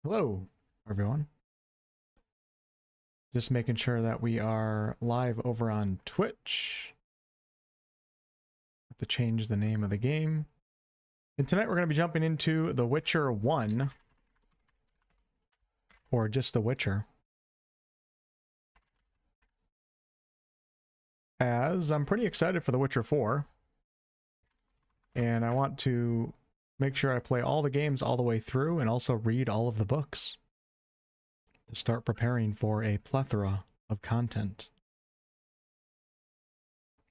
Hello, everyone. Just making sure that we are live over on Twitch. Have to change the name of the game. And tonight we're going to be jumping into The Witcher 1. Or just The Witcher. As I'm pretty excited for The Witcher 4. And I want to make sure I play all the games all the way through and also read all of the books to start preparing for a plethora of content.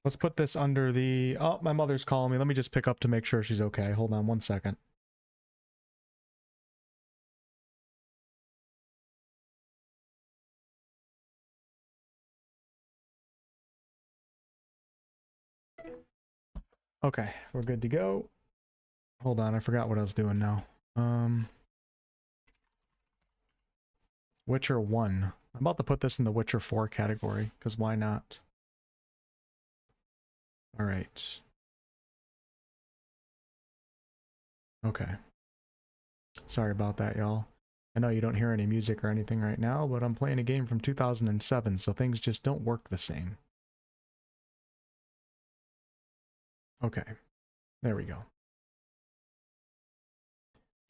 Let's put this under the... Oh, my mother's calling me. Let me just pick up to make sure she's okay. Hold on one second. Okay, we're good to go. Hold on, I forgot what I was doing now. Witcher 1. I'm about to put this in the Witcher 4 category, because why not? Alright. Okay. Sorry about that, y'all. I know you don't hear any music or anything right now, but I'm playing a game from 2007, so things just don't work the same. Okay. There we go.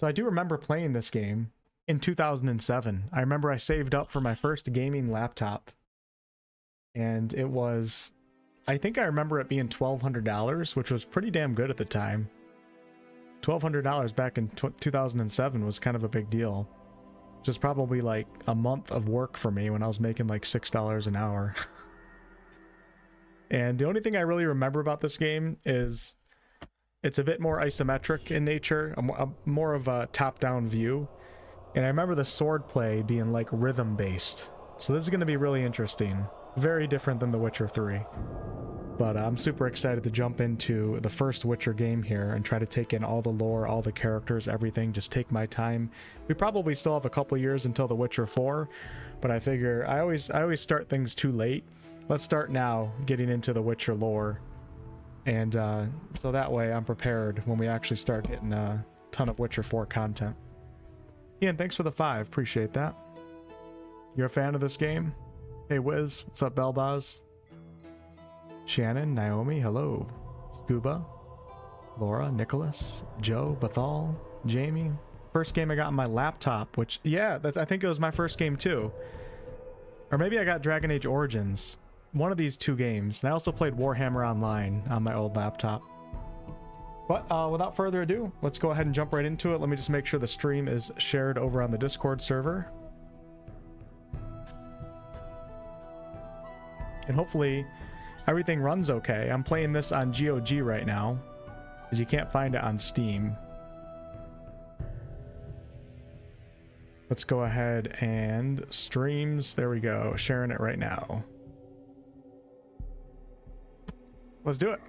So I do remember playing this game in 2007. I remember I saved up for my first gaming laptop. And it was... I think I remember it being $1,200, which was pretty damn good at the time. $1,200 back in 2007 was kind of a big deal. Which is probably like a month of work for me when I was making like $6 an hour. And the only thing I really remember about this game is it's a bit more isometric in nature, more of a top-down view. And I remember the swordplay being like rhythm-based. So this is going to be really interesting. Very different than The Witcher 3. But I'm super excited to jump into the first Witcher game here and try to take in all the lore, all the characters, everything. Just take my time. We probably still have a couple years until The Witcher 4, but I figure I always start things too late. Let's start now getting into the Witcher lore. And so that way I'm prepared when we actually start getting a ton of Witcher 4 content. Ian, thanks for the 5. Appreciate that. You're a fan of this game? Hey Wiz, what's up Belbaz? Shannon, Naomi, hello. Scuba, Laura, Nicholas, Joe, Bethal, Jamie. First game I got on my laptop, which, yeah, I think it was my first game too. Or maybe I got Dragon Age Origins. One of these two games. And I also played Warhammer Online on my old laptop. But without further ado, let's go ahead and jump right into it. Let me just make sure the stream is shared over on the Discord server. And hopefully everything runs okay. I'm playing this on GOG right now, because you can't find it on Steam. Let's go ahead and streams. There we go. Sharing it right now. Let's do it.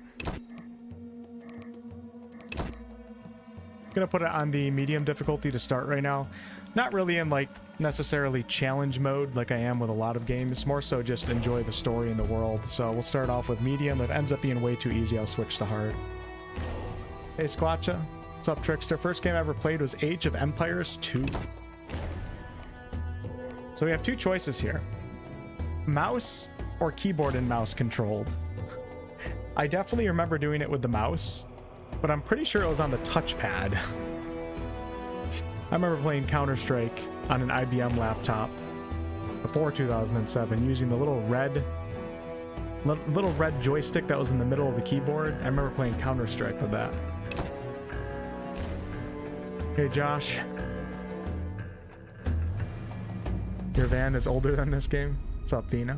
Gonna put it on the medium difficulty to start right now. Not really in like necessarily challenge mode like I am with a lot of games, more so just enjoy the story and the world. So we'll start off with medium. If it ends up being way too easy, I'll switch to hard. Hey Squatcha, what's up Trickster? First game I ever played was Age of Empires 2. So we have two choices here. Mouse or keyboard and mouse controlled. I definitely remember doing it with the mouse, but I'm pretty sure it was on the touchpad. I remember playing Counter-Strike on an IBM laptop before 2007 using the little red joystick that was in the middle of the keyboard. I remember playing Counter-Strike with that. Hey Josh. Your van is older than this game? What's up, Dina?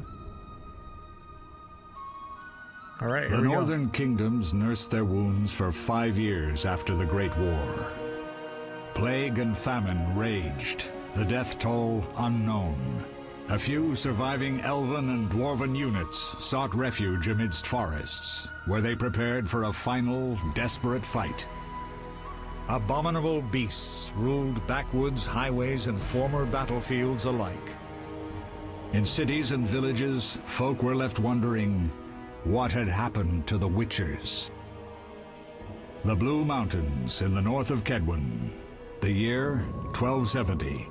All right, the northern kingdoms nursed their wounds for 5 years after the Great War. Plague and famine raged, the death toll unknown. A few surviving elven and dwarven units sought refuge amidst forests, where they prepared for a final, desperate fight. Abominable beasts ruled backwoods, highways, and former battlefields alike. In cities and villages, folk were left wondering, what had happened to the Witchers? The Blue Mountains in the north of Kedwen. The year 1270.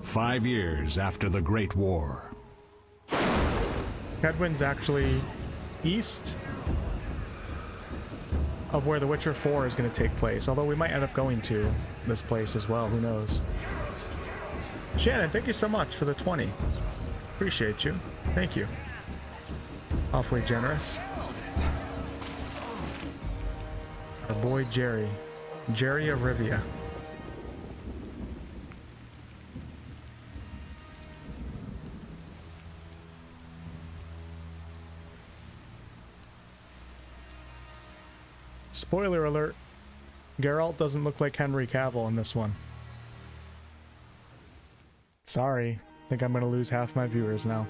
5 years after the Great War. Headwind's actually east of where The Witcher 4 is going to take place, although we might end up going to this place as well, who knows. Shannon, thank you so much for the 20. Appreciate you. Thank you. Awfully generous. Our boy Jerry. Jerry of Rivia. Spoiler alert, Geralt doesn't look like Henry Cavill in this one. Sorry, I think I'm gonna lose half my viewers now.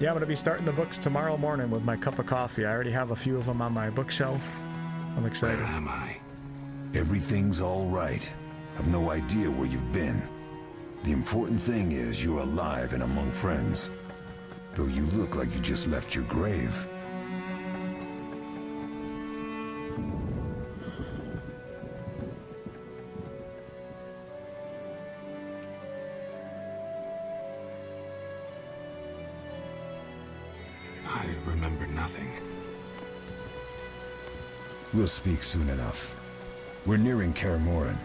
Yeah, I'm gonna be starting the books tomorrow morning with my cup of coffee. I already have a few of them on my bookshelf. I'm excited. Where am I? Everything's all right. I've no idea where you've been. The important thing is you're alive and among friends. Though you look like you just left your grave. I remember nothing. We'll speak soon enough. We're nearing Kaer Morhen.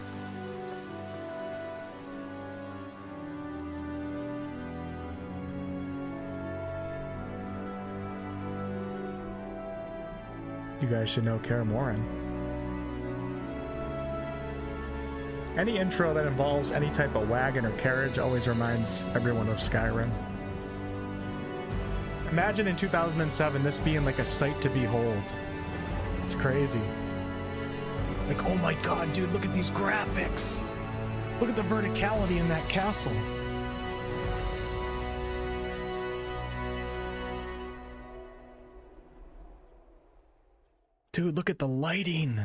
You guys should know Kaer Morhen. Any intro that involves any type of wagon or carriage always reminds everyone of Skyrim. Imagine in 2007 this being like a sight to behold. It's crazy. Like, oh my god, dude, look at these graphics! Look at the verticality in that castle. Dude, look at the lighting.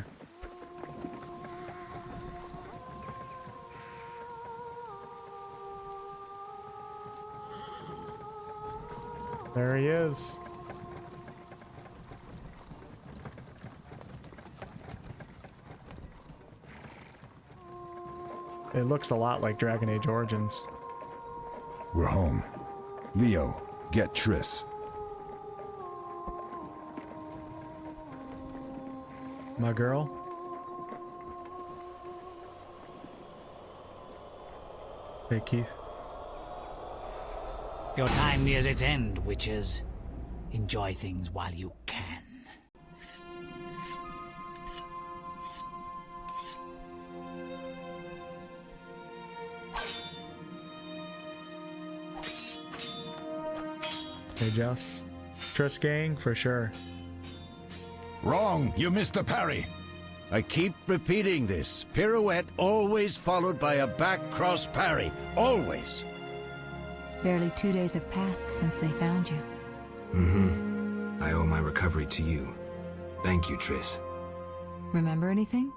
There he is. It looks a lot like Dragon Age Origins. We're home. Leo, get Triss. My girl. Hey, Keith. Your time nears its end, witches. Enjoy things while you can. Hey, Jess. Triss gang, for sure. Wrong! You missed the parry! I keep repeating this. Pirouette always followed by a back cross parry. Always! Barely 2 days have passed since they found you. I owe my recovery to you. Thank you, Triss. Remember anything?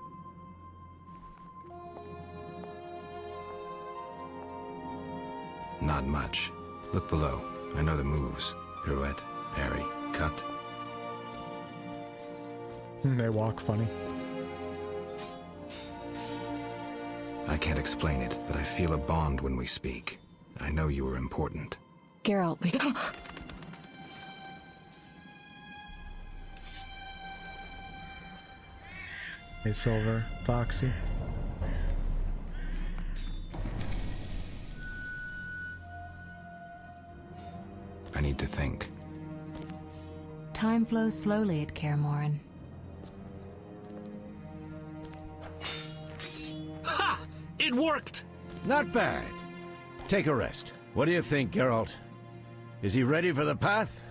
Not much. Look below. I know the moves. Pirouette, parry, cut. They walk funny. I can't explain it, but I feel a bond when we speak. I know you are important. Geralt, we... Hey, Silver. Foxy. I need to think. Time flows slowly at Kaer Morhen. Ha! It worked! Not bad. Take a rest. What do you think, Geralt? Is he ready for the path?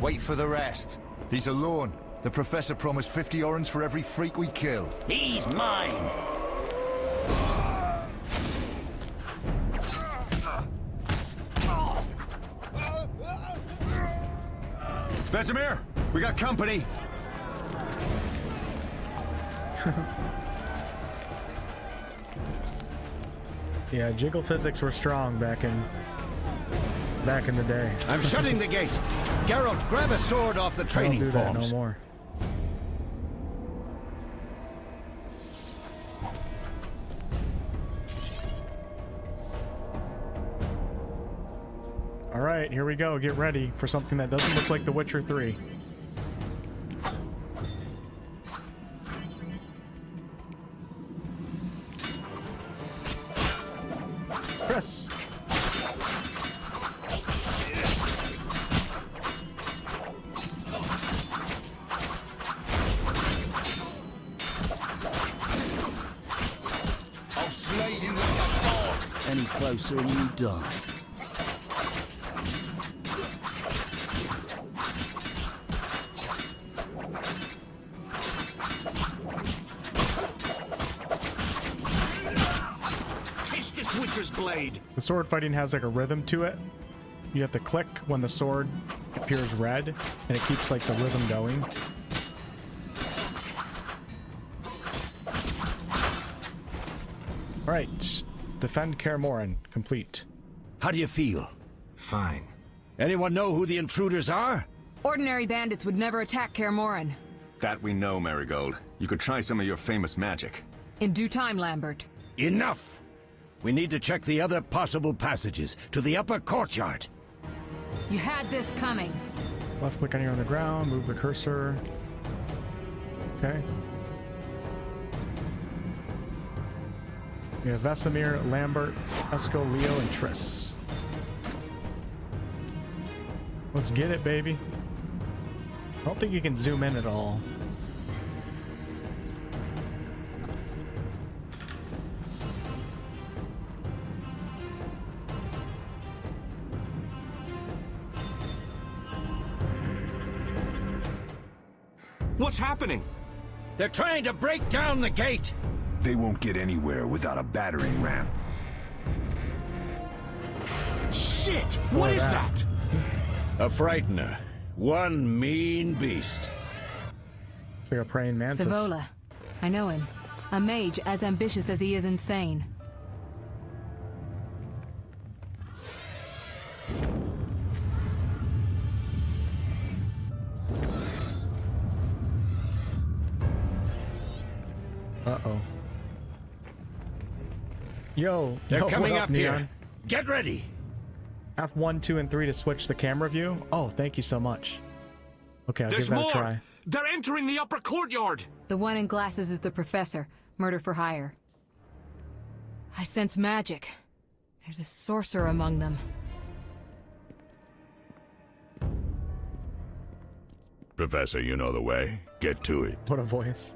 Wait for the rest. He's alone. The Professor promised 50 orens for every freak we kill. He's mine! Vesemir, we got company. Yeah, jiggle physics were strong back in the day. I'm shutting the gate. Geralt, grab a sword off the I don't training do that forms. no more. All right, here we go. Get ready for something that doesn't look like The Witcher 3. Chris. I'll slay you like a dog. Any closer and you die. Taste this witcher's blade. The sword fighting has like a rhythm to it. You have to click when the sword appears red, and it keeps like the rhythm going. All right, defend Kaer Morhen complete. How do you feel? Fine. Anyone know who the intruders are? Ordinary bandits would never attack Kaer Morhen. That we know, Marigold. You could try some of your famous magic. In due time, Lambert. Enough! We need to check the other possible passages to the upper courtyard. You had this coming. Left click anywhere on the ground, move the cursor. Okay. We have Vesemir, Lambert, Esco, Leo, and Triss. Let's get it, baby. I don't think you can zoom in at all. What's happening? They're trying to break down the gate! They won't get anywhere without a battering ram. Shit! What is that? A frightener. One mean beast. It's like a praying mantis. Savola. I know him. A mage as ambitious as he is insane. Uh-oh. Yo, They're yo, coming what up Neon? here. Get ready! F1, 2, and 3 to switch the camera view? Oh, thank you so much. Okay, I'll There's give that more! a try. They're entering the upper courtyard! The one in glasses is the professor. Murder for hire. I sense magic. There's a sorcerer among them. Professor, you know the way. Get to it. What a voice.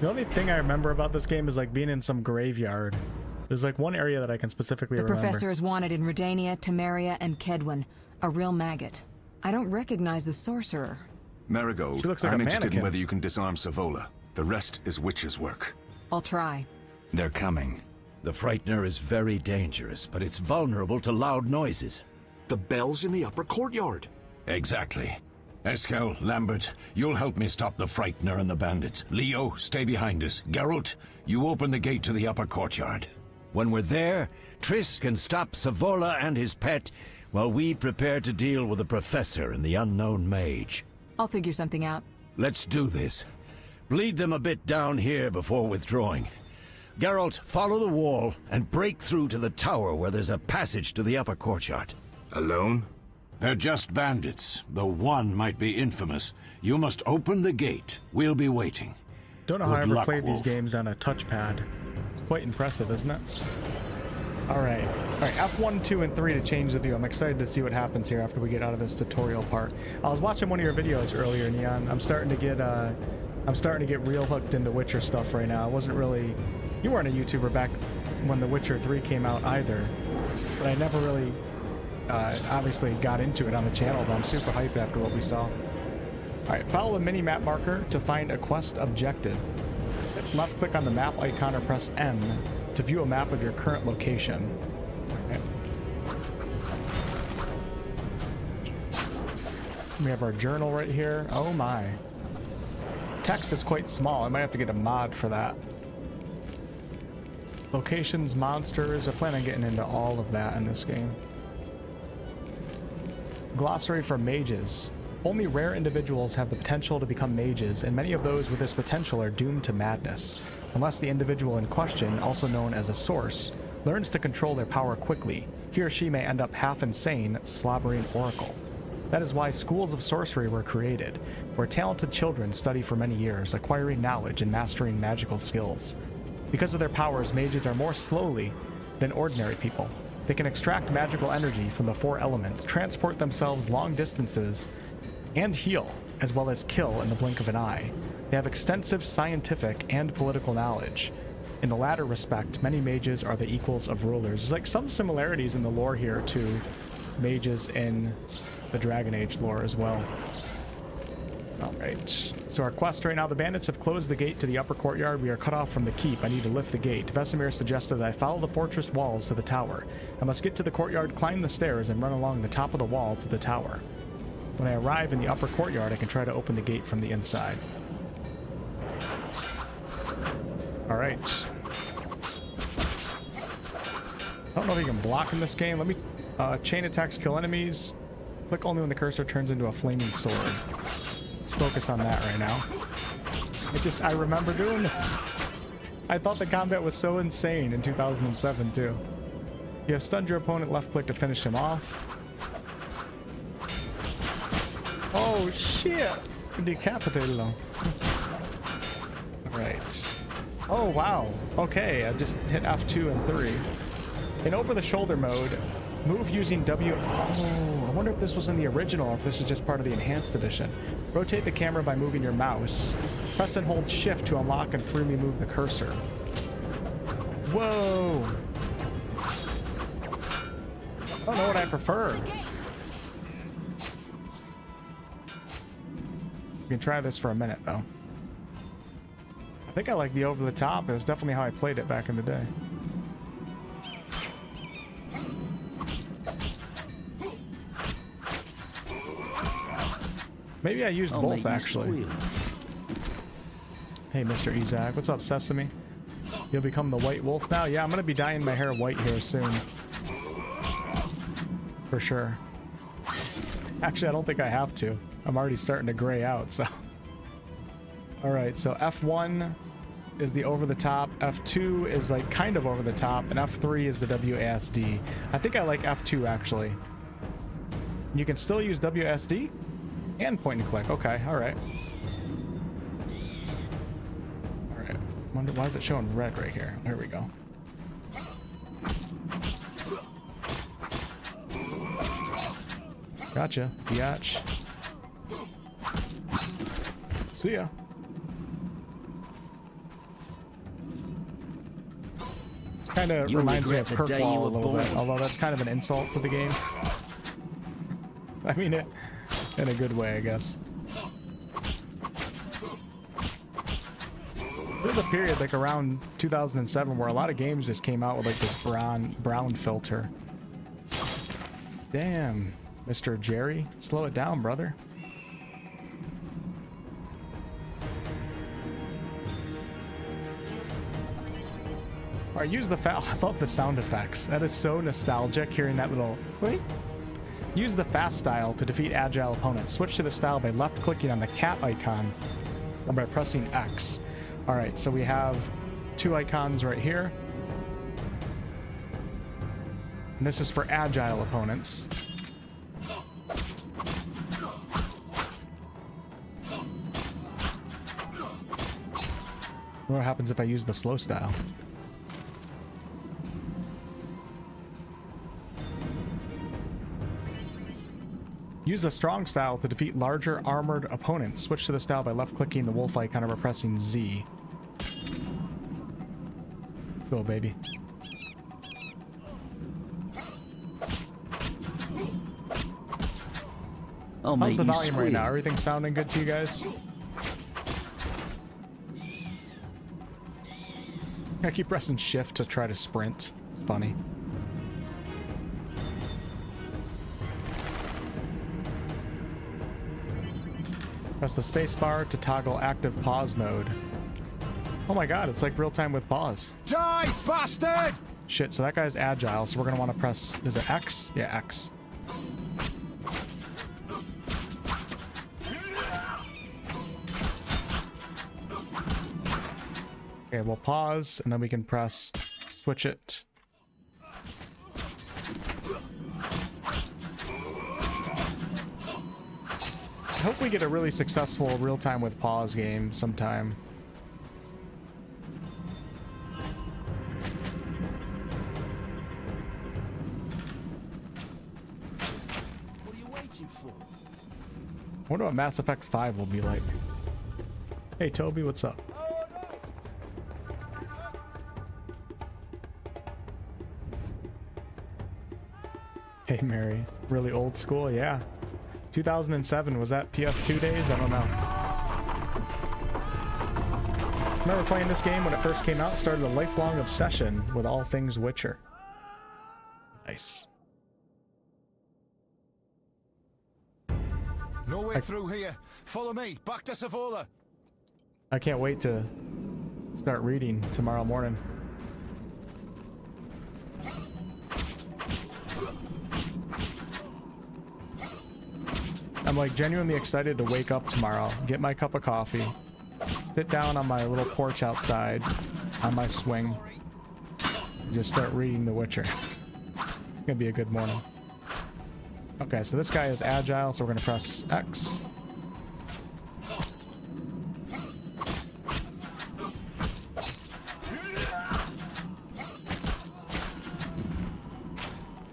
The only thing I remember about this game is like being in some graveyard. There's like one area that I can specifically remember. The professor is wanted in Redania, Temeria, and Kedwin. A real maggot. I don't recognize the sorcerer. Marigold, She looks like I'm a interested in mannequin. whether you can disarm Savola. The rest is witch's work. I'll try. They're coming. The frightener is very dangerous, but it's vulnerable to loud noises. The bell's in the upper courtyard. Exactly. Eskel, Lambert, you'll help me stop the frightener and the bandits. Leo, stay behind us. Geralt, you open the gate to the upper courtyard. When we're there, Triss can stop Savola and his pet while we prepare to deal with the professor and the unknown mage. I'll figure something out. Let's do this. Bleed them a bit down here before withdrawing. Geralt, follow the wall and break through to the tower where there's a passage to the upper courtyard. Alone? They're just bandits, though one might be infamous. You must open the gate. We'll be waiting. Don't know how I Good ever luck, played these Wolf. games on a touchpad. It's quite impressive, isn't it? Alright. Alright, F1, 2, and 3 to change the view. I'm excited to see what happens here after we get out of this tutorial part. I was watching one of your videos earlier, Neon. I'm starting to get real hooked into Witcher stuff right now. I wasn't really... You weren't a YouTuber back when The Witcher 3 came out either. But I never really... obviously got into it on the channel, but I'm super hyped after what we saw. Alright, follow the mini-map marker to find a quest objective. Left click on the map icon or press M to view a map of your current location. Okay. We have our journal right here. Oh my. text is quite small. I might have to get a mod for that. Locations, monsters. I plan on getting into all of that in this game. Glossary for mages. Only rare individuals have the potential to become mages, and many of those with this potential are doomed to madness, unless the individual in question, also known as a source, learns to control their power quickly. He or she may end up half insane, slobbering oracle. That is why schools of sorcery were created, where talented children study for many years, acquiring knowledge and mastering magical skills. Because of their powers, mages are more slowly than ordinary people. They can extract magical energy from the 4 elements, transport themselves long distances, and heal, as well as kill in the blink of an eye. They have extensive scientific and political knowledge. In the latter respect, many mages are the equals of rulers. There's like some similarities in the lore here to mages in the Dragon Age lore as well. Alright, so our quest right now, the bandits have closed the gate to the upper courtyard. We are cut off from the keep. I need to lift the gate. Vesemir suggested that I follow the fortress walls to the tower. I must get to the courtyard, climb the stairs, and run along the top of the wall to the tower. When I arrive in the upper courtyard, I can try to open the gate from the inside. Alright. I don't know if you can block in this game. Let me chain attacks kill enemies. Click only when the cursor turns into a flaming sword. Let's focus on that right now. I remember doing this. I thought the combat was so insane in 2007 too. You have stunned your opponent, left click to finish him off. Oh shit! Decapitated them. Alright. Oh wow. Okay, I just hit F2 and 3. In over-the-shoulder mode, move using W... Oh, I wonder if this was in the original or if this is just part of the enhanced edition. Rotate the camera by moving your mouse. Press and hold shift to unlock and freely move the cursor. Whoa! I don't know what I prefer. We can try this for a minute though. I think I like the over-the-top. It's definitely how I played it back in the day. Maybe I used both, actually. Hey, Mr. Izak. What's up, Sesame? You'll become the White Wolf now? Yeah, I'm going to be dyeing my hair white here soon. For sure. Actually, I don't think I have to. I'm already starting to gray out, so... Alright, so F1 is the over-the-top, F2 is like kind of over-the-top, and F3 is the WASD. I think I like F2, actually. You can still use WASD? And point and click. Okay, alright. Alright. Wonder why is it showing red right here? There we go. Gotcha, biatch. See ya. Kind of reminds me of Kirkwall a little bit, although that's kind of an insult to the game. I mean it in a good way, I guess. There's a period like around 2007 where a lot of games just came out with like this brown filter. Damn, Mr. Jerry, slow it down, brother. I use the I love the sound effects. That is so nostalgic, hearing that little... Wait. Use the fast style to defeat agile opponents. Switch to the style by left-clicking on the cat icon or by pressing X. Alright, so we have 2 icons right here. And this is for agile opponents. What happens if I use the slow style? Use the strong style to defeat larger armored opponents. Switch to the style by left-clicking the wolf icon or pressing Z. Go, baby. How's the volume right now? Everything sounding good to you guys? I keep pressing shift to try to sprint. It's funny. Press the space bar to toggle active pause mode. Oh my god, it's like real time with pause. Die, bastard! Shit, so that guy's agile, so we're gonna want to press, is it X? Yeah, X. Okay, we'll pause, and then we can press switch it. I hope we get a really successful real-time with pause game sometime. What are you waiting for? I wonder what Mass Effect 5 will be like. Hey Toby, what's up? Hey Mary, really old school? Yeah. 2007, was that PS2 days? I don't know. Remember playing this game when it first came out? Started a lifelong obsession with all things Witcher. Nice. No way through here. Follow me. Back to Savola. I can't wait to start reading tomorrow morning. I'm like genuinely excited to wake up tomorrow, get my cup of coffee, sit down on my little porch outside, on my swing, and just start reading The Witcher. It's gonna be a good morning. Okay, so this guy is agile, so we're gonna press X.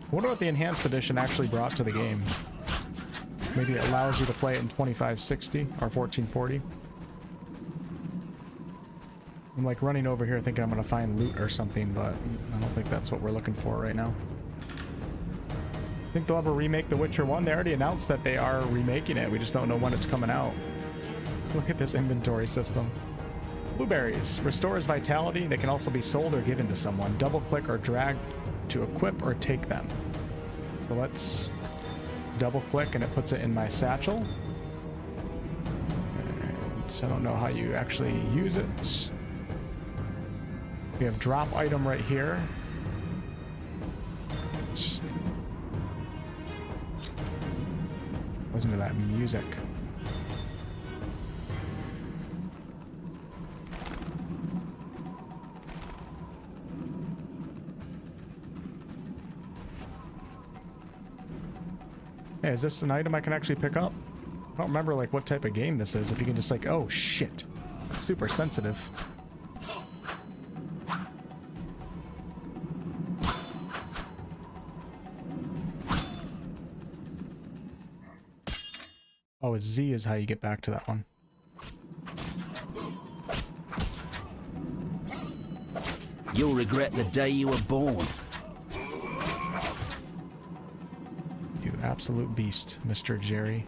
I wonder what the enhanced edition actually brought to the game. Maybe it allows you to play it in 2560 or 1440. I'm like running over here thinking I'm gonna find loot or something, but I don't think that's what we're looking for right now. I think they'll ever remake The Witcher 1. They already announced that they are remaking it. We just don't know when it's coming out. Look at this inventory system. Blueberries. Restores vitality. They can also be sold or given to someone. Double click or drag to equip or take them. So let's double click and it puts it in my satchel. And I don't know how you actually use it. We have drop item right here. Listen to that music. Hey, is this an item I can actually pick up? I don't remember like what type of game this is. If you can just like, oh shit, it's super sensitive. Oh, it's Z is how you get back to that one. You'll regret the day you were born. You absolute beast, Mr. Jerry.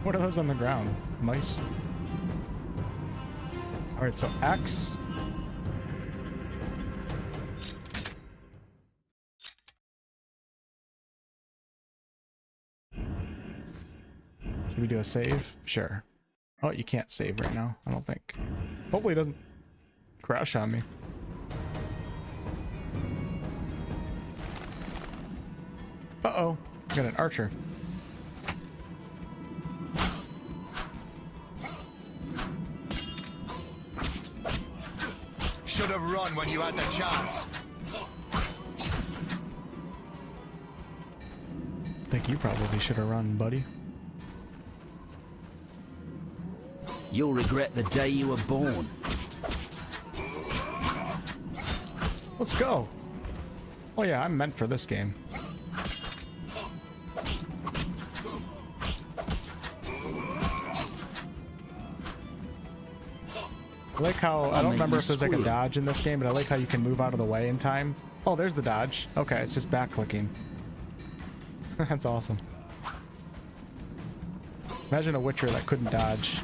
What are those on the ground? Mice? Alright, so X. Should we do a save? Sure. Oh, you can't save right now, I don't think. Hopefully it doesn't crash on me. Uh-oh, I got an archer. Should have run when you had the chance. I think you probably should have run, buddy. You'll regret the day you were born. Let's go. Oh yeah, I'm meant for this game. I like how, I don't remember if there's like a dodge in this game, but I like how you can move out of the way in time. Oh, there's the dodge. Okay, it's just back clicking. That's awesome. Imagine a Witcher that couldn't dodge.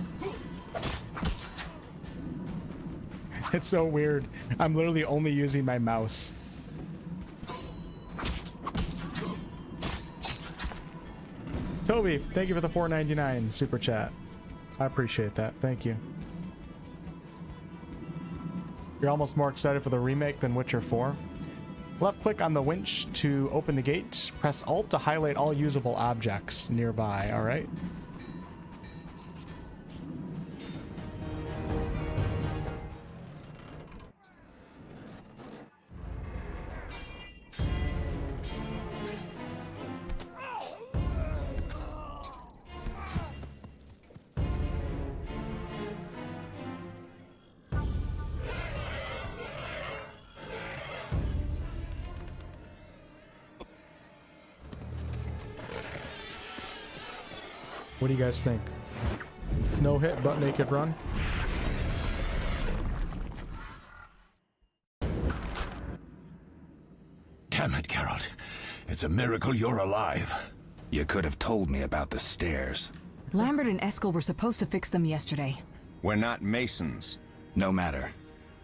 It's so weird. I'm literally only using my mouse. Toby, thank you for the $4.99 super chat. I appreciate that. Thank you. You're almost more excited for the remake than Witcher 4. Left click on the winch to open the gate. Press Alt to highlight all usable objects nearby. All right. What do you guys think? No hit, butt naked run? Damn it, Geralt. It's a miracle you're alive. You could have told me about the stairs. Lambert and Eskel were supposed to fix them yesterday. We're not masons. No matter.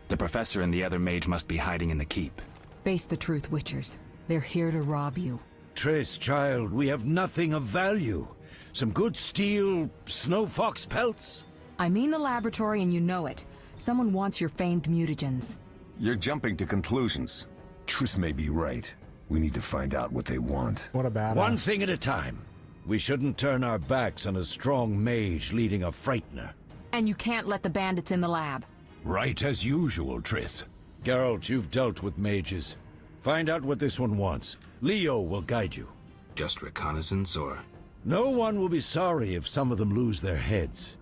The professor and the other mage must be hiding in the keep. Face the truth, Witchers. They're here to rob you. Triss, child, we have nothing of value. Some good steel snow fox pelts? I mean the laboratory and you know it. Someone wants your famed mutagens. You're jumping to conclusions. Triss may be right. We need to find out what they want. What a badass. One thing at a time. We shouldn't turn our backs on a strong mage leading a frightener. And you can't let the bandits in the lab. Right as usual, Triss. Geralt, you've dealt with mages. Find out what this one wants. Leo will guide you. Just reconnaissance, or...? No one will be sorry if some of them lose their heads.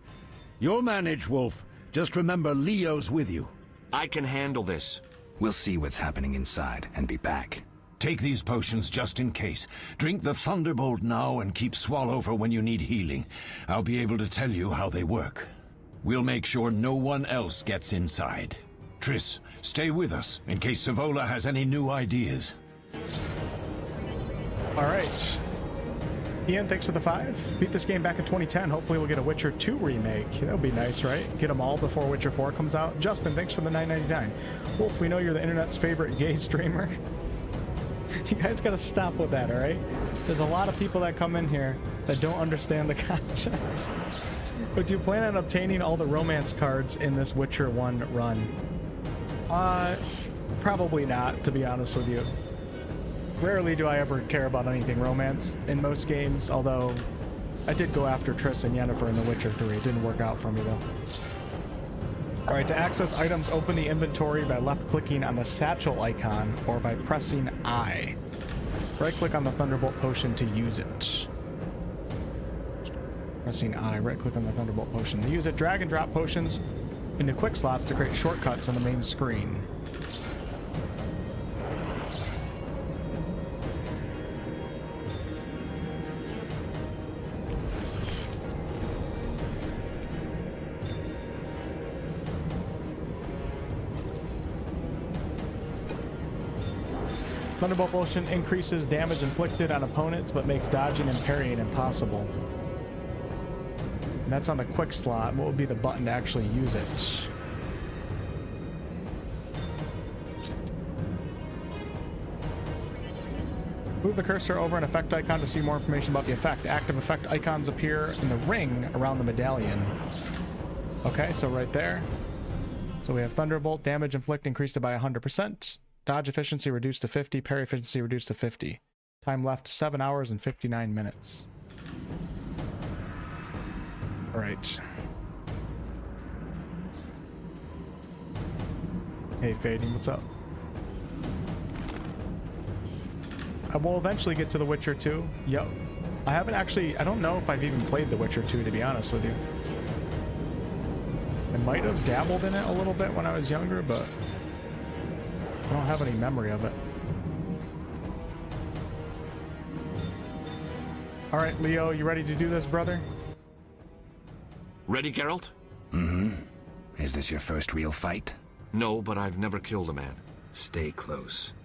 You'll manage, Wolf. Just remember Leo's with you. I can handle this. We'll see what's happening inside and be back. Take these potions just in case. Drink the Thunderbolt now and keep Swallow for when you need healing. I'll be able to tell you how they work. We'll make sure no one else gets inside. Triss, stay with us in case Savola has any new ideas. All right. Ian, thanks for the 5. Beat this game back in 2010. Hopefully we'll get a Witcher 2 remake. That would be nice, right? Get them all before Witcher 4 comes out. Justin, thanks for the $9.99. Wolf, we know you're the internet's favorite gay streamer. You guys gotta stop with that, all right? There's a lot of people that come in here that don't understand the concept. But do you plan on obtaining all the romance cards in this Witcher 1 run? Probably not, to be honest with you. Rarely do I ever care about anything romance in most games, although I did go after Triss and Yennefer in The Witcher 3. It didn't work out for me, though. Alright, to access items, open the inventory by left-clicking on the satchel icon or by pressing I. Right-click on the Thunderbolt potion to use it. Pressing I, right-click on the Thunderbolt potion to use it. Drag and drop potions into quick slots to create shortcuts on the main screen. Thunderbolt potion increases damage inflicted on opponents, but makes dodging and parrying impossible. And that's on the quick slot. What would be the button to actually use it? Move the cursor over an effect icon to see more information about the effect. Active effect icons appear in the ring around the medallion. Okay, so right there. So we have Thunderbolt, damage inflict increased by 100%. Dodge efficiency reduced to 50, parry efficiency reduced to 50. Time left 7 hours and 59 minutes. All right. Hey, Fading, what's up? I will eventually get to The Witcher 2. Yep. I haven't actually, I don't know if I've even played The Witcher 2, to be honest with you. I might have dabbled in it a little bit when I was younger, but I don't have any memory of it. All right, Leo, you ready to do this, brother? Ready, Geralt? Mm-hmm. Is this your first real fight? No, but I've never killed a man. Stay close.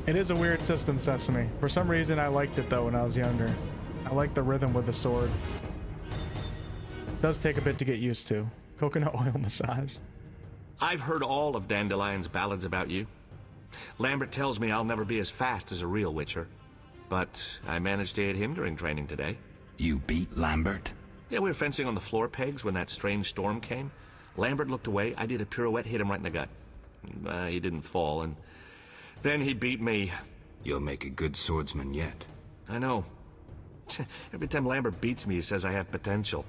It is a weird system, Sesame. For some reason, I liked it, though, when I was younger. I like the rhythm with the sword. It does take a bit to get used to. Coconut oil massage. I've heard all of Dandelion's ballads about you. Lambert tells me I'll never be as fast as a real Witcher. But I managed to hit him during training today. You beat Lambert? Yeah, we were fencing on the floor pegs when that strange storm came. Lambert looked away. I did a pirouette, hit him right in the gut. He didn't fall, and then he beat me. You'll make a good swordsman yet. I know. Every time Lambert beats me, he says I have potential.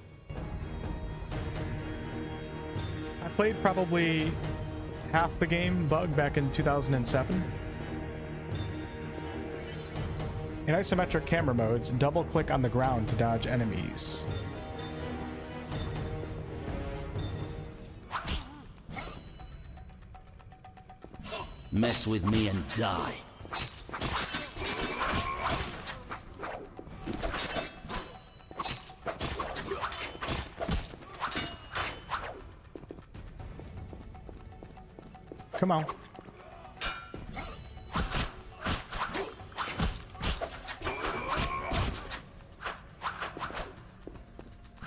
I played probably half the game Bug back in 2007. In isometric camera modes, double click on the ground to dodge enemies. Mess with me and die. Come on.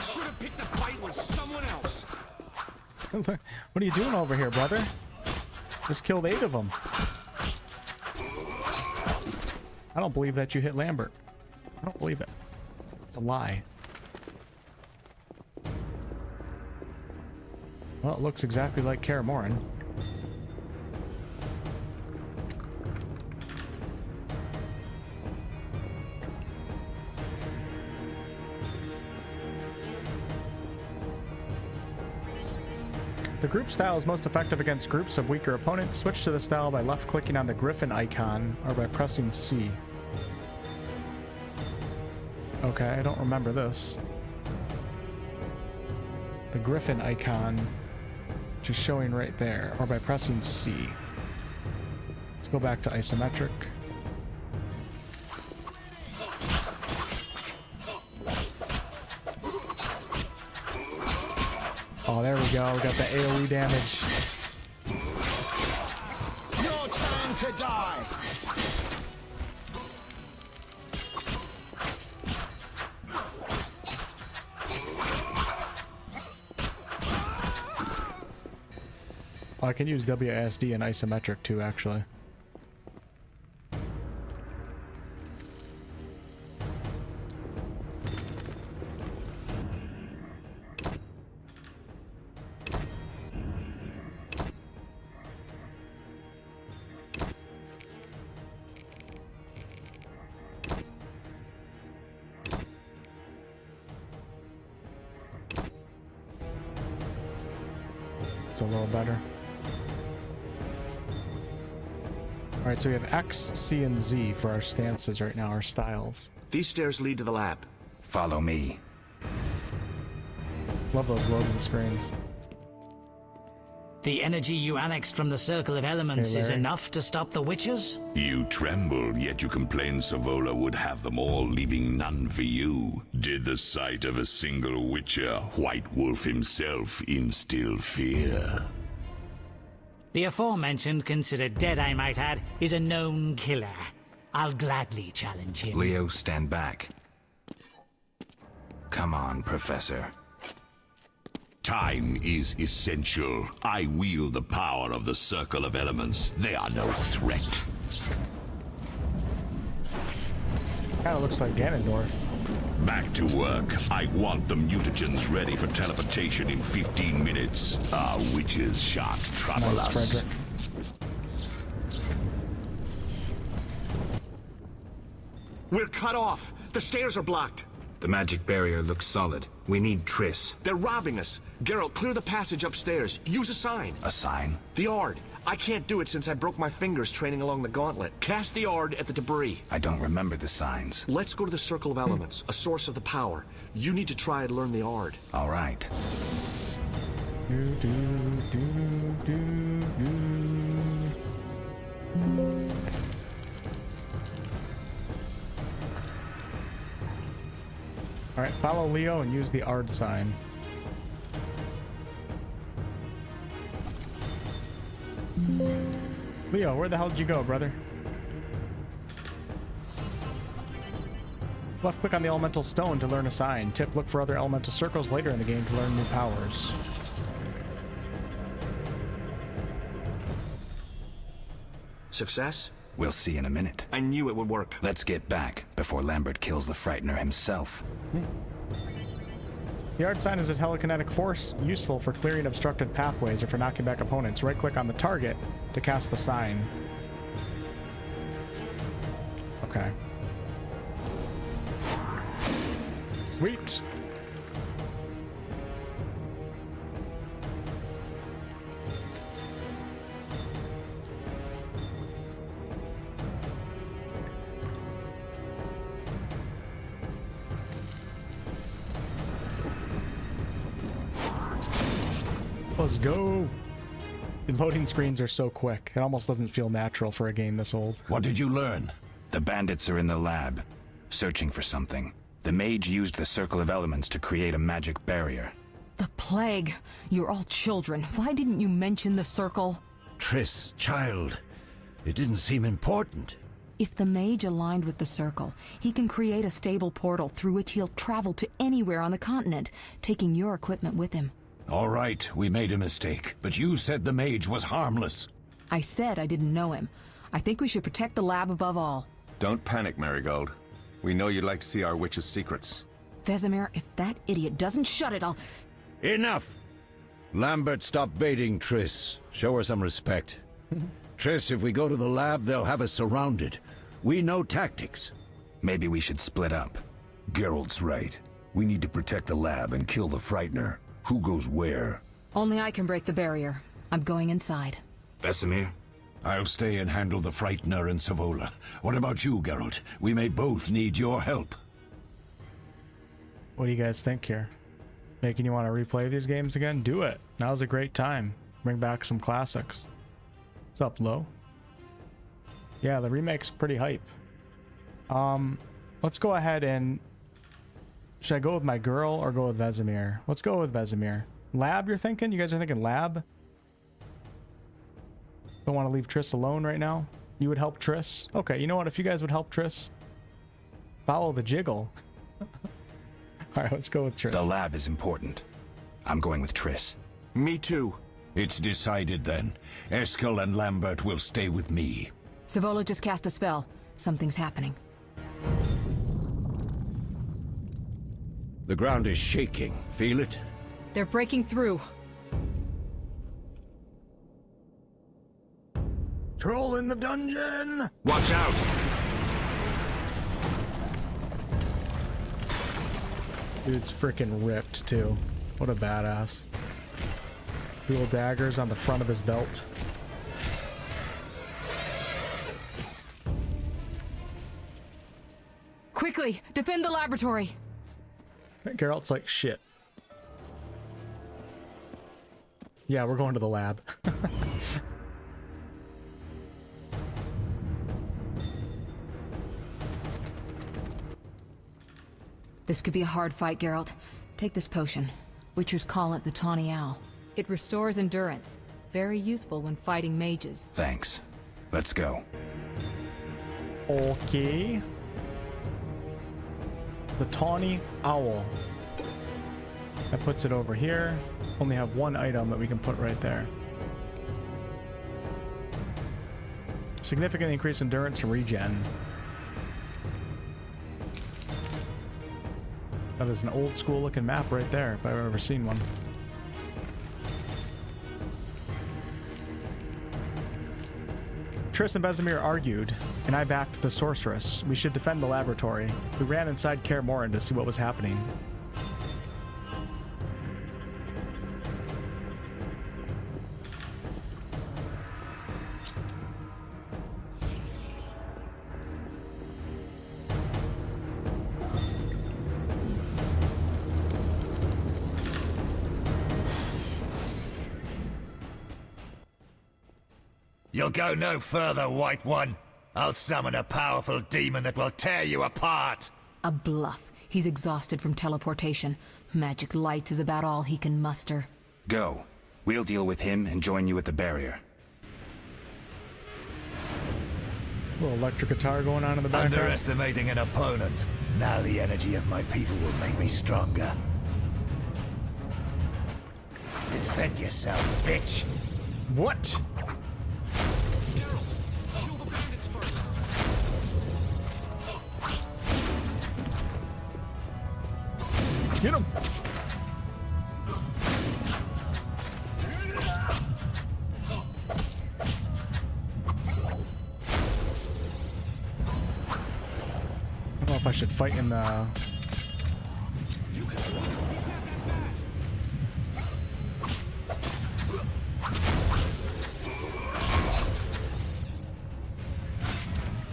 Should have picked the fight with someone else. What are you doing over here, brother? Just killed 8 of them. I don't believe that you hit Lambert. I don't believe it. It's a lie. Well, it looks exactly like Kaer Morhen. The group style is most effective against groups of weaker opponents. Switch to the style by left-clicking on the Griffin icon or by pressing C. Okay, I don't remember this. The Griffin icon, just showing right there, or by pressing C. Let's go back to isometric. Oh, there we go. We got the AoE damage. Your turn to die! Oh, I can use WASD and isometric too, actually. It's a little better. Alright, so we have X, C, and Z for our stances right now, our styles. These stairs lead to the lab. Follow me. Love those loading screens. The energy you annexed from the Circle of Elements Hey, is Larry. enough to stop the Witchers? You trembled, yet you complained Savola would have them all, leaving none for you. Did the sight of a single Witcher, White Wolf himself, instill fear? The aforementioned, considered dead I might add, is a known killer. I'll gladly challenge him. Leo, stand back. Come on, Professor. Time is essential. I wield the power of the Circle of Elements. They are no threat. Kinda looks like Ganondorf. Back to work. I want the mutagens ready for teleportation in 15 minutes. Our witches shan't trouble Nice, us. Frederick. We're cut off. The stairs are blocked. The magic barrier looks solid. We need Triss. They're robbing us. Geralt, clear the passage upstairs. Use a sign. A sign? The Ard. I can't do it since I broke my fingers training along the gauntlet. Cast the Ard at the debris. I don't remember the signs. Let's go to the Circle of Elements, a source of the power. You need to try and learn the Ard. All right. Alright, follow Leo and use the Ard sign. Leo, where the hell did you go, brother? Left click on the elemental stone to learn a sign. Tip, look for other elemental circles later in the game to learn new powers. Success? We'll see in a minute. I knew it would work. Let's get back before Lambert kills the Frightener himself. The art sign is a telekinetic force, useful for clearing obstructed pathways or for knocking back opponents. Right-click on the target to cast the sign. Okay. Sweet. Let's go. The loading screens are so quick. It almost doesn't feel natural for a game this old. What did you learn? The bandits are in the lab, searching for something. The mage used the circle of elements to create a magic barrier. The plague. You're all children. Why didn't you mention the circle? Triss, child. It didn't seem important. If the mage aligned with the circle, he can create a stable portal through which he'll travel to anywhere on the continent, taking your equipment with him. All right, we made a mistake, but you said the mage was harmless. I said I didn't know him. I think we should protect the lab above all. Don't panic, Marigold. We know you'd like to see our witch's secrets. Vesemir, if that idiot doesn't shut it, I'll... Enough! Lambert, stop baiting Triss. Show her some respect. Triss, if we go to the lab, they'll have us surrounded. We know tactics. Maybe we should split up. Geralt's right. We need to protect the lab and kill the Frightener. Who goes where? Only I can break the barrier. I'm going inside. Vesemir? I'll stay and handle the Frightener and Savola. What about you, Geralt? We may both need your help. What do you guys think here? Making you want to replay these games again? Do it. Now's a great time. Bring back some classics. What's up, Lo? Yeah, the remake's pretty hype. Let's go ahead and... Should I go with my girl or go with Vesemir? Let's go with Vesemir. Lab, you're thinking? You guys are thinking lab? Don't want to leave Triss alone right now? You would help Triss? Okay, you know what? If you guys would help Triss, follow the jiggle. Alright, let's go with Triss. The lab is important. I'm going with Triss. Me too. It's decided then. Eskel and Lambert will stay with me. Savola just cast a spell. Something's happening. The ground is shaking. Feel it? They're breaking through. Troll in the dungeon! Watch out! Dude's freaking ripped, too. What a badass. Dual daggers on the front of his belt. Quickly, defend the laboratory! Geralt's like, shit. Yeah, we're going to the lab. This could be a hard fight, Geralt. Take this potion. Witchers call it the Tawny Owl. It restores endurance. Very useful when fighting mages. Thanks. Let's go. Okay. The Tawny Owl. That puts it over here. Only have one item that we can put right there. Significantly increase endurance and regen. That is an old school looking map right there, if I've ever seen one. Triss and Vesemir argued, and I backed the sorceress. We should defend the laboratory. We ran inside Kaer Morhen to see what was happening. You'll go no further, White One. I'll summon a powerful demon that will tear you apart. A bluff. He's exhausted from teleportation. Magic light is about all he can muster. Go. We'll deal with him and join you at the barrier. Little electric guitar going on in the background. Underestimating an opponent. Now the energy of my people will make me stronger. Defend yourself, bitch. What? Get him! I don't know if I should fight in the...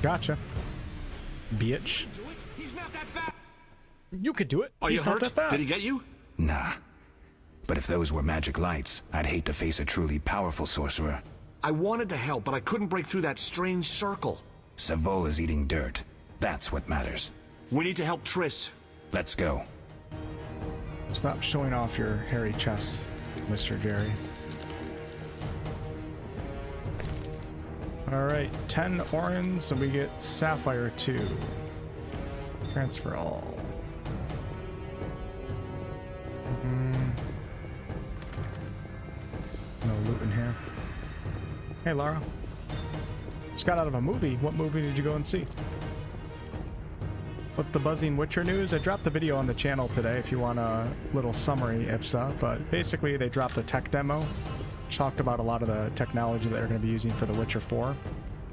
Gotcha. Bitch. He's not that fast. You could do it. Are He's you not hurt? that fast. Did he get you? Nah. But if those were magic lights, I'd hate to face a truly powerful sorcerer. I wanted to help, but I couldn't break through that strange circle. Savola's eating dirt. That's what matters. We need to help Triss. Let's go. Stop showing off your hairy chest, Mr. Jerry. Alright, 10 orange, so we get Sapphire 2. Transfer all. No loot in here. Hey, Lara. Just got out of a movie. What movie did you go and see? With the buzzing Witcher news, I dropped the video on the channel today if you want a little summary, IPSA, but basically they dropped a tech demo which talked about a lot of the technology that they're going to be using for the Witcher 4.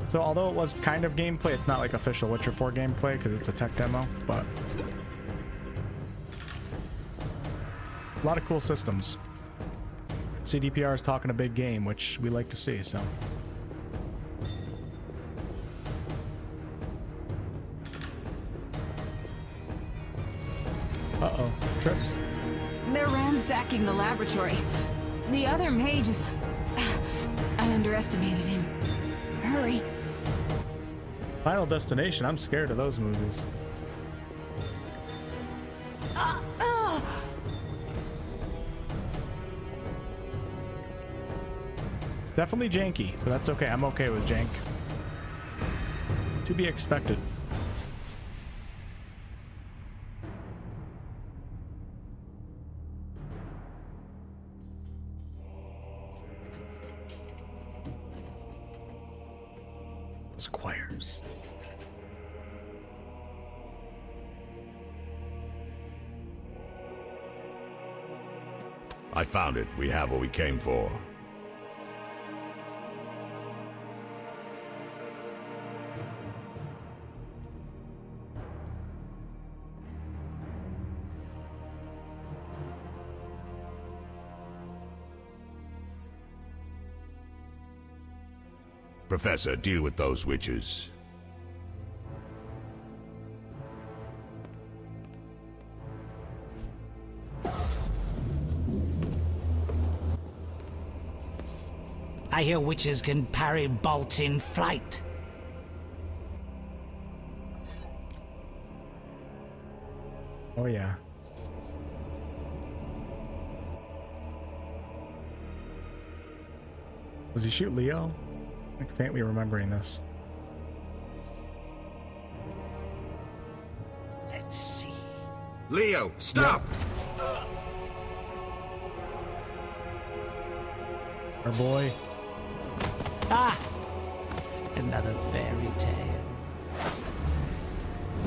So although it was kind of gameplay, it's not like official Witcher 4 gameplay because it's a tech demo, but a lot of cool systems. CDPR is talking a big game, which we like to see, so. Uh-oh, Trips. They're ransacking the laboratory. The other mage is... I underestimated him. Hurry. Final Destination, I'm scared of those movies. Definitely janky, but that's okay. I'm okay with jank. To be expected. Squires. I found it. We have what we came for. Professor, deal with those witches. I hear witches can parry bolts in flight. Oh yeah. Does he shoot Leo? I'm faintly remembering this. Let's see. Leo, stop! Our boy. Ah! Another fairy tale.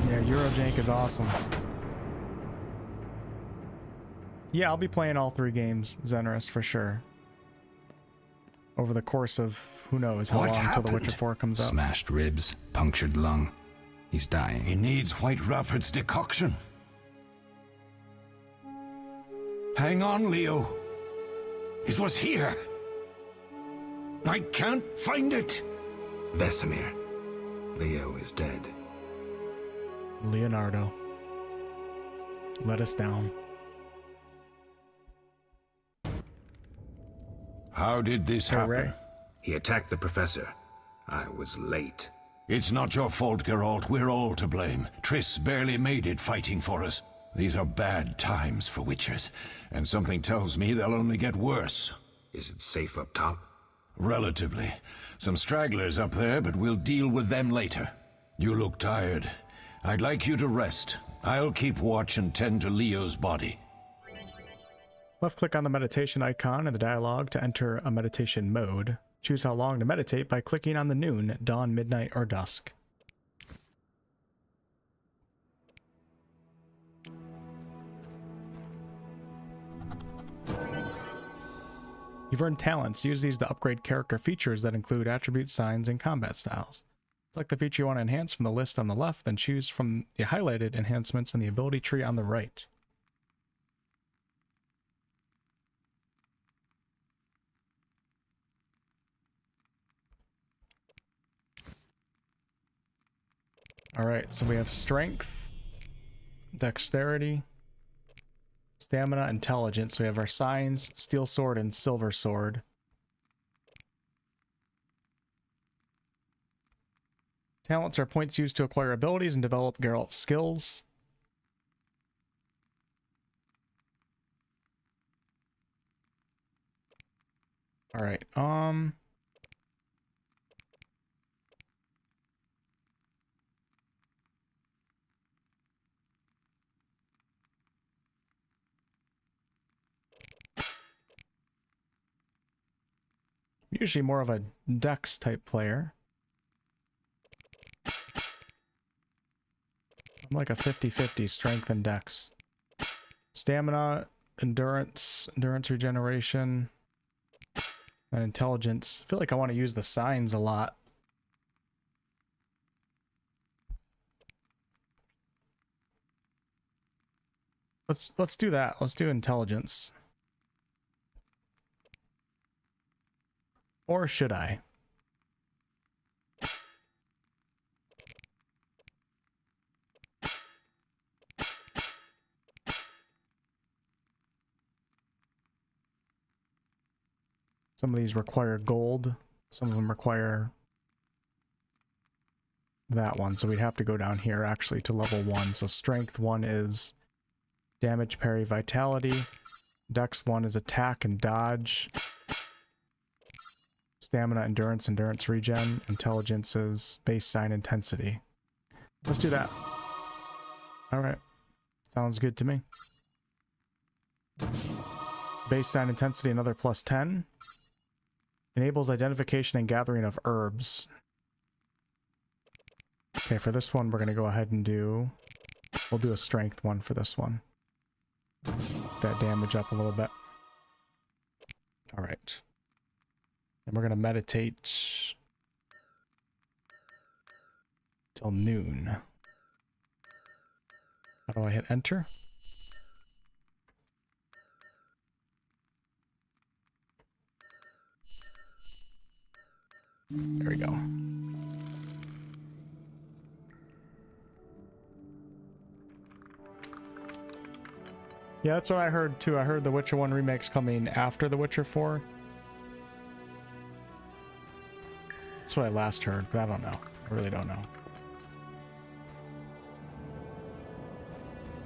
Yeah, Eurojank is awesome. Yeah, I'll be playing all 3 games, Zenarist, for sure. Over the course of who knows how long until The Witcher 4 comes out. Smashed ribs, punctured lung. He's dying. He needs White Rafford's decoction. Hang on, Leo. It was here. I can't find it. Vesemir. Leo is dead. Leonardo. Let us down. How did this happen? Ray. He attacked the professor. I was late. It's not your fault, Geralt. We're all to blame. Triss barely made it fighting for us. These are bad times for witchers, and something tells me they'll only get worse. Is it safe up top? Relatively. Some stragglers up there, but we'll deal with them later. You look tired. I'd like you to rest. I'll keep watch and tend to Leo's body. Left click on the meditation icon in the dialog to enter a meditation mode. Choose how long to meditate by clicking on the noon, dawn, midnight, or dusk. You've earned talents. Use these to upgrade character features that include attributes, signs, and combat styles. Select the feature you want to enhance from the list on the left, then choose from the highlighted enhancements in the ability tree on the right. Alright, so we have strength, dexterity, stamina, intelligence. So we have our signs, steel sword, and silver sword. Talents are points used to acquire abilities and develop Geralt's skills. Alright, usually more of a dex type player. I'm like a 50-50 strength and dex. Stamina, endurance regeneration, and intelligence. I feel like I want to use the signs a lot. Let's do that. Let's do intelligence. Or should I? Some of these require gold. Some of them require that one. So we'd have to go down here actually to level 1. So strength 1 is damage, parry, vitality. Dex 1 is attack and dodge. Stamina, endurance regen. Intelligence is base sign intensity. Let's do that. Alright. Sounds good to me. Base sign intensity, another plus 10. Enables identification and gathering of herbs. Okay, for this one, we're going to go ahead and we'll do a strength one for this one. That damage up a little bit. All right. And we're going to meditate till noon. How do I hit enter? There we go. Yeah, that's what I heard too. I heard the Witcher 1 remake's coming after the Witcher 4. That's what I last heard, but I don't know. I really don't know.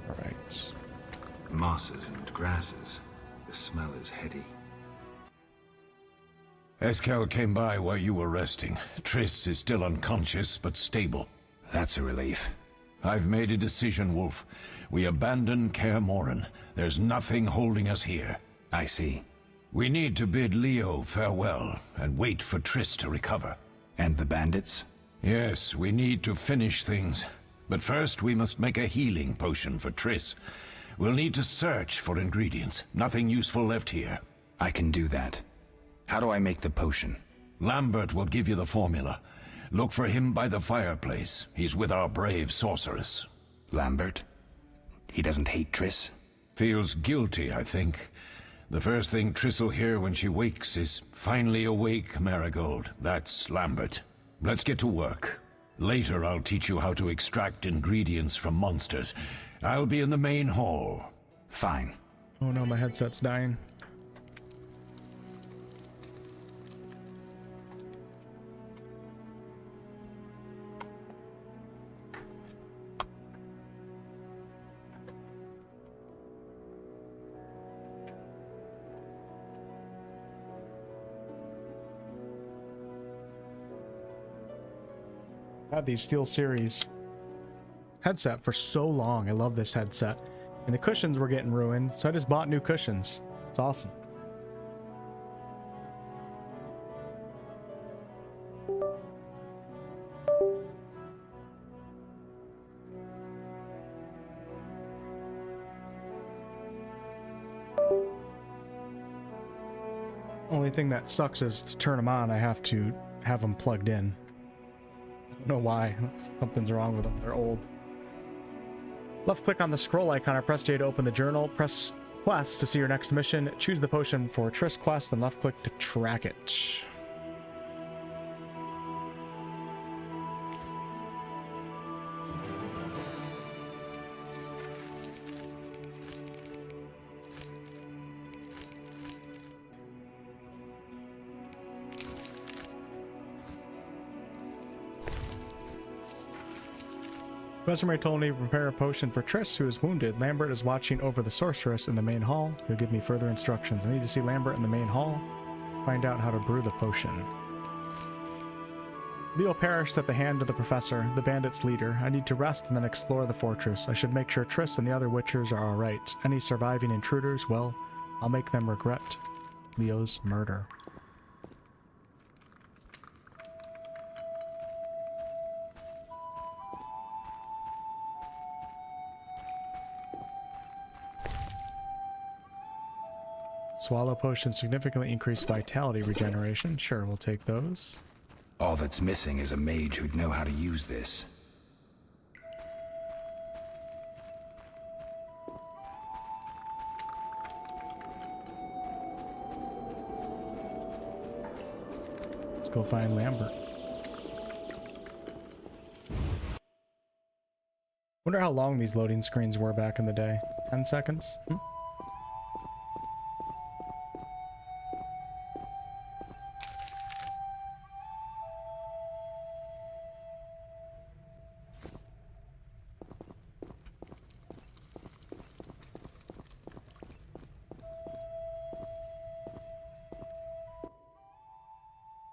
Alright. Mosses and grasses. The smell is heady. Eskel came by while you were resting. Triss is still unconscious, but stable. That's a relief. I've made a decision, Wolf. We abandon Kaer Morhen. There's nothing holding us here. I see. We need to bid Leo farewell and wait for Triss to recover. And the bandits? Yes, we need to finish things. But first we must make a healing potion for Triss. We'll need to search for ingredients. Nothing useful left here. I can do that. How do I make the potion? Lambert will give you the formula. Look for him by the fireplace. He's with our brave sorceress. Lambert? He doesn't hate Triss? Feels guilty, I think. The first thing Triss will hear when she wakes is, "Finally awake, Marigold." That's Lambert. Let's get to work. Later I'll teach you how to extract ingredients from monsters. I'll be in the main hall. Fine. Oh no, my headset's dying. I've had these SteelSeries headset for so long. I love this headset. And the cushions were getting ruined, so I just bought new cushions. It's awesome. Only thing that sucks is to turn them on, I have to have them plugged in. I don't know why. Something's wrong with them. They're old. Left click on the scroll icon or press J to open the journal. Press Quest to see your next mission. Choose the potion for Triss Quest and left click to track it. Resume told me to prepare a potion for Triss, who is wounded. Lambert is watching over the sorceress in the main hall. He'll give me further instructions. I need to see Lambert in the main hall. Find out how to brew the potion. Leo perished at the hand of the professor, the bandits' leader. I need to rest and then explore the fortress. I should make sure Triss and the other Witchers are alright. Any surviving intruders, well, I'll make them regret Leo's murder. Swallow potion significantly increased vitality regeneration. Sure, we'll take those. All that's missing is a mage who'd know how to use this. Let's go find Lambert. Wonder how long these loading screens were back in the day. 10 seconds?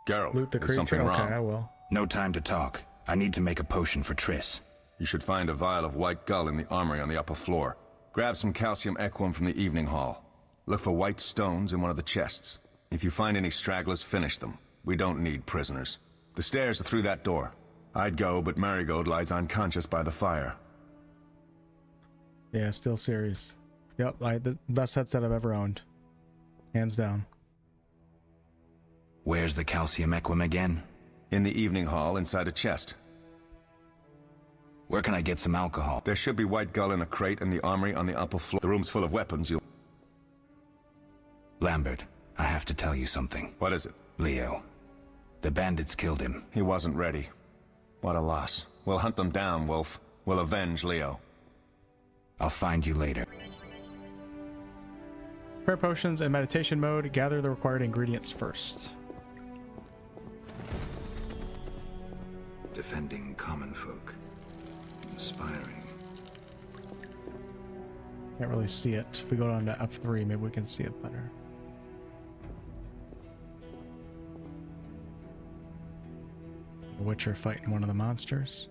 Geralt, Loot the is creature? something wrong? Okay, I will. No time to talk. I need to make a potion for Triss. You should find a vial of white gull in the armory on the upper floor. Grab some calcium equum from the evening hall. Look for white stones in one of the chests. If you find any stragglers, finish them. We don't need prisoners. The stairs are through that door. I'd go, but Marigold lies unconscious by the fire. Yeah, still serious. Yep, the best headset I've ever owned. Hands down. Where's the calcium equum again? In the evening hall, inside a chest. Where can I get some alcohol? There should be white gull in a crate in the armory on the upper floor. The room's full of weapons. Lambert, I have to tell you something. What is it? Leo. The bandits killed him. He wasn't ready. What a loss. We'll hunt them down, Wolf. We'll avenge Leo. I'll find you later. Prepare potions in meditation mode. Gather the required ingredients first. Defending common folk. Inspiring. Can't really see it. If we go down to F3, maybe we can see it better. The Witcher fighting one of the monsters.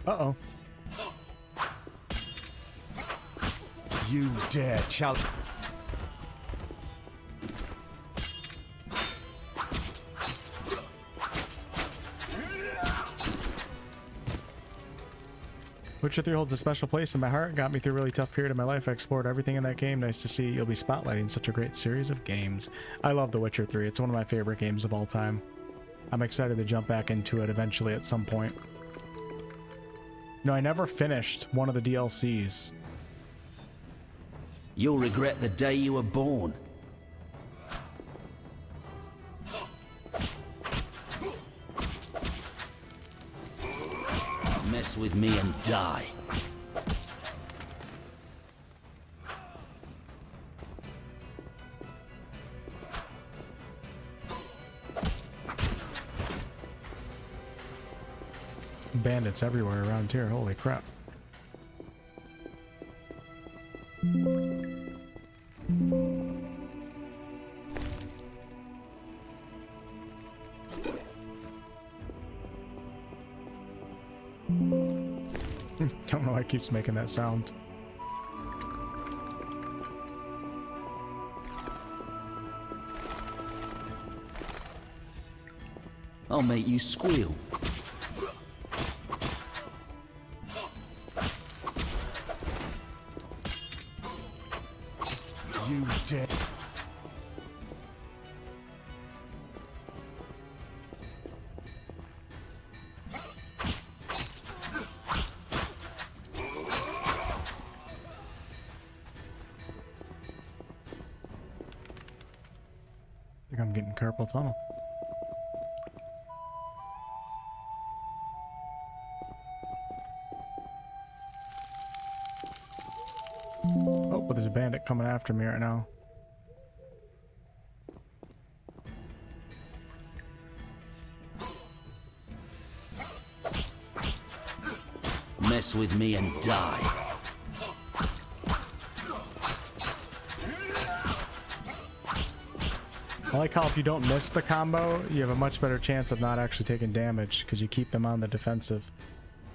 Uh-oh. You dare challenge... Witcher 3 holds a special place in my heart. Got me through a really tough period of my life. I explored everything in that game. Nice to see you'll be spotlighting such a great series of games. I love The Witcher 3. It's one of my favorite games of all time. I'm excited to jump back into it eventually at some point. No, I never finished one of the DLCs. You'll regret the day you were born. Mess with me and die. Bandits everywhere around here. Holy crap. Don't know why it keeps making that sound. I'll make you squeal. You dead. I think I'm getting carpal tunnel. Oh, but there's a bandit coming after me right now. Mess with me and die. I like how if you don't miss the combo, you have a much better chance of not actually taking damage because you keep them on the defensive.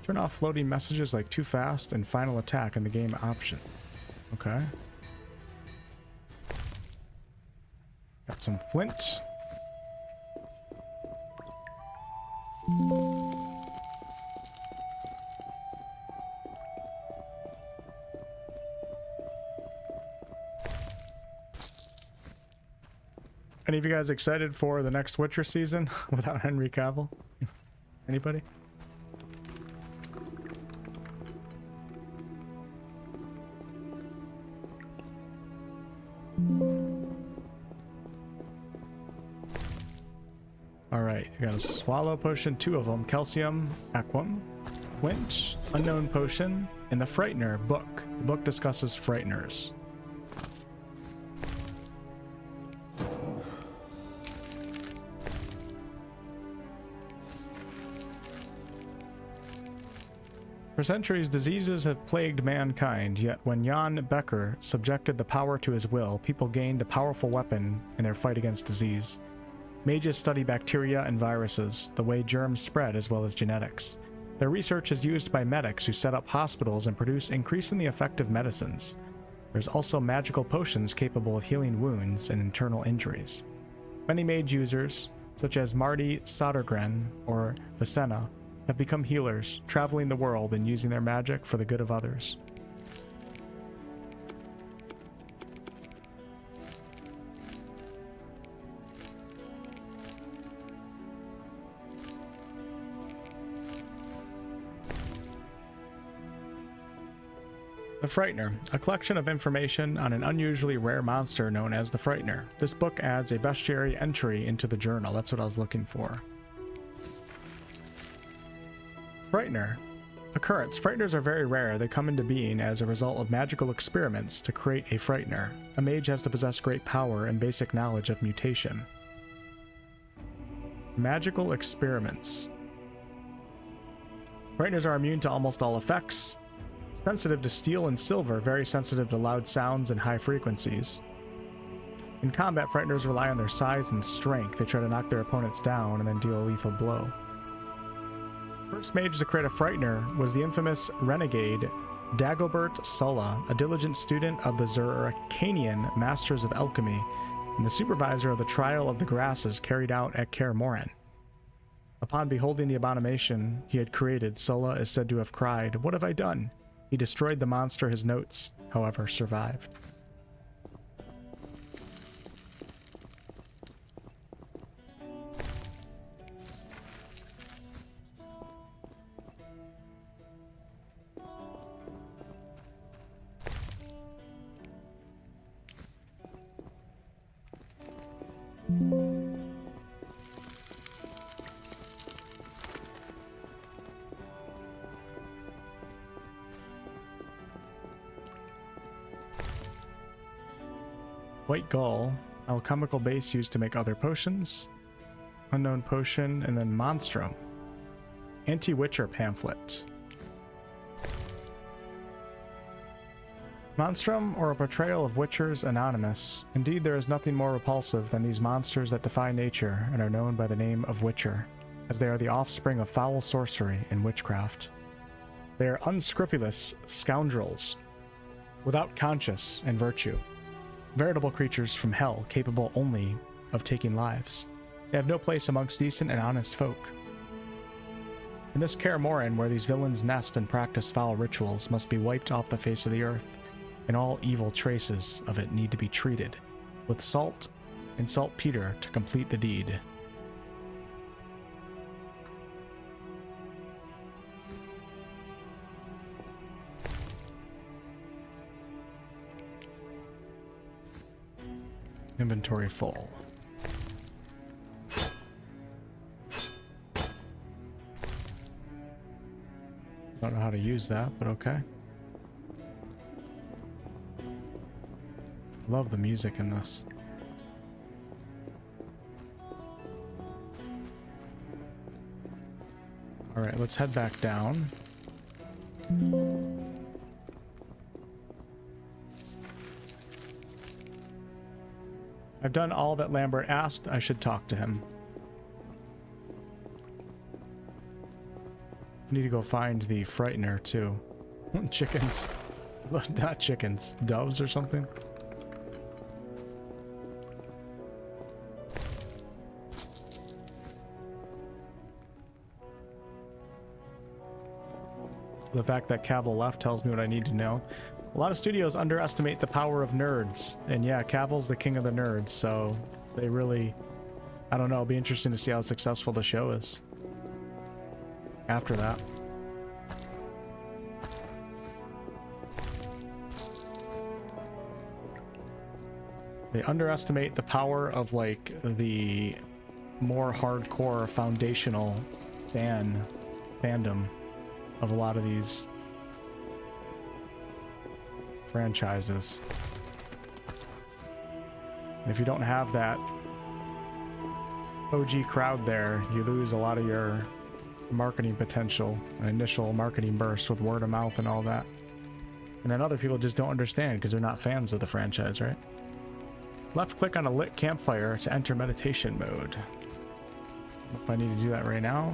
Turn off floating messages like too fast and final attack in the game option. Okay. Got some flint. Any of you guys excited for the next Witcher season without Henry Cavill? Anybody? Alright, you got a swallow potion, 2 of them, calcium, aquam, flint, unknown potion, and the Frightener book. The book discusses Frighteners. For centuries, diseases have plagued mankind, yet when Jan Becker subjected the power to his will, people gained a powerful weapon in their fight against disease. Mages study bacteria and viruses, the way germs spread as well as genetics. Their research is used by medics who set up hospitals and produce increasingly effective medicines. There's also magical potions capable of healing wounds and internal injuries. Many mage users, such as Marty Sodergren or Vicenna, have become healers, traveling the world and using their magic for the good of others. The Frightener, a collection of information on an unusually rare monster known as the Frightener. This book adds a bestiary entry into the journal. That's what I was looking for. Frightener. Occurrence. Frighteners are very rare. They come into being as a result of magical experiments to create a Frightener. A mage has to possess great power and basic knowledge of mutation. Magical experiments. Frighteners are immune to almost all effects. Sensitive to steel and silver, very sensitive to loud sounds and high frequencies. In combat, Frighteners rely on their size and strength. They try to knock their opponents down and then deal a lethal blow. First mage to create a Frightener was the infamous renegade Dagobert Sulla, a diligent student of the Zeracanian Masters of Alchemy and the supervisor of the trial of the grasses carried out at Kaer Morhen. Upon beholding the abomination he had created, Sulla is said to have cried, "What have I done?" He destroyed the monster. His notes, however, survived. White Gull, alchemical base used to make other potions. Unknown potion, and then Monstrum. Anti-Witcher pamphlet. Monstrum, or a portrayal of Witchers Anonymous. Indeed, there is nothing more repulsive than these monsters that defy nature and are known by the name of Witcher, as they are the offspring of foul sorcery and witchcraft. They are unscrupulous scoundrels, without conscience and virtue. Veritable creatures from hell, capable only of taking lives. They have no place amongst decent and honest folk. In this Kaer Morhen, where these villains nest and practice foul rituals, must be wiped off the face of the earth, and all evil traces of it need to be treated with salt and saltpeter to complete the deed. Inventory full. Don't know how to use that, but okay. Love the music in this. All right, let's head back down. I've done all that Lambert asked. I should talk to him. I need to go find the Frightener too. Chickens. Not chickens. Doves or something. The fact that Cavill left tells me what I need to know. A lot of studios underestimate the power of nerds. And yeah, Cavill's the king of the nerds, so they really... I don't know, it'll be interesting to see how successful the show is after that. They underestimate the power of, like, the more hardcore foundational fandom of a lot of these franchises. And if you don't have that OG crowd there, you lose a lot of your marketing potential, an initial marketing burst with word of mouth and all that. And then other people just don't understand because they're not fans of the franchise, right? Left click on a lit campfire to enter meditation mode. If I need to do that right now.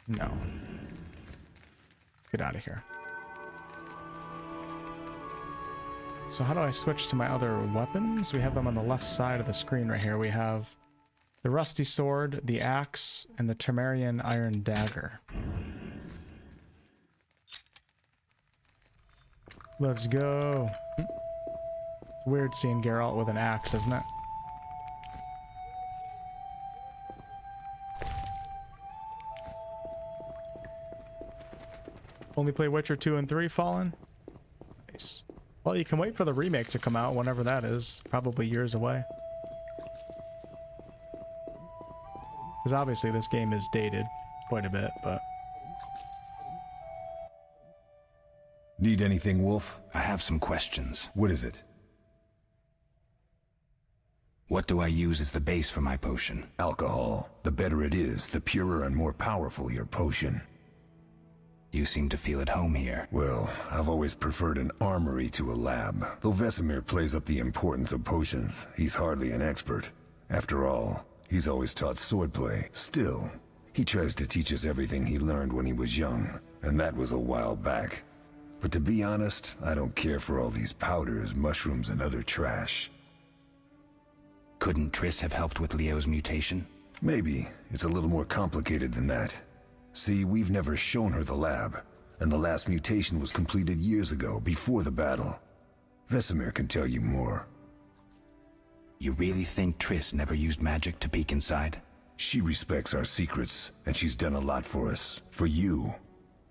No. Get out of here. So how do I switch to my other weapons? We have them on the left side of the screen right here. We have the rusty sword, the axe, and the Temerian iron dagger. Let's go. It's weird seeing Geralt with an axe, isn't it? Only play Witcher 2 and 3, Fallen? Nice. Well, you can wait for the remake to come out whenever that is. Probably years away. Because obviously this game is dated quite a bit, but... Need anything, Wolf? I have some questions. What is it? What do I use as the base for my potion? Alcohol. The better it is, the purer and more powerful your potion. You seem to feel at home here. Well, I've always preferred an armory to a lab. Though Vesemir plays up the importance of potions, he's hardly an expert. After all, he's always taught swordplay. Still, he tries to teach us everything he learned when he was young, and that was a while back. But to be honest, I don't care for all these powders, mushrooms, and other trash. Couldn't Triss have helped with Leo's mutation? Maybe. It's a little more complicated than that. See, we've never shown her the lab, and the last mutation was completed years ago, before the battle. Vesemir can tell you more. You really think Triss never used magic to peek inside? She respects our secrets, and she's done a lot for us. For you.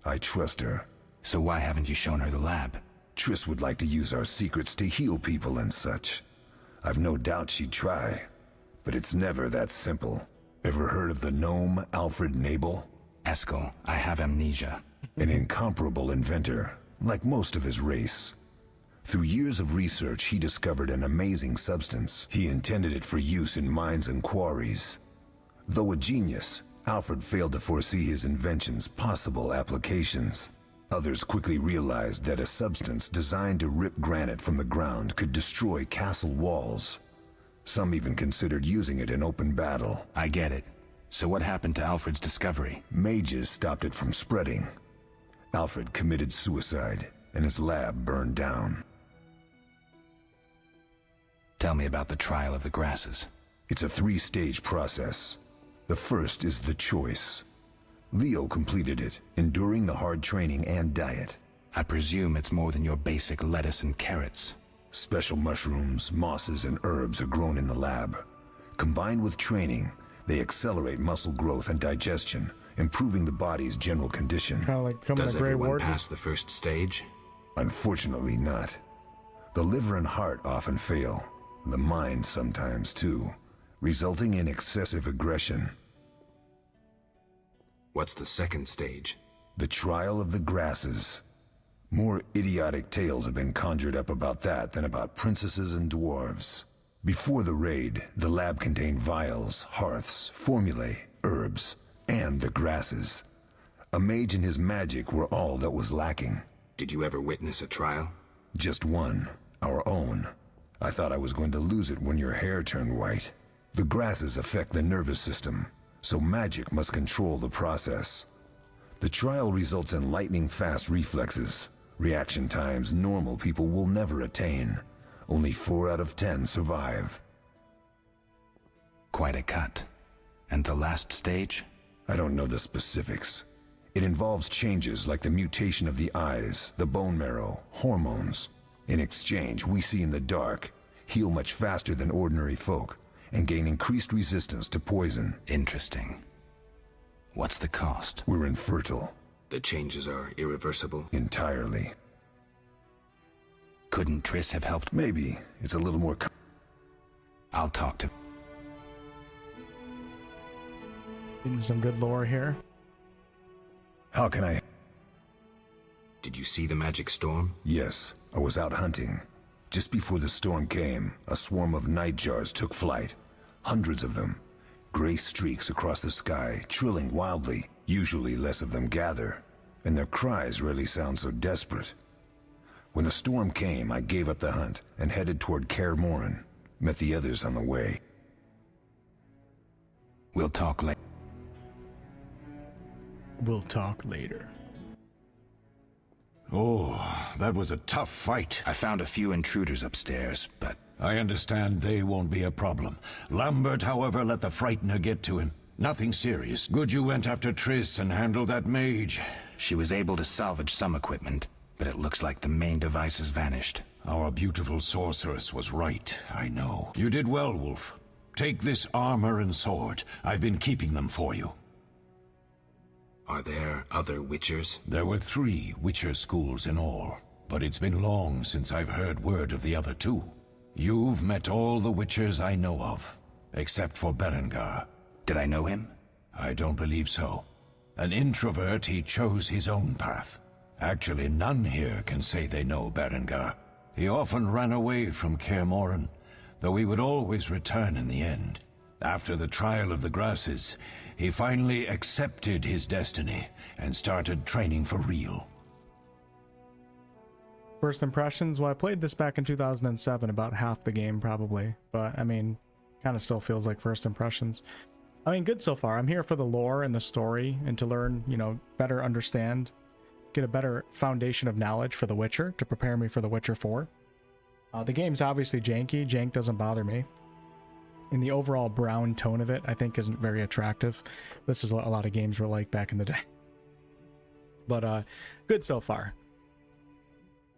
I trust her. So why haven't you shown her the lab? Triss would like to use our secrets to heal people and such. I've no doubt she'd try, but it's never that simple. Ever heard of the gnome Alfred Nabel? Eskel, I have amnesia. An incomparable inventor, like most of his race. Through years of research, he discovered an amazing substance. He intended it for use in mines and quarries. Though a genius, Alfred failed to foresee his invention's possible applications. Others quickly realized that a substance designed to rip granite from the ground could destroy castle walls. Some even considered using it in open battle. I get it. So what happened to Alfred's discovery? Mages stopped it from spreading. Alfred committed suicide, and his lab burned down. Tell me about the trial of the grasses. It's a 3-stage process. The first is the choice. Leo completed it, enduring the hard training and diet. I presume it's more than your basic lettuce and carrots. Special mushrooms, mosses, and herbs are grown in the lab. Combined with training, they accelerate muscle growth and digestion, improving the body's general condition. Kind of like becoming Does a Grey everyone Warden. pass the first stage? Unfortunately not. The liver and heart often fail. The mind sometimes too, resulting in excessive aggression. What's the second stage? The trial of the grasses. More idiotic tales have been conjured up about that than about princesses and dwarves. Before the raid, the lab contained vials, hearths, formulae, herbs, and the grasses. A mage and his magic were all that was lacking. Did you ever witness a trial? Just one, our own. I thought I was going to lose it when your hair turned white. The grasses affect the nervous system, so magic must control the process. The trial results in lightning-fast reflexes, reaction times normal people will never attain. Only 4 out of 10 survive. Quite a cut. And the last stage? I don't know the specifics. It involves changes like the mutation of the eyes, the bone marrow, hormones. In exchange, we see in the dark, heal much faster than ordinary folk, and gain increased resistance to poison. Interesting. What's the cost? We're infertile. The changes are irreversible? Entirely. Couldn't Triss have helped? Maybe. It's a little more... I'll talk to... Getting some good lore here. How can I... Did you see the magic storm? Yes, I was out hunting. Just before the storm came, a swarm of nightjars took flight. Hundreds of them. Gray streaks across the sky, trilling wildly. Usually less of them gather, and their cries rarely sound so desperate. When the storm came, I gave up the hunt and headed toward Kaer Morhen. Met the others on the way. We'll talk later. We'll talk later. Oh, that was a tough fight. I found a few intruders upstairs, but... I understand they won't be a problem. Lambert, however, let the Frightener get to him. Nothing serious. Good you went after Triss and handled that mage. She was able to salvage some equipment, but it looks like the main device has vanished. Our beautiful sorceress was right, I know. You did well, Wolf. Take this armor and sword. I've been keeping them for you. Are there other Witchers? There were 3 Witcher schools in all, but it's been long since I've heard word of the other 2. You've met all the Witchers I know of, except for Berengar. Did I know him? I don't believe so. An introvert, he chose his own path. Actually, none here can say they know Berengar. He often ran away from Kaer Morhen, though he would always return in the end. After the trial of the grasses, he finally accepted his destiny and started training for real. First impressions? Well, I played this back in 2007, about half the game probably, but I mean, kind of still feels like first impressions. I mean, good so far. I'm here for the lore and the story and to learn, you know, better understand, get a better foundation of knowledge for The Witcher to prepare me for The Witcher 4. The game's obviously janky. Jank doesn't bother me. And the overall brown tone of it, I think, isn't very attractive. This is what a lot of games were like back in the day. But good so far.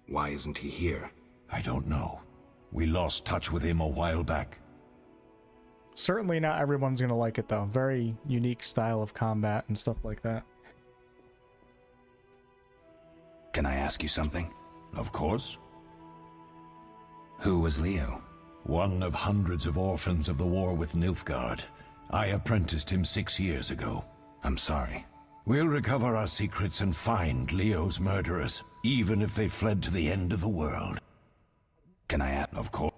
Why isn't he here? I don't know. We lost touch with him a while back. Certainly not everyone's going to like it, though. Very unique style of combat and stuff like that. Can I ask you something? Of course. Who was Leo? One of hundreds of orphans of the war with Nilfgaard. I apprenticed him 6 years ago. I'm sorry. We'll recover our secrets and find Leo's murderers, even if they fled to the end of the world. Can I ask? Of course.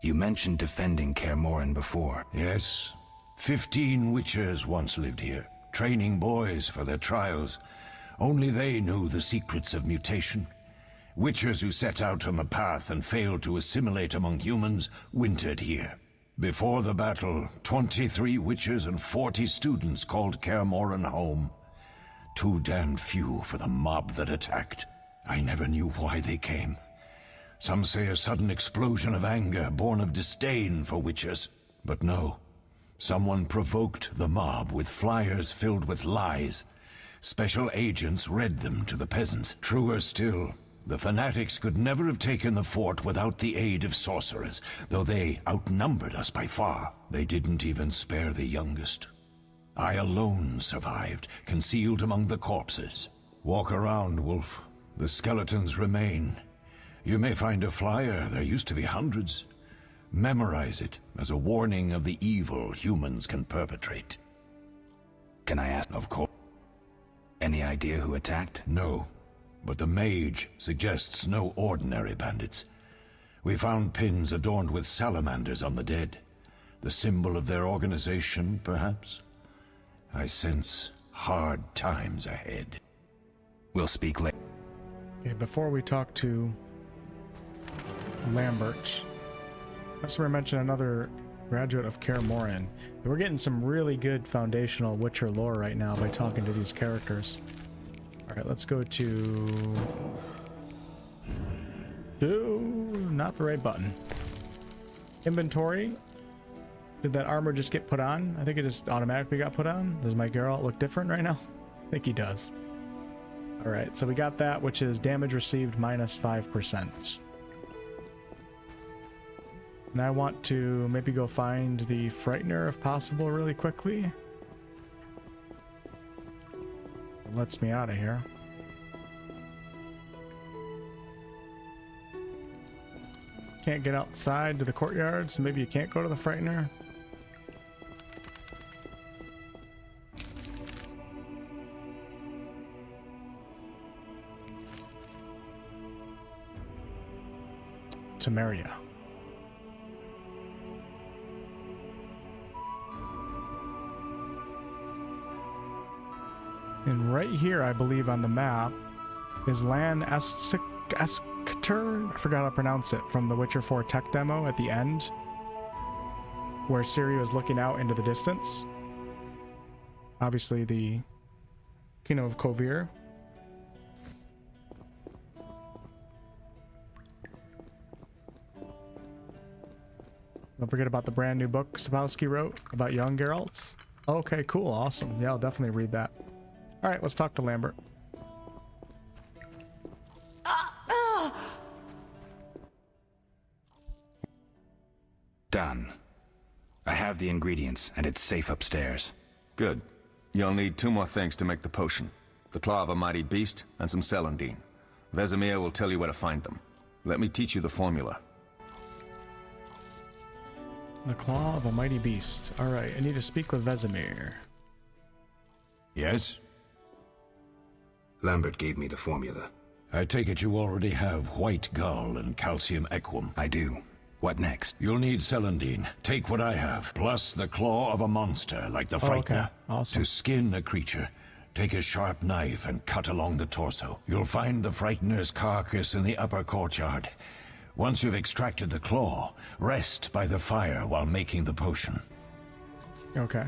You mentioned defending Kaer Morhen before. Yes. 15 Witchers once lived here, training boys for their trials. Only they knew the secrets of mutation. Witchers who set out on the path and failed to assimilate among humans wintered here. Before the battle, 23 Witchers and 40 students called Kaer Morhen home. Too damned few for the mob that attacked. I never knew why they came. Some say a sudden explosion of anger born of disdain for witchers. But no. Someone provoked the mob with flyers filled with lies. Special agents read them to the peasants. Truer still, the fanatics could never have taken the fort without the aid of sorcerers, though they outnumbered us by far. They didn't even spare the youngest. I alone survived, concealed among the corpses. Walk around, Wolf. The skeletons remain. You may find a flyer, there used to be hundreds. Memorize it as a warning of the evil humans can perpetrate. Can I ask? Of course. Any idea who attacked? No, but the mage suggests no ordinary bandits. We found pins adorned with salamanders on the dead. The symbol of their organization, perhaps? I sense hard times ahead. We'll speak later. Okay, before we talk to Lambert, I just want to mention another graduate of Kaer Morhen. We're getting some really good foundational Witcher lore right now by talking to these characters. Alright, let's go to... not the right button. Inventory. Did that armor just get put on? I think it just automatically got put on. Does my Geralt look different right now? I think he does. Alright, so we got that, which is damage received minus 5%. And I want to maybe go find the Frightener if possible really quickly. It lets me out of here. Can't get outside to the courtyard, so maybe you can't go to the Frightener. Temeria. And right here, I believe on the map, is Lan Esketer. I forgot how to pronounce it, from the Witcher 4 tech demo at the end, where Ciri was looking out into the distance. Obviously, the Kingdom of Kovir. Don't forget about the brand new book Sapkowski wrote about young Geralts. Okay, cool, awesome. Yeah, I'll definitely read that. All right, let's talk to Lambert. Done. I have the ingredients, and it's safe upstairs. Good. You'll need 2 more things to make the potion. The claw of a mighty beast and some celandine. Vesemir will tell you where to find them. Let me teach you the formula. The claw of a mighty beast. All right, I need to speak with Vesemir. Yes? Lambert gave me the formula. I take it you already have white gull and calcium equum. I do. What next? You'll need celandine. Take what I have, plus the claw of a monster, like the Frightener. Okay. Awesome. To skin a creature, take a sharp knife and cut along the torso. You'll find the Frightener's carcass in the upper courtyard. Once you've extracted the claw, rest by the fire while making the potion. Okay.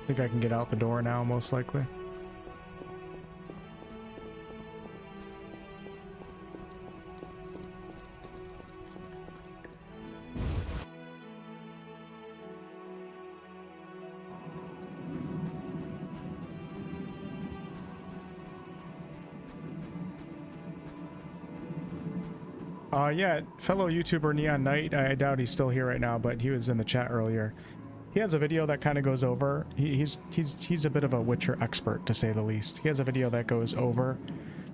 Think I can get out the door now, most likely. Yeah, fellow YouTuber Neon Knight, I doubt he's still here right now, but he was in the chat earlier. He has a video that kind of goes over, he's a bit of a Witcher expert, to say the least. He has a video that goes over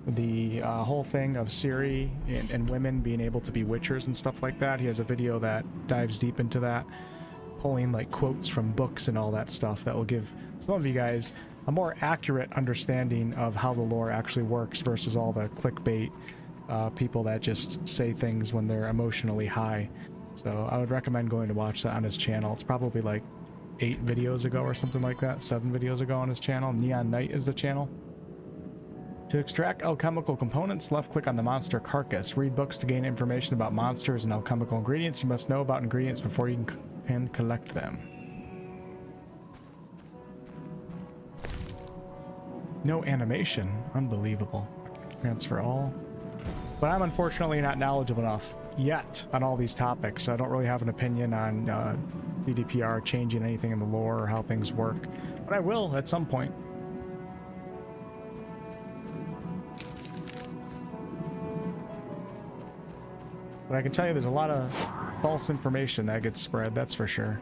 the whole thing of Ciri and women being able to be Witchers and stuff like that. He has a video that dives deep into that, pulling like quotes from books and all that stuff that will give some of you guys a more accurate understanding of how the lore actually works versus all the clickbait people that just say things when they're emotionally high. So I would recommend going to watch that on his channel. It's probably like 8 videos ago or something like that, 7 videos ago on his channel. Neon Knight is the channel. To extract alchemical components, left click on the monster carcass. Read books to gain information about monsters and alchemical ingredients. You must know about ingredients before you can collect them. No animation. Unbelievable. Transfer all. But I'm unfortunately not knowledgeable enough yet on all these topics, so I don't really have an opinion on CDPR changing anything in the lore or how things work. But I will at some point. But I can tell you there's a lot of false information that gets spread, that's for sure.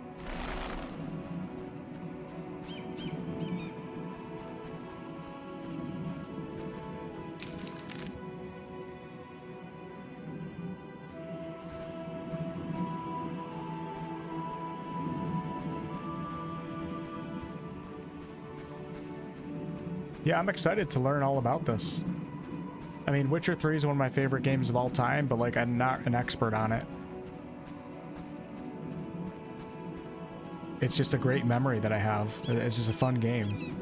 Yeah, I'm excited to learn all about this. I mean, Witcher 3 is one of my favorite games of all time, but like, I'm not an expert on it. It's just a great memory that I have. It's just a fun game.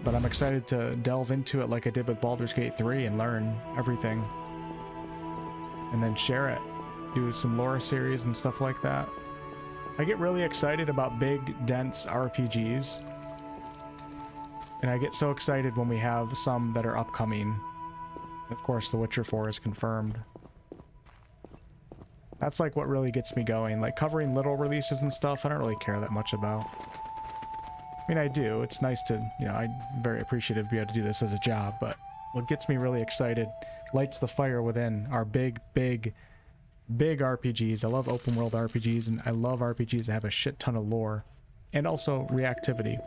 But I'm excited to delve into it like I did with Baldur's Gate 3 and learn everything. And then share it. Do some lore series and stuff like that. I get really excited about big, dense RPGs. And I get so excited when we have some that are upcoming. Of course, The Witcher 4 is confirmed. That's like what really gets me going. Like covering little releases and stuff, I don't really care that much about. I mean, I do. It's nice to, you know, I'm very appreciative to be able to do this as a job, but what gets me really excited, lights the fire within, are big RPGs. I love open world RPGs, and I love RPGs that have a shit ton of lore and also reactivity.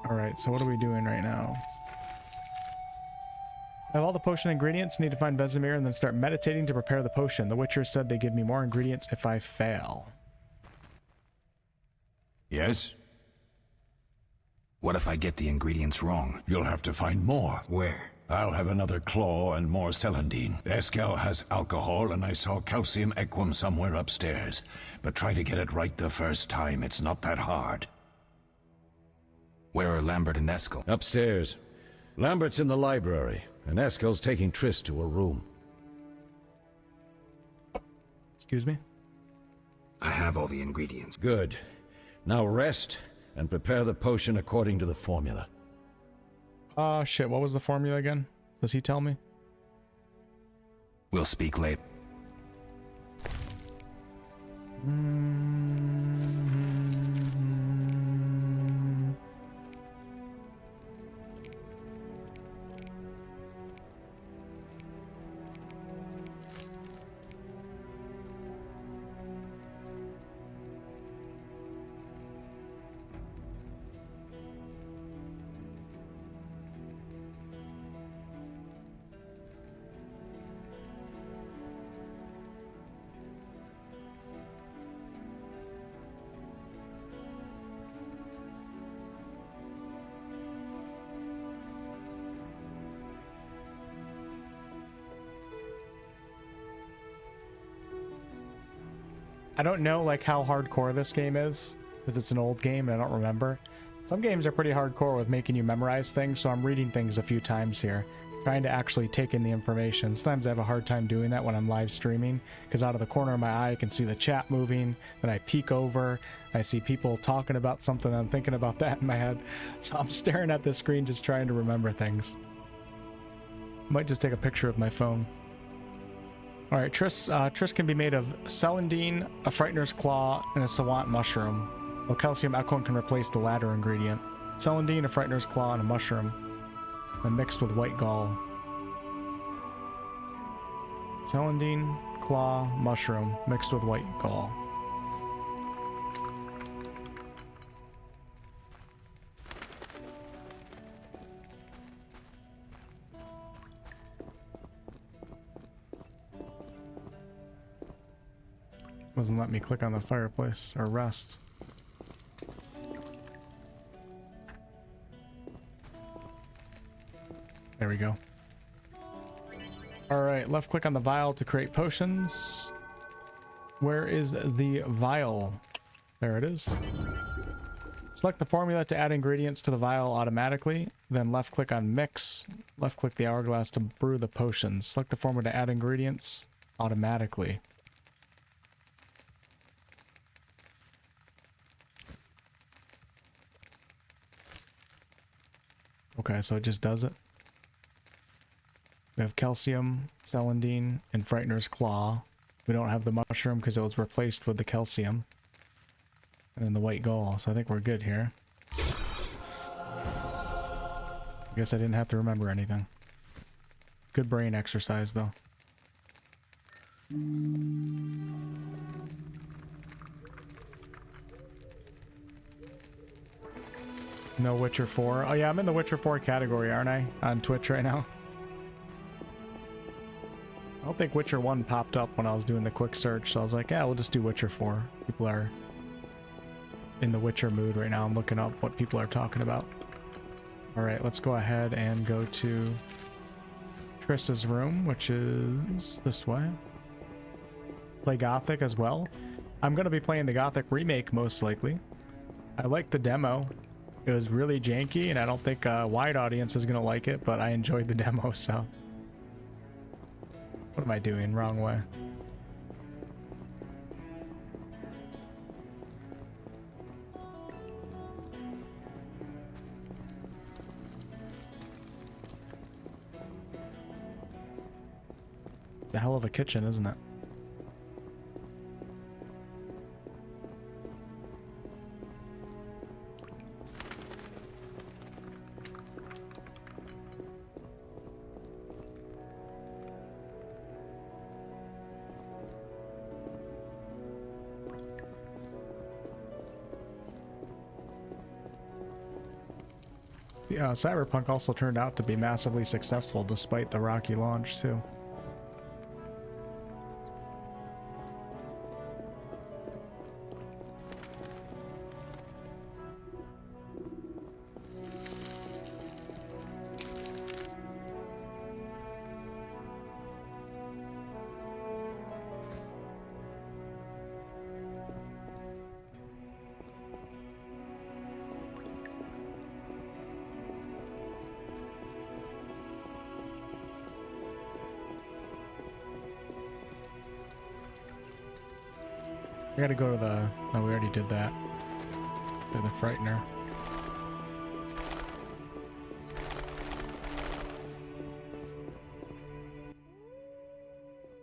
Alright, so what are we doing right now? I have all the potion ingredients, need to find Vesemir and then start meditating to prepare the potion. The Witcher said they give me more ingredients if I fail. Yes? What if I get the ingredients wrong? You'll have to find more. Where? I'll have another claw and more celandine. Eskel has alcohol, and I saw calcium equum somewhere upstairs. But try to get it right the first time. It's not that hard. Where are Lambert and Eskel? Upstairs. Lambert's in the library, and Eskel's taking Triss to a room. Excuse me? I have all the ingredients. Good. Now rest, and prepare the potion according to the formula. Shit, what was the formula again? Does he tell me? We'll speak later. I don't know like how hardcore this game is, because it's an old game and I don't remember. Some games are pretty hardcore with making you memorize things, so I'm reading things a few times here, trying to actually take in the information. Sometimes I have a hard time doing that when I'm live streaming, because out of the corner of my eye I can see the chat moving, then I peek over, I see people talking about something, I'm thinking about that in my head. So I'm staring at the screen just trying to remember things. Might just take a picture of my phone. Alright, Triss can be made of celandine, a Frightener's Claw, and a Sawant mushroom. While calcium equum can replace the latter ingredient. Celandine, a Frightener's Claw, and a mushroom. And mixed with white gall. Celandine, claw, mushroom, mixed with white gall. Wasn't letting me click on the fireplace or rest. There we go. Alright, left click on the vial to create potions. Where is the vial? There it is. Select the formula to add ingredients to the vial automatically. Then left click on mix. Left click the hourglass to brew the potions. Select the formula to add ingredients automatically. Okay, so it just does it. We have calcium, celandine, and Frightener's Claw. We don't have the mushroom because it was replaced with the calcium. And then the white gall, so I think we're good here. I guess I didn't have to remember anything. Good brain exercise, though. No Witcher 4. Oh yeah, I'm in the Witcher 4 category, aren't I? On Twitch right now. I don't think Witcher 1 popped up when I was doing the quick search, so I was like, yeah, we'll just do Witcher 4. People are in the Witcher mood right now. I'm looking up what people are talking about. Alright, let's go ahead and go to Triss's room, which is this way. Play Gothic as well. I'm going to be playing the Gothic remake most likely. I like the demo. It was really janky, and I don't think a wide audience is going to like it, but I enjoyed the demo, so... What am I doing? Wrong way. It's a hell of a kitchen, isn't it? Yeah, Cyberpunk also turned out to be massively successful despite the rocky launch, too. I gotta go to the... No, we already did that. To the Frightener.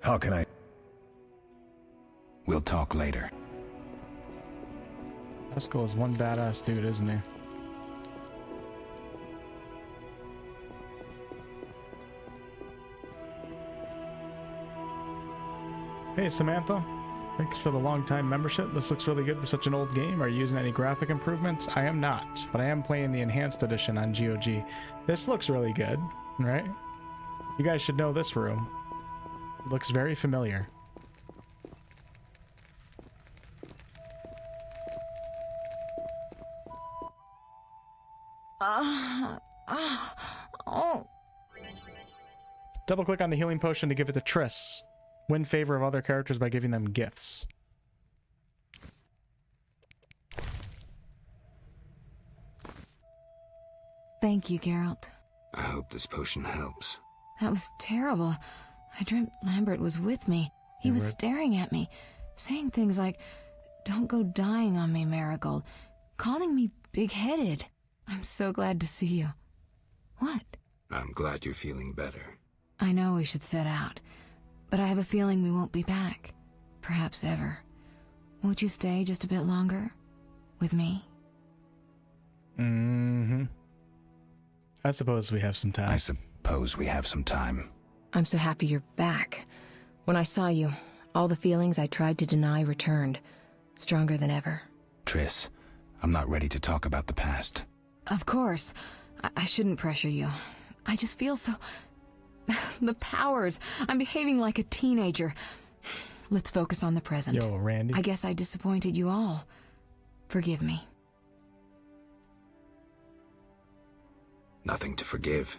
How can I... We'll talk later. Eskel is one badass dude, isn't he? Hey, Samantha. Thanks for the long-time membership. This looks really good for such an old game. Are you using any graphic improvements? I am not, but I am playing the enhanced edition on GOG. This looks really good, right? You guys should know this room. It looks very familiar. Double-click on the healing potion to give it to Triss. Win favor of other characters by giving them gifts. Thank you, Geralt. I hope this potion helps. That was terrible. I dreamt Lambert was with me. He was staring at me, saying things like, "Don't go dying on me, Marigold," calling me big-headed. I'm so glad to see you. What? I'm glad you're feeling better. I know we should set out, but I have a feeling we won't be back. Perhaps ever. Won't you stay just a bit longer? With me? Mm-hmm. I suppose we have some time. I suppose we have some time. I'm so happy you're back. When I saw you, all the feelings I tried to deny returned, stronger than ever. Triss, I'm not ready to talk about the past. Of course. I shouldn't pressure you. I just feel so... The powers. I'm behaving like a teenager. Let's focus on the present. Yo, Randy. I guess I disappointed you all. Forgive me. Nothing to forgive.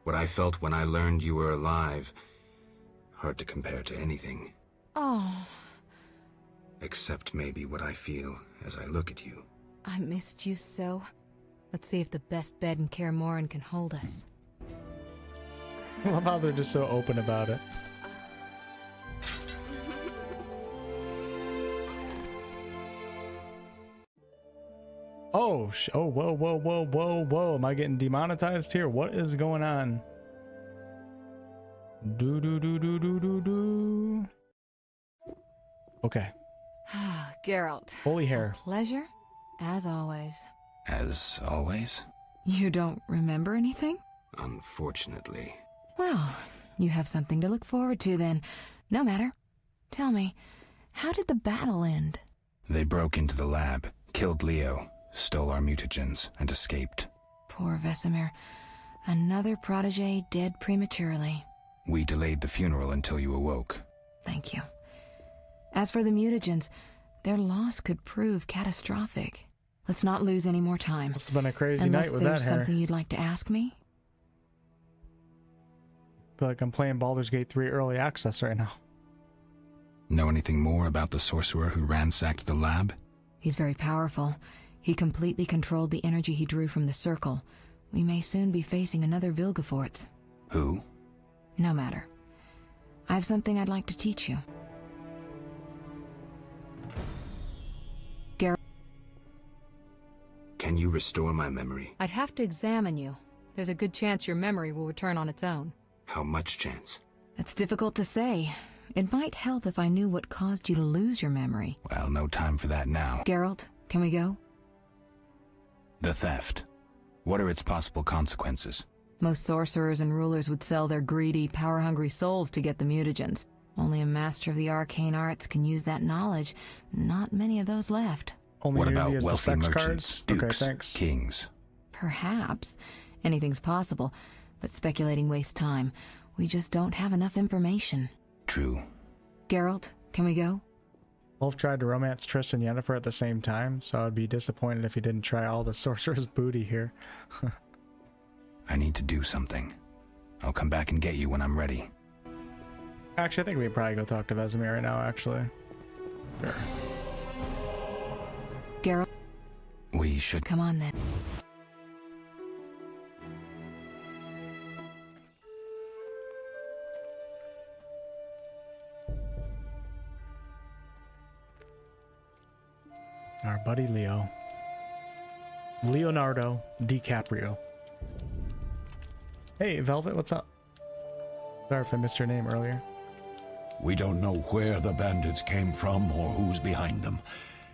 What I felt when I learned you were alive, hard to compare to anything. Oh. Except maybe what I feel as I look at you. I missed you so. Let's see if the best bed in Kaer Morhen can hold us. I love how they're just so open about it. Oh, whoa, whoa, whoa, whoa, whoa. Am I getting demonetized here? What is going on? Do. Okay. Geralt. Holy hair. Pleasure, as always. As always? You don't remember anything? Unfortunately. Well, you have something to look forward to then. No matter. Tell me, how did the battle end? They broke into the lab, killed Leo, stole our mutagens, and escaped. Poor Vesemir. Another protege dead prematurely. We delayed the funeral until you awoke. Thank you. As for the mutagens, their loss could prove catastrophic. Let's not lose any more time. Must have been a crazy night with that hair. Unless there's something you'd like to ask me? I feel like I'm playing Baldur's Gate 3 early access right now. Know anything more about the sorcerer who ransacked the lab? He's very powerful. He completely controlled the energy he drew from the circle. We may soon be facing another Vilgefortz. Who? No matter. I have something I'd like to teach you. Geralt. Can you restore my memory? I'd have to examine you. There's a good chance your memory will return on its own. How much chance? That's difficult to say. It might help if I knew what caused you to lose your memory. Well, no time for that now. Geralt, can we go? The theft. What are its possible consequences? Most sorcerers and rulers would sell their greedy, power-hungry souls to get the mutagens. Only a master of the arcane arts can use that knowledge. Not many of those left. Only what about as the wealthy sex merchants, cards? dukes, kings? Perhaps. Anything's possible, but speculating wastes time. We just don't have enough information. True. Geralt, can we go? Wolf tried to romance Triss and Yennefer at the same time, so I'd be disappointed if he didn't try all the sorcerer's booty here. I need to do something. I'll come back and get you when I'm ready. Actually, I think we'd probably go talk to Vesemir right now, actually. Sure. Geralt? We should... Come on, then. Our buddy Leo. Leonardo DiCaprio. Hey, Velvet, what's up? Sorry if I missed your name earlier. We don't know where the bandits came from or who's behind them.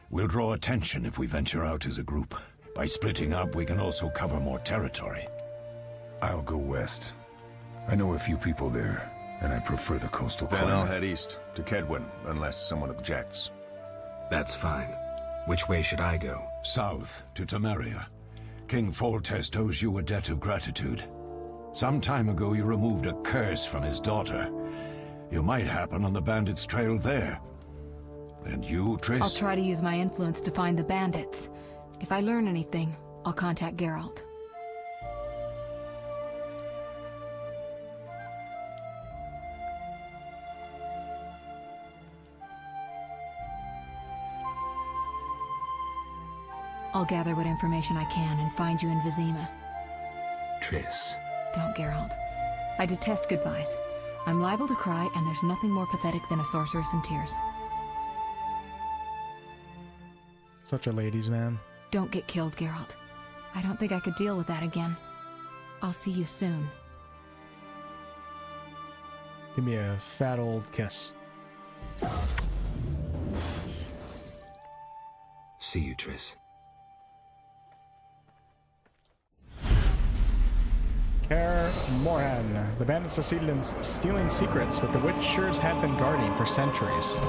We'll draw attention if we venture out as a group. By splitting up, we can also cover more territory. I'll go west. I know a few people there, and I prefer the coastal climate. Then I'll head east, to Kedwin, unless someone objects. That's fine. Which way should I go? South, to Temeria. King Foltest owes you a debt of gratitude. Some time ago you removed a curse from his daughter. You might happen on the bandits' trail there. And you, Triss? I'll try to use my influence to find the bandits. If I learn anything, I'll contact Geralt. I'll gather what information I can and find you in Vizima. Triss. Don't, Geralt. I detest goodbyes. I'm liable to cry, and there's nothing more pathetic than a sorceress in tears. Such a ladies' man. Don't get killed, Geralt. I don't think I could deal with that again. I'll see you soon. Give me a fat old kiss. See you, Triss. Kaer Morhen. The bandits succeeded in stealing secrets which the Witchers had been guarding for centuries.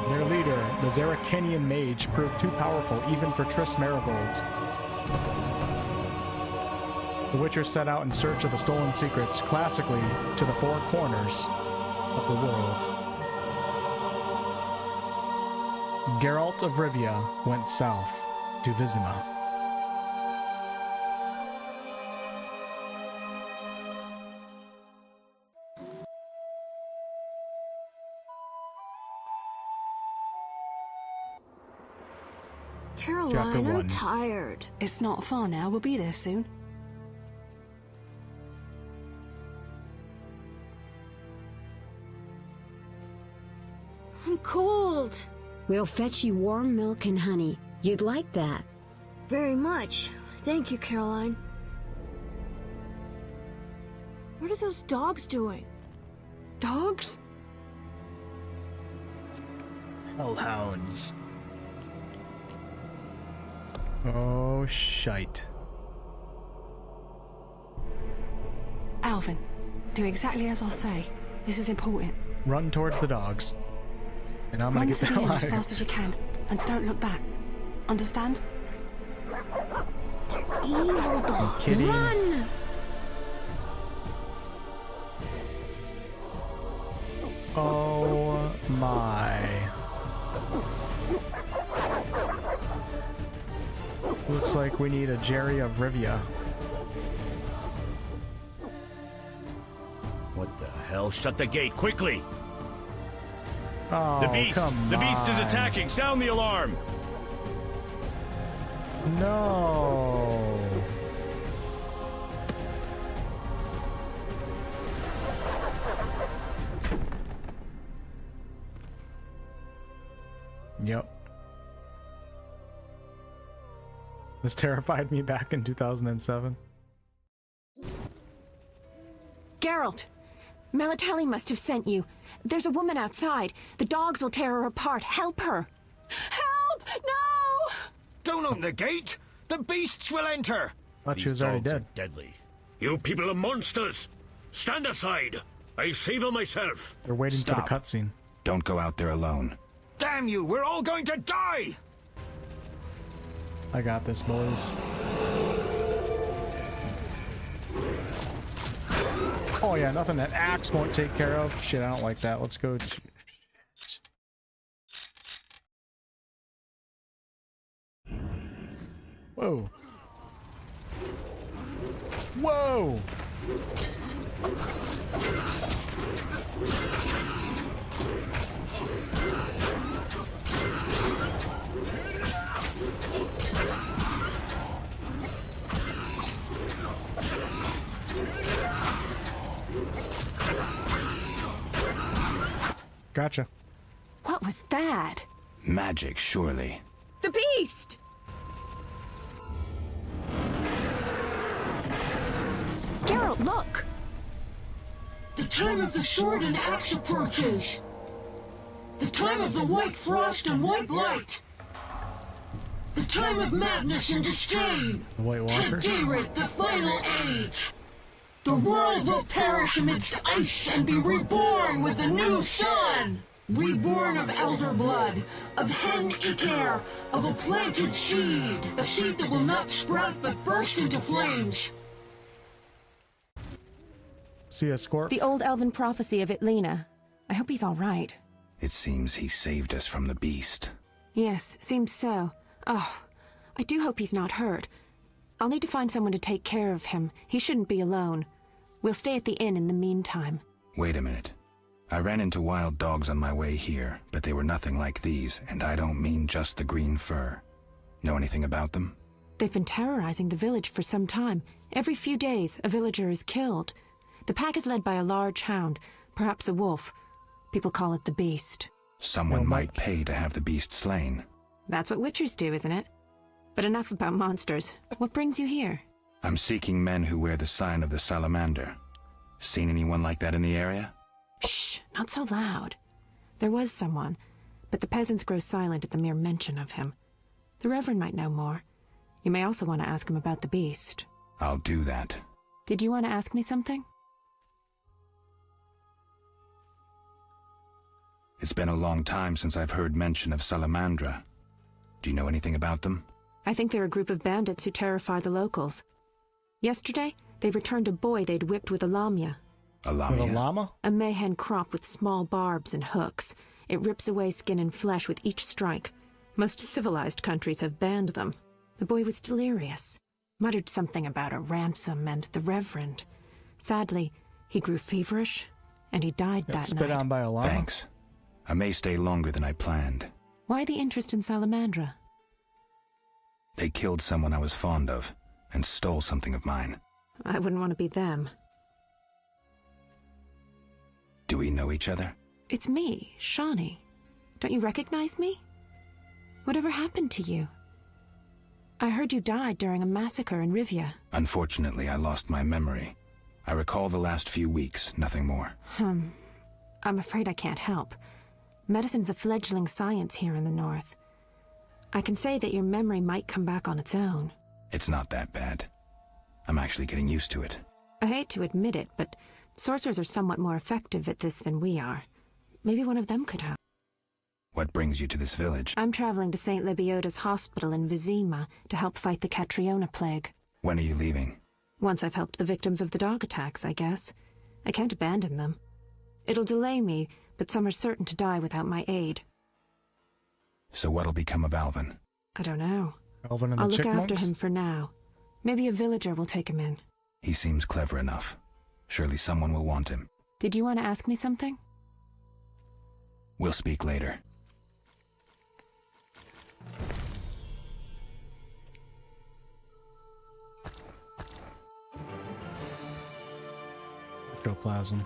Their leader, the Zarakenian mage, proved too powerful even for Triss Marigold. The Witchers set out in search of the stolen secrets, classically to the four corners of the world. Geralt of Rivia went south to Vizima. Caroline, I'm tired. It's not far now. We'll be there soon. I'm cold. We'll fetch you warm milk and honey. You'd like that. very much. Thank you, Caroline. What are those dogs doing? Dogs? Hellhounds. Oh, shite. Alvin, do exactly as I say. This is important. Run towards the dogs. And I'm gonna Run get to the the end hell as out of fast as you can, and don't look back. Understand? Evil dogs. kidding? Run! Oh my. Looks like we need a Jerry of Rivia. What the hell? Shut the gate, quickly! Oh, The beast is on. attacking! Sound the alarm! No. Yep. This terrified me back in 2007. Geralt! Melatelli must have sent you. There's a woman outside. The dogs will tear her apart. Help her! Help! No! Don't open the gate! The beasts will enter! Thought she was already dogs dead. are deadly. You people are monsters! Stand aside! I'll save her myself! They're waiting Stop. for the cutscene. Don't go out there alone. Damn you! We're all going to die! I got this, boys. Oh yeah, nothing that axe won't take care of. Shit, I don't like that. Let's go. Whoa. Whoa! Gotcha. What was that? Magic, surely. The beast! Geralt, look! The time of the sword and axe approaches. The time of the white frost and white light. The time of madness and disdain. The White Walkers? Tedirat, the final age. The world will perish amidst ice and be reborn with the new sun. Reborn of elder blood, of hen Icair, of a planted seed. A seed that will not sprout but burst into flames. See a scorp? The old elven prophecy of Itlena. I hope he's all right. It seems he saved us from the beast. Yes, seems so. Oh, I do hope he's not hurt. I'll need to find someone to take care of him. He shouldn't be alone. We'll stay at the inn in the meantime. Wait a minute. I ran into wild dogs on my way here, but they were nothing like these, and I don't mean just the green fur. Know anything about them? They've been terrorizing the village for some time. Every few days, a villager is killed. The pack is led by a large hound, perhaps a wolf. People call it the Beast. Someone might pay to have the beast slain. That's what witchers do, isn't it? But enough about monsters. What brings you here? I'm seeking men who wear the sign of the salamander. Seen anyone like that in the area? Shh, not so loud. There was someone, but the peasants grow silent at the mere mention of him. The Reverend might know more. You may also want to ask him about the beast. I'll do that. Did you want to ask me something? It's been a long time since I've heard mention of Salamandra. Do you know anything about them? I think they're a group of bandits who terrify the locals. Yesterday, they returned a boy they'd whipped with a lamia. A lamia? With a llama? A mayhen crop with small barbs and hooks. It rips away skin and flesh with each strike. Most civilized countries have banned them. The boy was delirious. Muttered something about a ransom and the Reverend. Sadly, he grew feverish, and he died that spit night. on by a llama? Thanks. I may stay longer than I planned. Why the interest in Salamandra? They killed someone I was fond of, and stole something of mine. I wouldn't want to be them. Do we know each other? It's me, Shawnee. Don't you recognize me? Whatever happened to you? I heard you died during a massacre in Rivia. Unfortunately, I lost my memory. I recall the last few weeks, nothing more. I'm afraid I can't help. Medicine's a fledgling science here in the north. I can say that your memory might come back on its own. It's not that bad. I'm actually getting used to it. I hate to admit it, but sorcerers are somewhat more effective at this than we are. Maybe one of them could help. What brings you to this village? I'm traveling to St. Lebioda's hospital in Vizima to help fight the Catriona plague. When are you leaving? Once I've helped the victims of the dog attacks, I guess. I can't abandon them. It'll delay me, but some are certain to die without my aid. So what'll become of Alvin? I don't know. Alvin and I'll the look after chipmunks? him for now. Maybe a villager will take him in. He seems clever enough. Surely someone will want him. Did you want to ask me something? We'll speak later. Ectoplasm.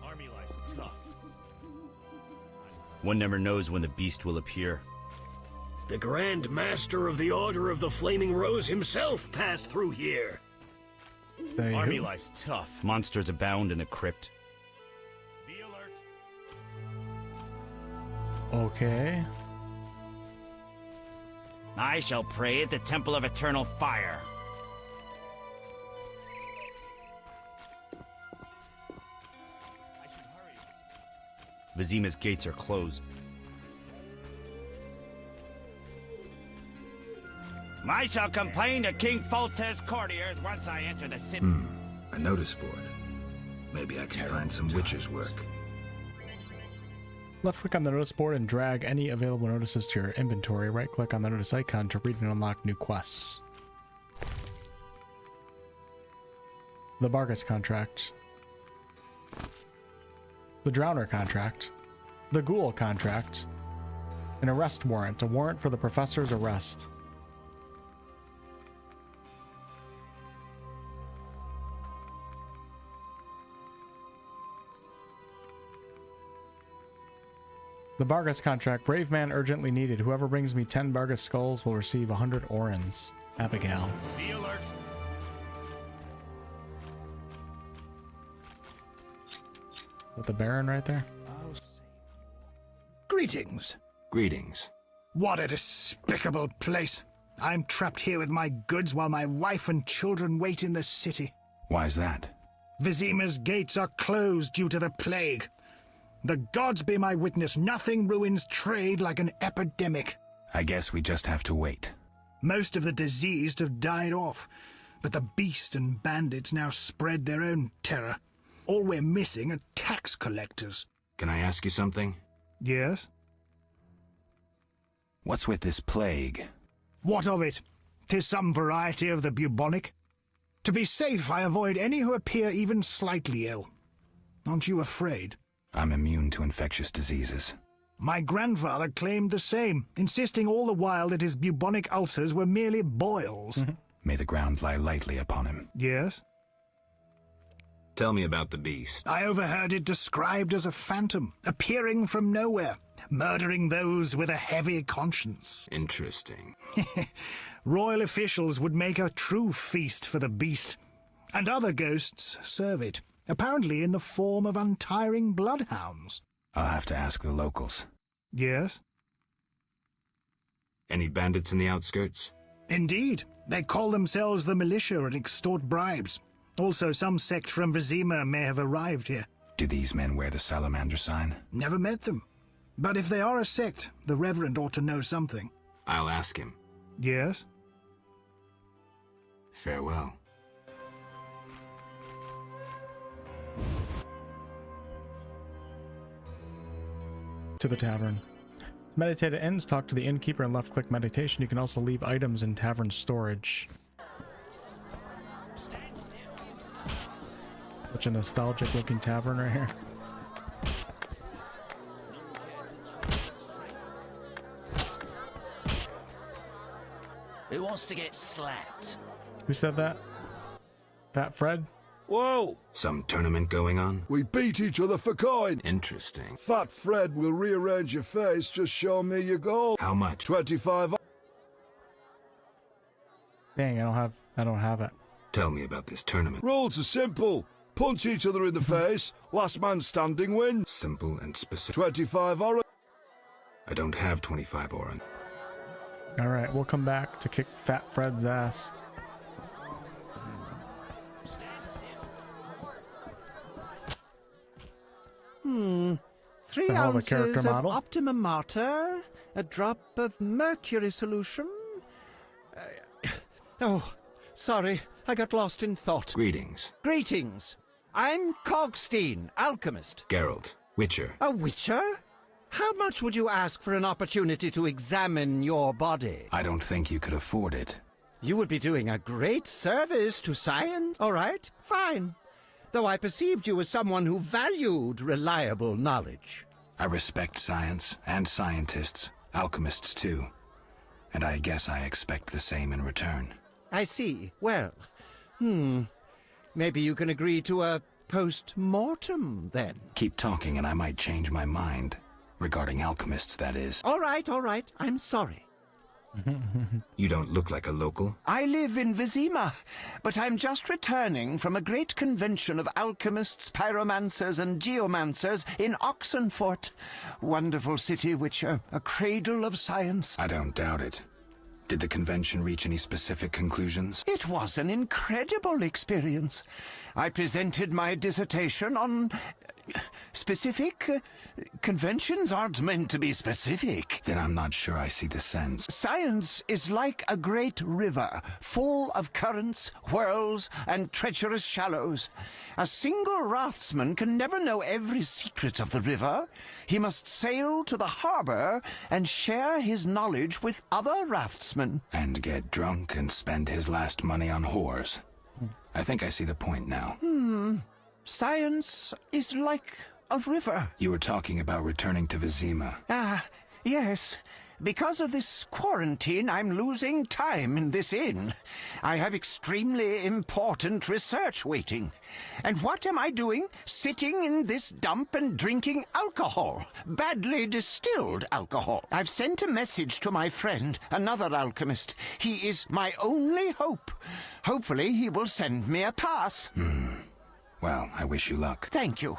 Army life's tough. One never knows when the beast will appear. The Grand Master of the Order of the Flaming Rose himself passed through here. Army life's tough. Monsters abound in the crypt. Be alert. Okay. I shall pray at the Temple of Eternal Fire. Vizima's gates are closed. I shall complain to King Foltez's courtiers once I enter the city. A notice board. Maybe I can find some witcher's work. Left click on the notice board and drag any available notices to your inventory. Right click on the notice icon to read and unlock new quests. The Bargus contract. The Drowner contract. The Ghoul contract. An arrest warrant. A warrant for the professor's arrest. The Bargus contract. Brave man urgently needed. Whoever brings me 10 Bargus skulls will receive 100 orens. Abigail. Be alert. Is that the Baron right there? Greetings. Greetings. What a despicable place. I'm trapped here with my goods while my wife and children wait in the city. Why's that? Vizima's gates are closed due to the plague. The gods be my witness, nothing ruins trade like an epidemic. I guess we just have to wait. Most of the diseased have died off, but the beast and bandits now spread their own terror. All we're missing are tax collectors. Can I ask you something? Yes? What's with this plague? What of it? 'Tis some variety of the bubonic. To be safe, I avoid any who appear even slightly ill. Aren't you afraid? I'm immune to infectious diseases. My grandfather claimed the same, insisting all the while that his bubonic ulcers were merely boils. May the ground lie lightly upon him. Yes? Tell me about the beast. I overheard it described as a phantom, appearing from nowhere, murdering those with a heavy conscience. Interesting. Royal officials would make a true feast for the beast, and other ghosts serve it, apparently in the form of untiring bloodhounds. I'll have to ask the locals. Yes? Any bandits in the outskirts? Indeed. They call themselves the militia and extort bribes. Also, some sect from Vizima may have arrived here. Do these men wear the salamander sign? Never met them. But if they are a sect, the Reverend ought to know something. I'll ask him. Yes? Farewell. To the tavern. To meditate at inns, talk to the innkeeper and left-click meditation. You can also leave items in tavern storage. Such a nostalgic looking tavern right here. Who wants to get slapped? Who said that? Fat Fred? Whoa! Some tournament going on? We beat each other for coin. Interesting. Fat Fred will rearrange your face, just show me your goal. How much? 25. Dang, I don't have it. Tell me about this tournament. Rules are simple. Punch each other in the face. Last man standing wins. Simple and specific. 25 orange. I don't have 25 orange. Alright, we'll come back to kick Fat Fred's ass. Three ounces of optimum mater, a drop of mercury solution. Oh, sorry, I got lost in thought. Greetings. Greetings. I'm Cogstein, alchemist. Geralt, Witcher. A witcher? How much would you ask for an opportunity to examine your body? I don't think you could afford it. You would be doing a great service to science. All right, fine. Though I perceived you as someone who valued reliable knowledge. I respect science and scientists, alchemists too. And I guess I expect the same in return. I see. Well, maybe you can agree to a post-mortem, then. Keep talking and I might change my mind. Regarding alchemists, that is. All right. I'm sorry. You don't look like a local. I live in Vizima, but I'm just returning from a great convention of alchemists, pyromancers, and geomancers in Oxenfurt. Wonderful city, Witcher, a cradle of science. I don't doubt it. Did the convention reach any specific conclusions? It was an incredible experience. I presented my dissertation on specific. Conventions aren't meant to be specific. Then I'm not sure I see the sense. Science is like a great river, full of currents, whirls, and treacherous shallows. A single raftsman can never know every secret of the river. He must sail to the harbor and share his knowledge with other raftsmen. And get drunk and spend his last money on whores. I think I see the point now. Science is like a river. You were talking about returning to Vizima. Yes. Because of this quarantine, I'm losing time in this inn. I have extremely important research waiting. And what am I doing? Sitting in this dump and drinking alcohol. Badly distilled alcohol. I've sent a message to my friend, another alchemist. He is my only hope. Hopefully he will send me a pass. Well, I wish you luck. Thank you.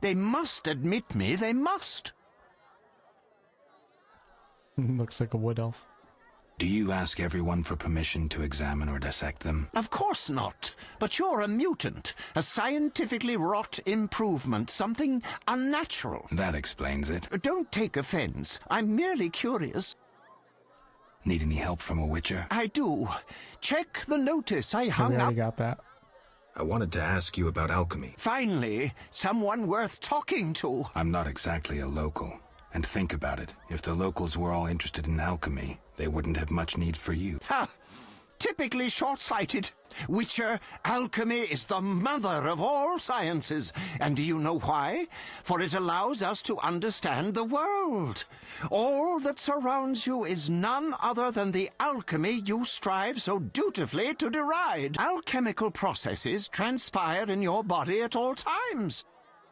They must admit me, they must. Looks like a wood elf. Do you ask everyone for permission to examine or dissect them? Of course not. But you're a mutant. A scientifically wrought improvement. Something unnatural. That explains it. Don't take offense. I'm merely curious. Need any help from a witcher? I do. Check the notice I hung We already up. got that. I wanted to ask you about alchemy. Finally, someone worth talking to. I'm not exactly a local. And think about it. If the locals were all interested in alchemy, they wouldn't have much need for you. Ha! Typically short-sighted. Witcher, alchemy is the mother of all sciences. And do you know why? For it allows us to understand the world. All that surrounds you is none other than the alchemy you strive so dutifully to deride. Alchemical processes transpire in your body at all times.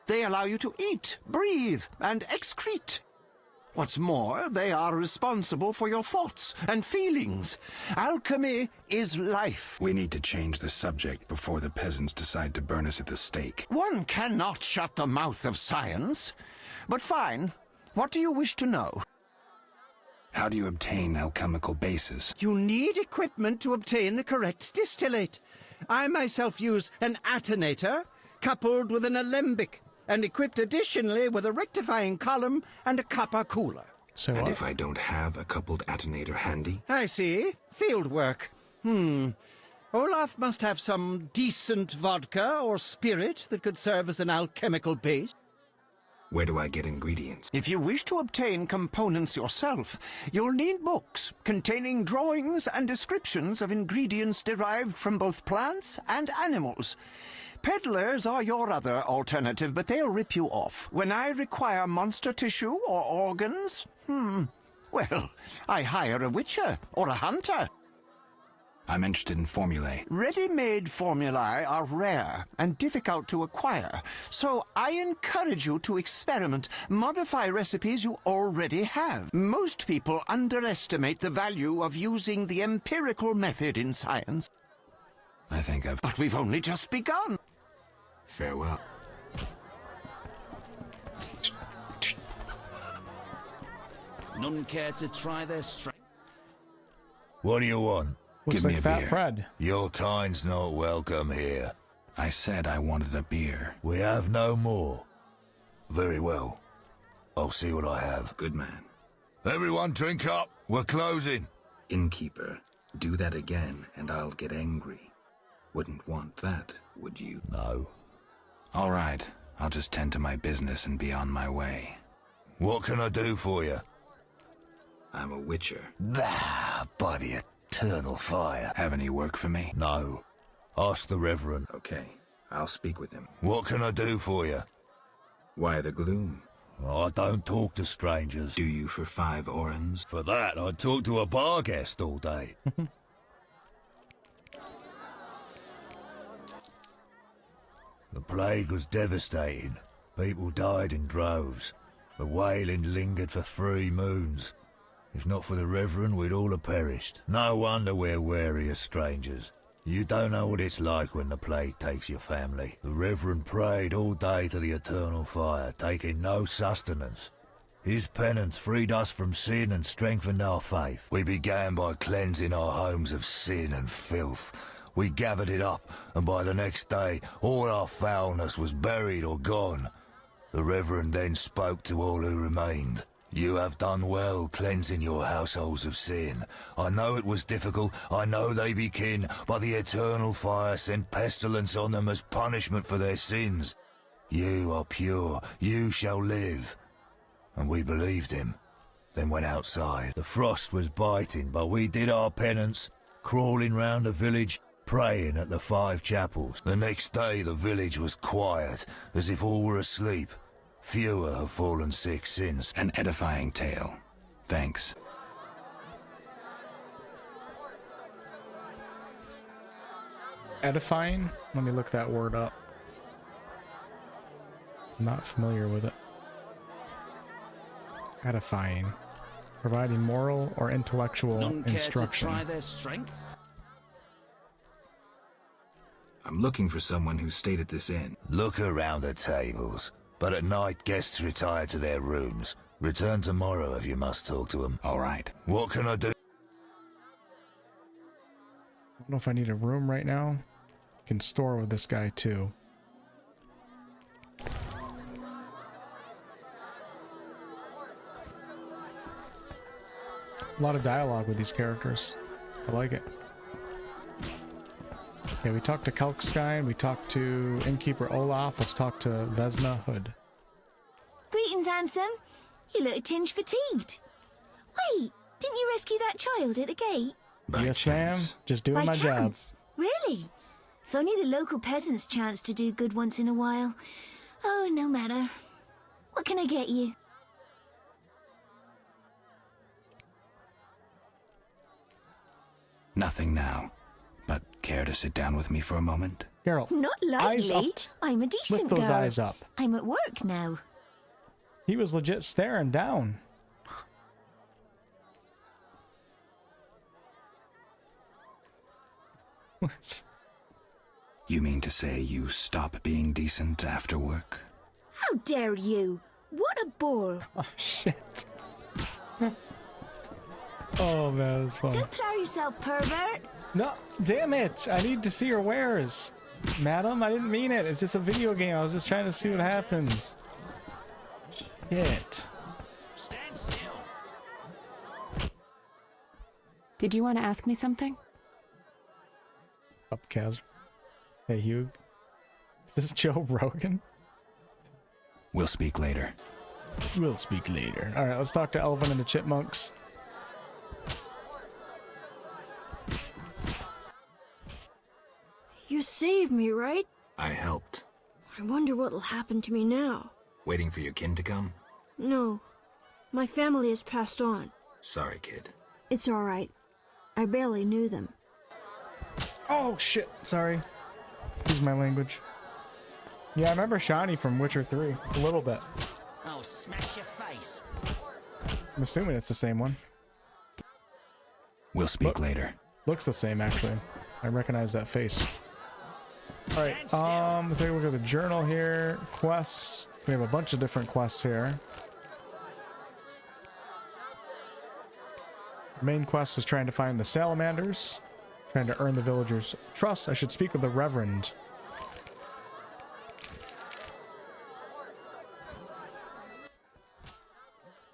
They allow you to eat, breathe, and excrete. What's more, they are responsible for your thoughts and feelings. Alchemy is life. We need to change the subject before the peasants decide to burn us at the stake. One cannot shut the mouth of science. But fine. What do you wish to know? How do you obtain alchemical bases? You need equipment to obtain the correct distillate. I myself use an attenator coupled with an alembic, and equipped additionally with a rectifying column and a copper cooler. So and if I don't have a coupled attenator handy? I see. Field work. Olaf must have some decent vodka or spirit that could serve as an alchemical base. Where do I get ingredients? If you wish to obtain components yourself, you'll need books containing drawings and descriptions of ingredients derived from both plants and animals. peddlers are your other alternative, but they'll rip you off. When I require monster tissue or organs, well, I hire a witcher or a hunter. I'm interested in formulae. Ready-made formulae are rare and difficult to acquire, so I encourage you to experiment, modify recipes you already have. Most people underestimate the value of using the empirical method in science. I think I've... But we've only just begun. Farewell. None care to try their strength? What do you want? Looks Give me like a Fat beer. Fred. Your kind's not welcome here. I said I wanted a beer. We have no more. Very well. I'll see what I have. Good man. Everyone drink up. We're closing. Innkeeper, do that again and I'll get angry. Wouldn't want that, would you? No. All right. I'll just tend to my business and be on my way. What can I do for you? I'm a witcher. Ah, by the eternal fire. Have any work for me? No. Ask the Reverend. Okay. I'll speak with him. What can I do for you? Why the gloom? I don't talk to strangers. Do you for 5 orens? For that, I'd talk to a bar guest all day. The plague was devastating. People died in droves. The wailing lingered for 3 moons. If not for the Reverend, we'd all have perished. No wonder we're wary of strangers. You don't know what it's like when the plague takes your family. The Reverend prayed all day to the eternal fire, taking no sustenance. His penance freed us from sin and strengthened our faith. We began by cleansing our homes of sin and filth. We gathered it up, and by the next day, all our foulness was buried or gone. The Reverend then spoke to all who remained. You have done well cleansing your households of sin. I know it was difficult, I know they be kin, but the eternal fire sent pestilence on them as punishment for their sins. You are pure, you shall live. And we believed him, then went outside. The frost was biting, but we did our penance, crawling round the village, praying at the 5 chapels. The next day the village was quiet, as if all were asleep. Fewer have fallen sick since. An edifying tale. Thanks. Edifying? Let me look that word up. I'm not familiar with it. Edifying. Providing moral or intellectual None care instruction. to try their strength? I'm looking for someone who stayed at this inn. Look around the tables. But at night, guests retire to their rooms. Return tomorrow if you must talk to them. All right. What can I do? I don't know if I need a room right now. I can store with this guy too. A lot of dialogue with these characters. I like it. Yeah, we talked to Kalkstein, we talked to Innkeeper Olaf, let's talk to Vesna Hood. Greetings, handsome. You look a tinge fatigued. Wait, didn't you rescue that child at the gate? Yes, ma'am. Just doing my job. Really? If only the local peasants chanced to do good once in a while. Oh, no matter. What can I get you? Nothing now. But care to sit down with me for a moment? Geralt, Not eyes likely. up. I'm a decent Lift those girl. eyes up. I'm at work now. He was legit staring down. You mean to say you stop being decent after work? How dare you? What a bore. Oh, shit. Oh, man, that's funny. Go plow yourself, pervert. No, damn it. I need to see your wares. Madam, I didn't mean it. It's just a video game. I was just trying to see what happens. Shit. Stand still. Did you want to ask me something? Up, Kaz. Hey, Hugh. Is this Joe Rogan? We'll speak later. We'll speak later. Alright, let's talk to Elvin and the Chipmunks. You saved me, right? I helped. I wonder what'll happen to me now. Waiting for your kin to come? No. My family has passed on. Sorry, kid. It's all right. I barely knew them. Oh, shit. Sorry. Excuse my language. Yeah, I remember Shani from Witcher 3. A little bit. I'll smash your face. I'm assuming it's the same one. We'll speak later. Looks the same, actually. I recognize that face. Alright, let's take a look at the journal here. Quests. We have a bunch of different quests here. The main quest is trying to find the salamanders. Trying to earn the villagers' trust. I should speak with the Reverend.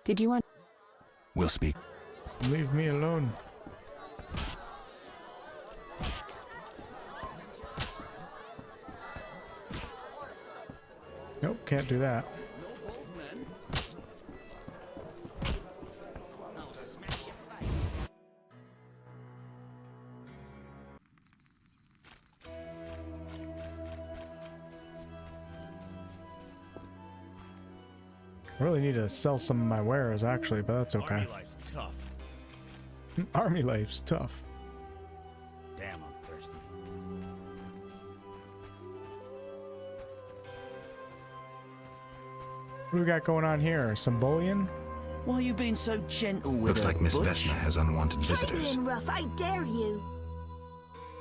Did you want... We'll speak. Leave me alone. Nope, can't do that. I really need to sell some of my wares, actually, but that's okay. Army life's tough. Army life's tough. Damn, I'm thirsty. What do we got going on here? Some bullion? Why are you being so gentle with Looks her, like Miss Butch? Vesna has unwanted Try visitors. being rough, I dare you.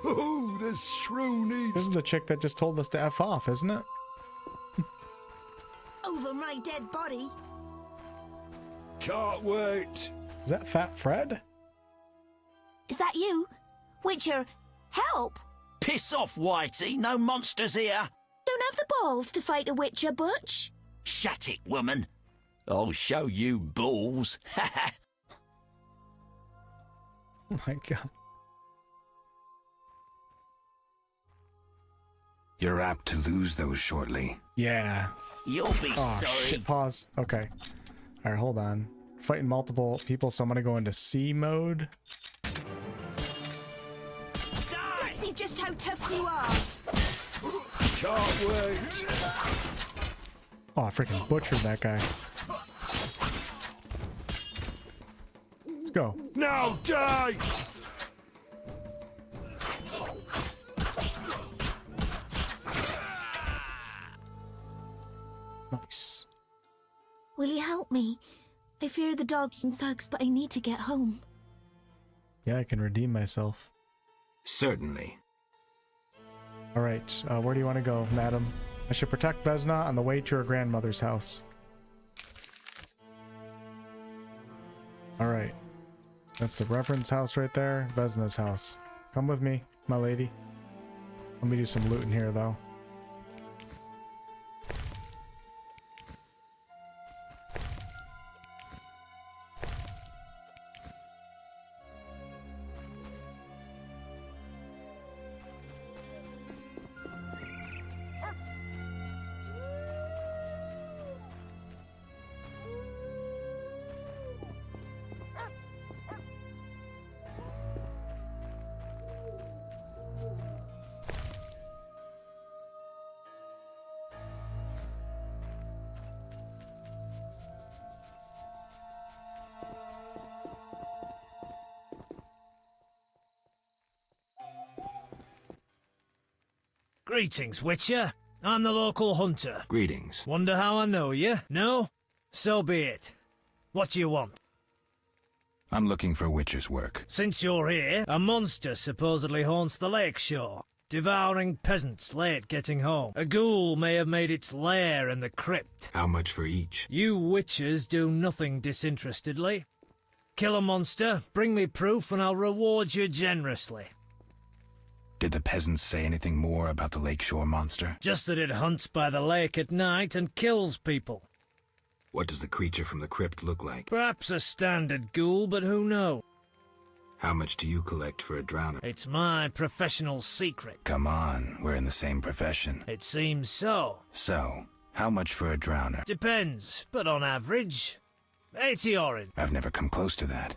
Oh, the shrew needs. This is the chick that just told us to F off, isn't it? Over my dead body. Can't wait. Is that Fat Fred? Is that you? Witcher, help! Piss off, Whitey. No monsters here. Don't have the balls to fight a Witcher, Butch. Shut it, woman. I'll show you balls. Oh my god. You're apt to lose those shortly. Yeah. You'll be Oh, sorry. shit, pause. Okay. Alright, hold on. Fighting multiple people, so I'm gonna go into C mode. Let's see just how tough you are. Can't wait. Oh, I freaking butchered that guy. Let's go. Now die! Nice. Will you help me? I fear the dogs and thugs, but I need to get home. Yeah, I can redeem myself. Certainly. Alright, where do you want to go, madam? I should protect Vesna on the way to her grandmother's house. Alright. That's the Reverend's house right there. Vesna's house. Come with me, my lady. Let me do some looting here, though. Greetings, Witcher. I'm the local hunter. Greetings. Wonder how I know you? No? So be it. What do you want? I'm looking for Witcher's work. Since you're here, a monster supposedly haunts the lake shore, devouring peasants late getting home. A ghoul may have made its lair in the crypt. How much for each? You witchers do nothing disinterestedly. Kill a monster, bring me proof, and I'll reward you generously. Did the peasants say anything more about the lakeshore monster? Just that it hunts by the lake at night and kills people. What does the creature from the crypt look like? Perhaps a standard ghoul, but who knows? How much do you collect for a drowner? It's my professional secret. Come on, we're in the same profession. It seems so. So, how much for a drowner? Depends, but on average, 80 orange. I've never come close to that.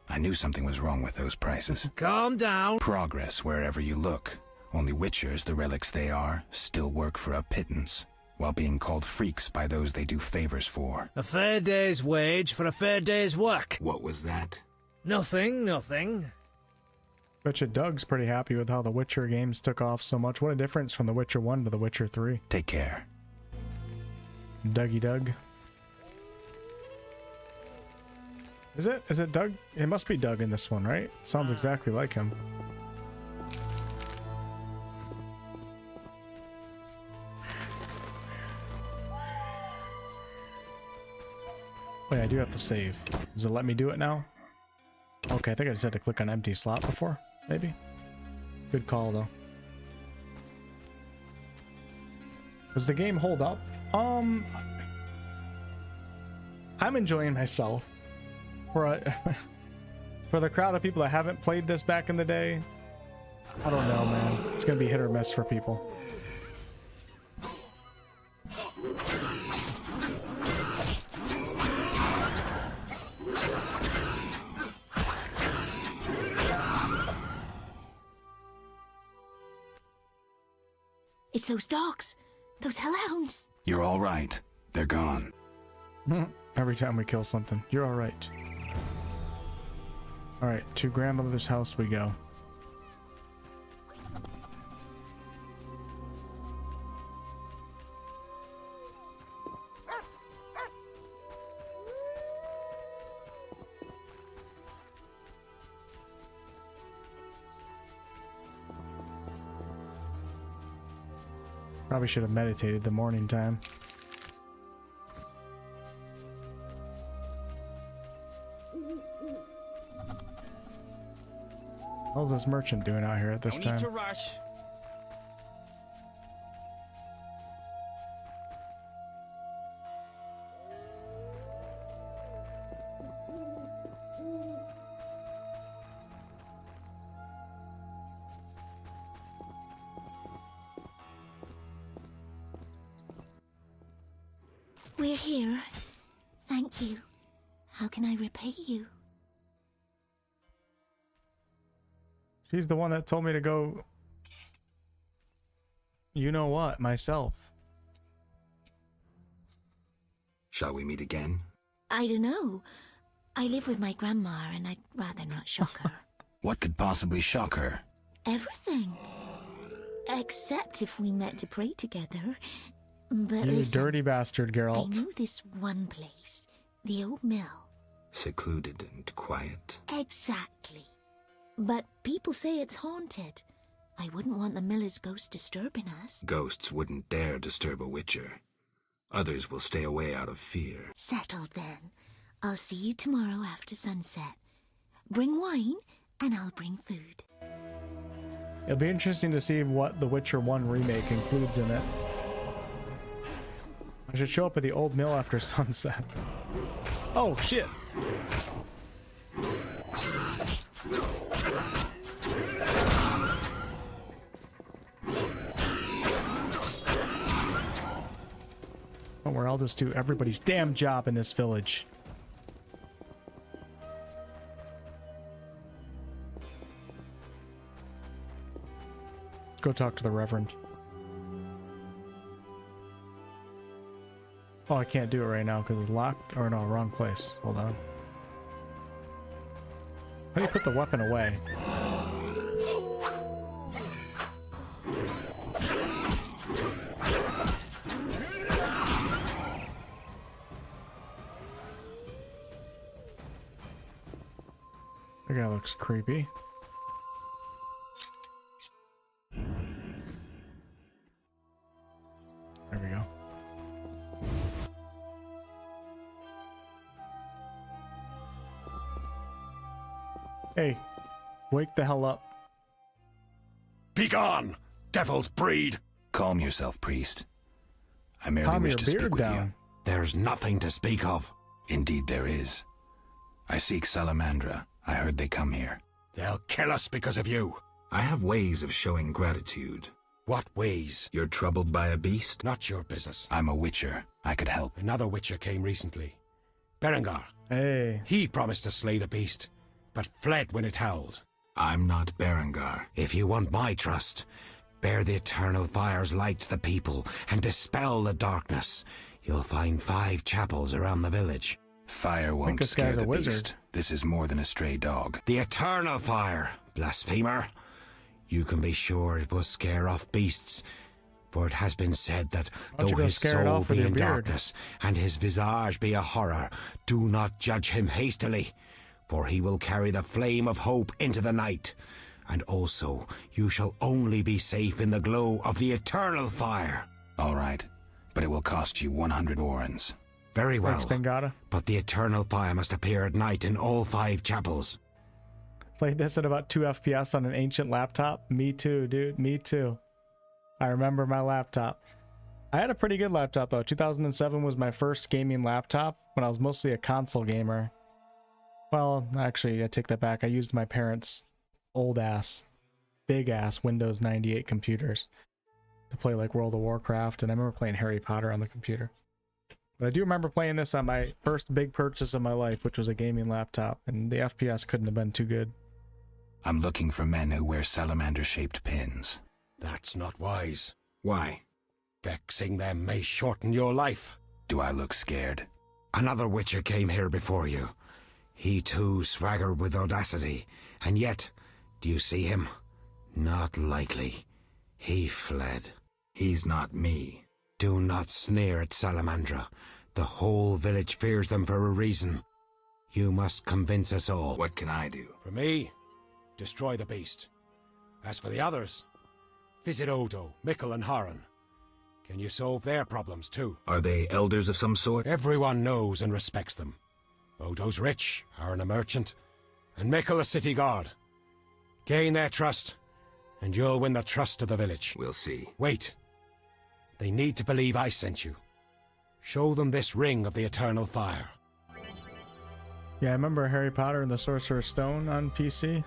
I knew something was wrong with those prices. Calm down. Progress wherever you look. Only witchers, the relics they are, still work for a pittance, while being called freaks by those they do favors for. A fair day's wage for a fair day's work. What was that? Nothing, nothing. Bet you Doug's pretty happy with how the Witcher games took off so much. What a difference from The Witcher 1 to The Witcher 3. Take care. Dougie Doug. Is it Doug? It must be Doug in this one, right? Sounds exactly like him. Wait, I do have to save. Does it let me do it now? Okay, I think I just had to click on empty slot before, maybe. Good call, though. Does the game hold up? I'm enjoying myself. For the crowd of people that haven't played this back in the day, I don't know, man. It's gonna be hit or miss for people. It's those dogs. Those hellhounds. You're all right. They're gone. Every time we kill something. You're all right. All right, to grandmother's house we go. Probably should have meditated the morning time. How's this merchant doing out here at this time? No need to rush. We're here. Thank you. How can I repay you? She's the one that told me to go... You know what, myself. Shall we meet again? I don't know. I live with my grandma and I'd rather not shock her. What could possibly shock her? Everything. Except if we met to pray together. But You listen, dirty bastard, I Geralt. know this one place. The old mill. Secluded and quiet. Exactly. But people say it's haunted. I wouldn't want the miller's ghost disturbing us. Ghosts wouldn't dare disturb a witcher. Others will stay away out of fear. Settled then. I'll see you tomorrow after sunset. Bring wine, and I'll bring food. It'll be interesting to see what the Witcher 1 remake includes in it. I should show up at the old mill after sunset. Oh, shit! Don't worry, I'll just do everybody's damn job in this village. Go talk to the Reverend. Oh, I can't do it right now because it's locked. Or no, wrong place. Hold on. How do you put the weapon away? That guy looks creepy. There we go. Hey, wake the hell up. Begone, devil's breed! Calm yourself, priest. I merely Calm wish your to speak beard with down. you. There's nothing to speak of. Indeed there is. I seek Salamandra. I heard they come here. They'll kill us because of you. I have ways of showing gratitude. What ways? You're troubled by a beast? Not your business. I'm a witcher. I could help. Another witcher came recently. Berengar. Hey. He promised to slay the beast, but fled when it howled. I'm not Berengar. If you want my trust, Bear the eternal fire's light to the people and dispel the darkness. You'll find 5 chapels around the village. Fire won't scare the beast. This is more than a stray dog. The eternal fire, blasphemer. You can be sure it will scare off beasts, for it has been said that though his soul be in darkness and his visage be a horror, do not judge him hastily, for he will carry the flame of hope into the night. And also, you shall only be safe in the glow of the eternal fire. All right, but it will cost you 100 warrens. Very well. Thanks, Bengata. But the eternal fire must appear at night in all 5 chapels. Played this at about 2 FPS on an ancient laptop. Me too, dude. Me too. I remember my laptop. I had a pretty good laptop, though. 2007 was my first gaming laptop when I was mostly a console gamer. Well, actually, I take that back. I used my parents' old-ass, big-ass Windows 98 computers to play, like, World of Warcraft, and I remember playing Harry Potter on the computer. But I do remember playing this on my first big purchase of my life, which was a gaming laptop, and the FPS couldn't have been too good. I'm looking for men who wear salamander-shaped pins. That's not wise. Why? Vexing them may shorten your life. Do I look scared? Another Witcher came here before you. He too swaggered with audacity, and yet, do you see him? Not likely. He fled. He's not me. Do not sneer at Salamandra. The whole village fears them for a reason. You must convince us all. What can I do? For me, destroy the beast. As for the others, visit Odo, Mikkel and Haran. Can you solve their problems too? Are they elders of some sort? Everyone knows and respects them. Odo's rich, Haran a merchant, and Mikkel a city guard. Gain their trust, and you'll win the trust of the village. We'll see. Wait. They need to believe I sent you. Show them this ring of the eternal fire. Yeah, I remember Harry Potter and the Sorcerer's Stone on PC.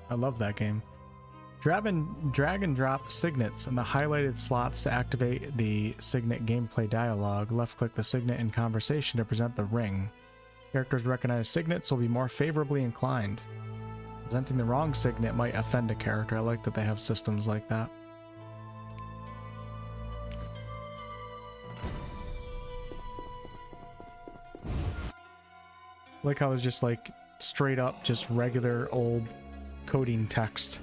I love that game. Drag and drop signets in the highlighted slots to activate the signet gameplay dialogue. Left-click the signet in conversation to present the ring. Characters recognize signets will be more favorably inclined. Presenting the wrong signet might offend a character. I like that they have systems like that. I like how there's just like straight up just regular old coding text.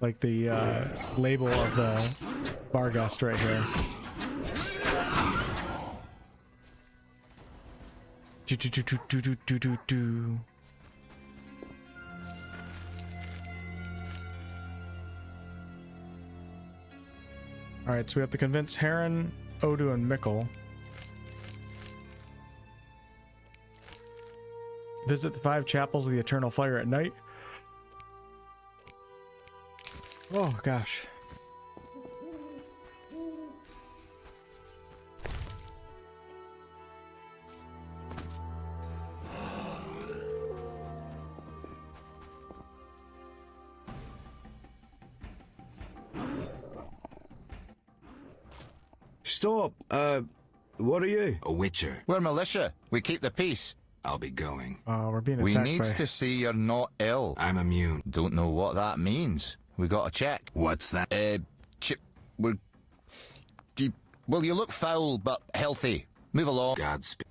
Like the label of the Barghest right here. Alright, so we have to convince Haran, Odo, and Mikkel. Visit the 5 chapels of the Eternal Fire at night. Oh, gosh. Stop. What are you? A witcher. We're militia. We keep the peace. I'll be going. We're being We attacked need by... to see you're not ill. I'm immune. Don't know what that means. We got to check. What's that? Well, you look foul, but healthy. Move along. Godspeed.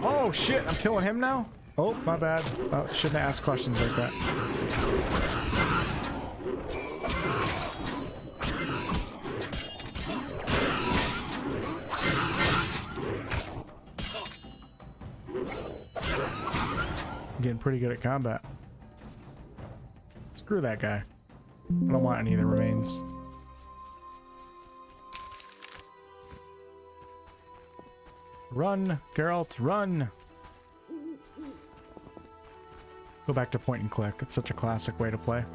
Oh, shit. I'm killing him now? Oh, my bad. Oh, shouldn't have asked questions like that. I'm getting pretty good at combat. Screw that guy. I don't want any of the remains. Run, Geralt, run! Go back to point and click. It's such a classic way to play.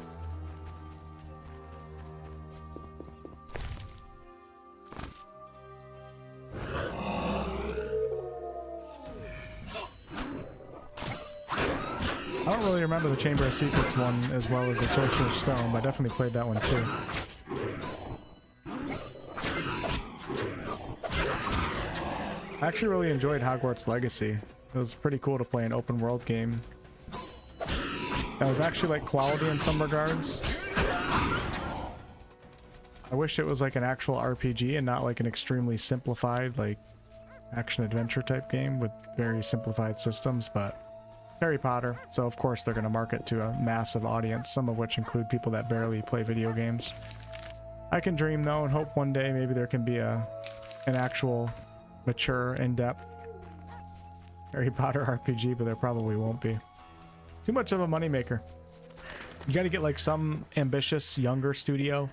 I don't really remember the Chamber of Secrets one as well as the Sorcerer's Stone, but I definitely played that one too. I actually really enjoyed Hogwarts Legacy. It was pretty cool to play an open world game. That was actually like quality in some regards. I wish it was like an actual RPG and not like an extremely simplified like action adventure type game with very simplified systems, but Harry Potter, so of course they're going to market to a massive audience, some of which include people that barely play video games. I can dream though and hope one day maybe there can be an actual mature, in-depth Harry Potter RPG, but there probably won't be. Too much of a moneymaker. You got to get like some ambitious younger studio,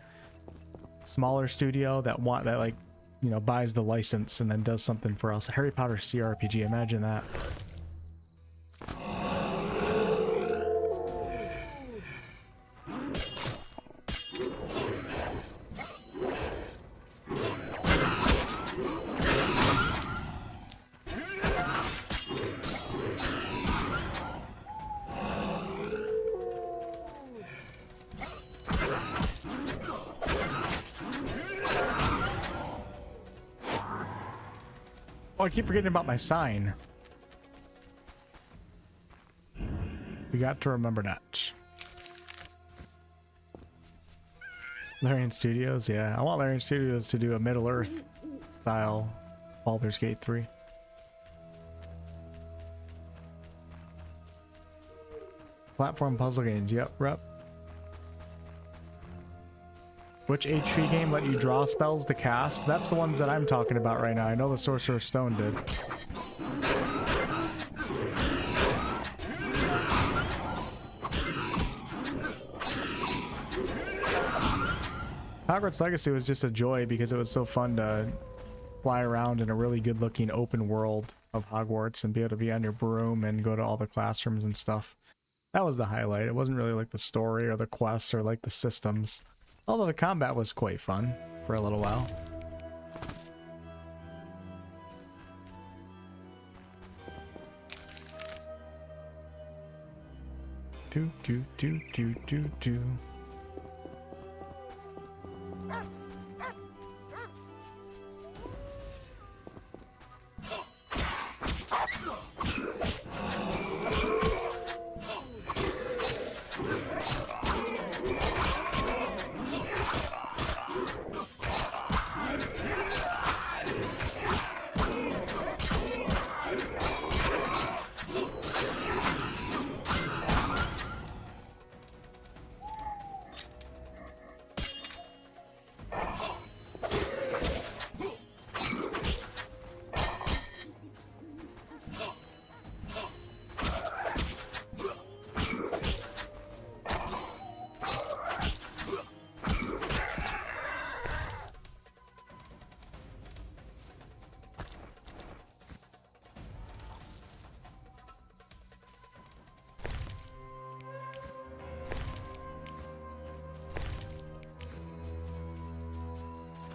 smaller studio that like, you know, buys the license and then does something for us. Harry Potter CRPG, imagine that. Oh, I keep forgetting about my sign. We got to remember that. Larian Studios, yeah. I want Larian Studios to do a Middle-earth style Baldur's Gate 3. Platform puzzle games, yep, rep. Which HP game let you draw spells to cast? That's the ones that I'm talking about right now. I know the Sorcerer's Stone did. Hogwarts Legacy was just a joy because it was so fun to fly around in a really good looking open world of Hogwarts and be able to be on your broom and go to all the classrooms and stuff. That was the highlight. It wasn't really like the story or the quests or like the systems. Although the combat was quite fun for a little while. Do do do do do do.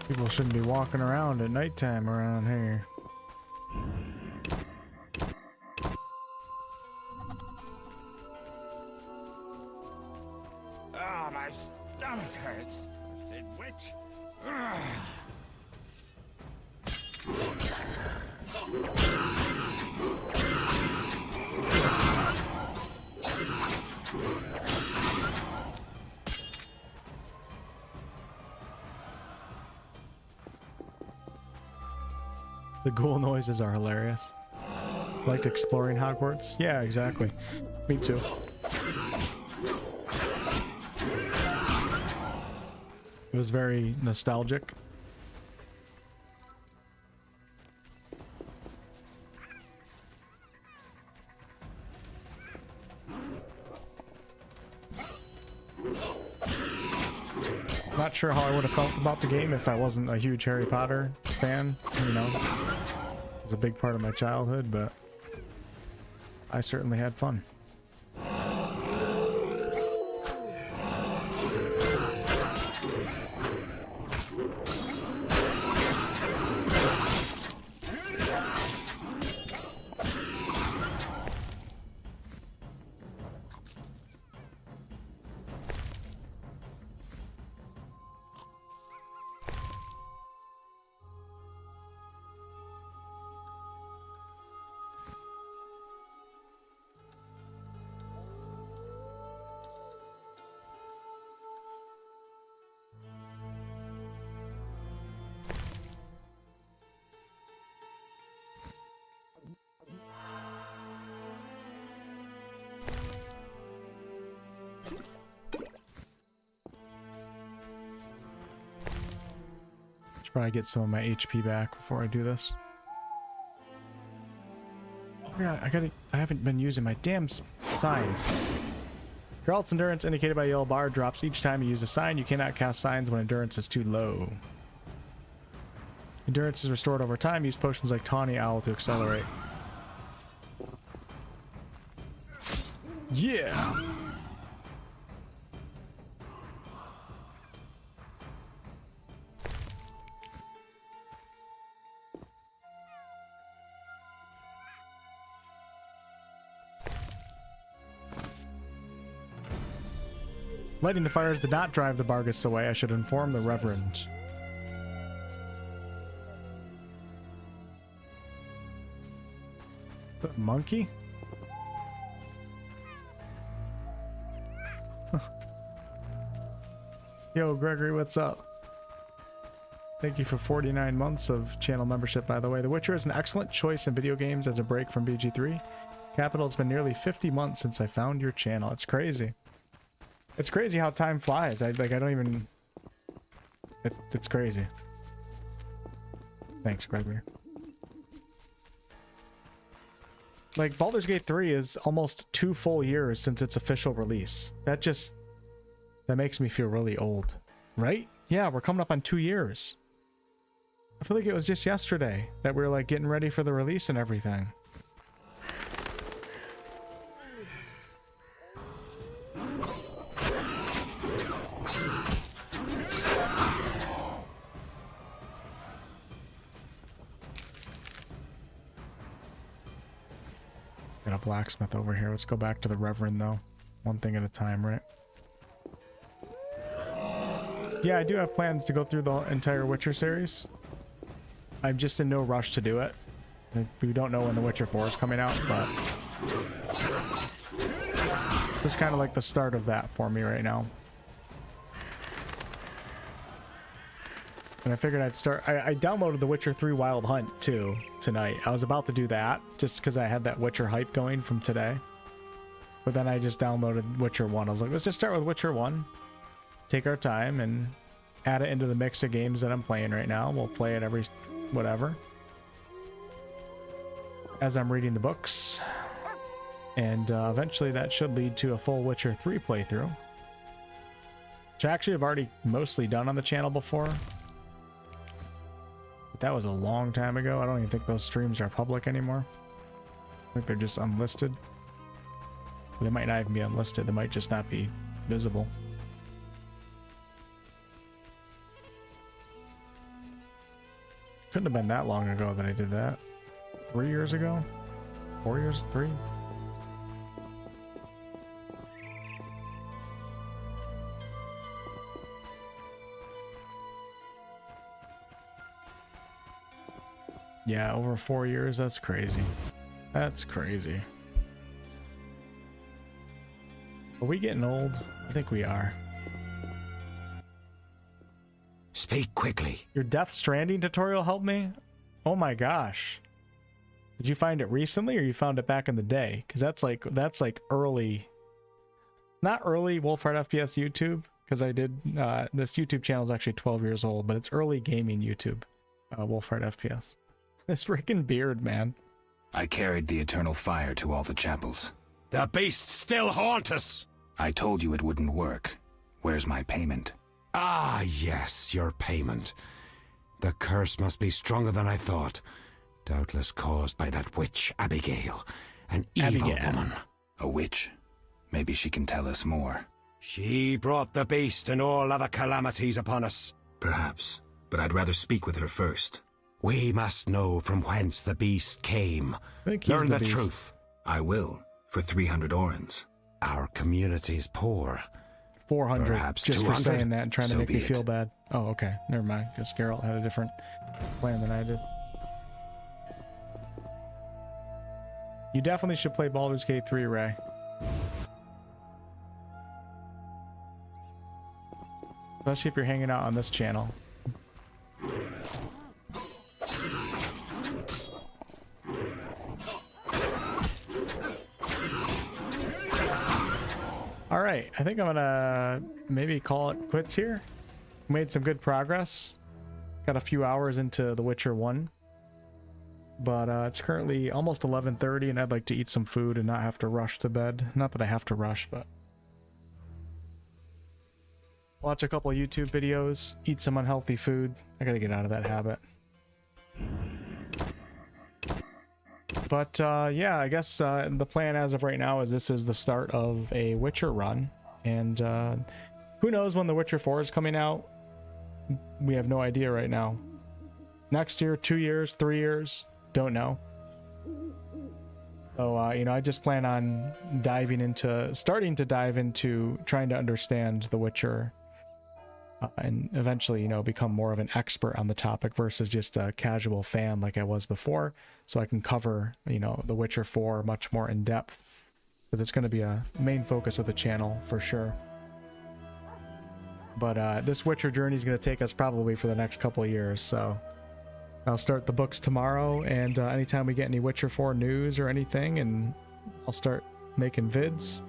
People shouldn't be walking around at nighttime around here. Oh, my stomach hurts. Said which? The ghoul noises are hilarious. Liked exploring Hogwarts? Yeah, exactly. Me too. It was very nostalgic. Not sure how I would have felt about the game if I wasn't a huge Harry Potter fan, you know. It was a big part of my childhood, but I certainly had fun. Probably get some of my HP back before I do this. Oh yeah, I haven't been using my damn signs. Geralt's endurance indicated by a yellow bar drops each time you use a sign. You cannot cast signs when endurance is too low. Endurance is restored over time. Use potions like Tawny Owl to accelerate. Yeah! Lighting the fires did not drive the Bargus away. I should inform the Reverend. The monkey? Yo, Gregory, what's up? Thank you for 49 months of channel membership, by the way. The Witcher is an excellent choice in video games as a break from BG3. Capital, it's been nearly 50 months since I found your channel. It's crazy. It's crazy how time flies. I don't even... It's crazy. Thanks, Gregory. Like, Baldur's Gate 3 is almost 2 full years since its official release. That makes me feel really old. Right? Yeah, we're coming up on 2 years. I feel like it was just yesterday that we were, like, getting ready for the release and everything. Got a blacksmith over here. Let's go back to the Reverend, though. One thing at a time, right? Yeah, I do have plans to go through the entire Witcher series. I'm just in no rush to do it. We don't know when The Witcher 4 is coming out, but... this is kind of like the start of that for me right now. And I figured I'd start... I downloaded The Witcher 3 Wild Hunt, too, tonight. I was about to do that, just because I had that Witcher hype going from today. But then I just downloaded Witcher 1. I was like, let's just start with Witcher 1. Take our time and add it into the mix of games that I'm playing right now. We'll play it every... whatever. As I'm reading the books. And eventually that should lead to a full Witcher 3 playthrough. Which I actually have already mostly done on the channel before. But that was a long time ago. I don't even think those streams are public anymore. I think they're just unlisted. They might not even be unlisted. They might just not be visible. Couldn't have been that long ago that I did that. 3 years ago? 4 years? 3? Yeah, over 4 years. That's crazy. That's crazy. Are we getting old? I think we are. Speak quickly. Your Death Stranding tutorial helped me? Oh my gosh. Did you find it recently or you found it back in the day? Because that's like early. Not early WolfheartFPS YouTube, because I did this YouTube channel is actually 12 years old, but it's early gaming YouTube. WolfheartFPS. This freaking beard, man. I carried the eternal fire to all the chapels. The beasts still haunt us! I told you it wouldn't work. Where's my payment? Ah, yes, your payment. The curse must be stronger than I thought. Doubtless caused by that witch, Abigail. An evil woman. A witch? Maybe she can tell us more. She brought the beast and all other calamities upon us. Perhaps, but I'd rather speak with her first. We must know from whence the beast came. Learn the truth. I will, for 300 orens. Our community's poor. 400, perhaps just 200? For saying that and trying to make me feel it. bad. Oh, okay. Never mind, because Geralt had a different plan than I did. You definitely should play Baldur's Gate 3, Ray. Especially if you're hanging out on this channel. All right, I think I'm gonna maybe call it quits here. Made some good progress. Got a few hours into The Witcher 1. But it's currently almost 11:30, and I'd like to eat some food and not have to rush to bed. Not that I have to rush, but... Watch a couple of YouTube videos, eat some unhealthy food. I gotta get out of that habit. But yeah, I guess the plan as of right now is this is the start of a Witcher run. And who knows when The Witcher 4 is coming out? We have no idea right now. Next year, 2 years, 3 years, don't know. So, you know, I just plan on starting to dive into trying to understand The Witcher. And eventually, you know, become more of an expert on the topic versus just a casual fan like I was before. So I can cover, you know, The Witcher 4 much more in depth. But it's going to be a main focus of the channel for sure. But this Witcher journey is going to take us probably for the next couple of years. So I'll start the books tomorrow. And anytime we get any Witcher 4 news or anything, and I'll start making vids.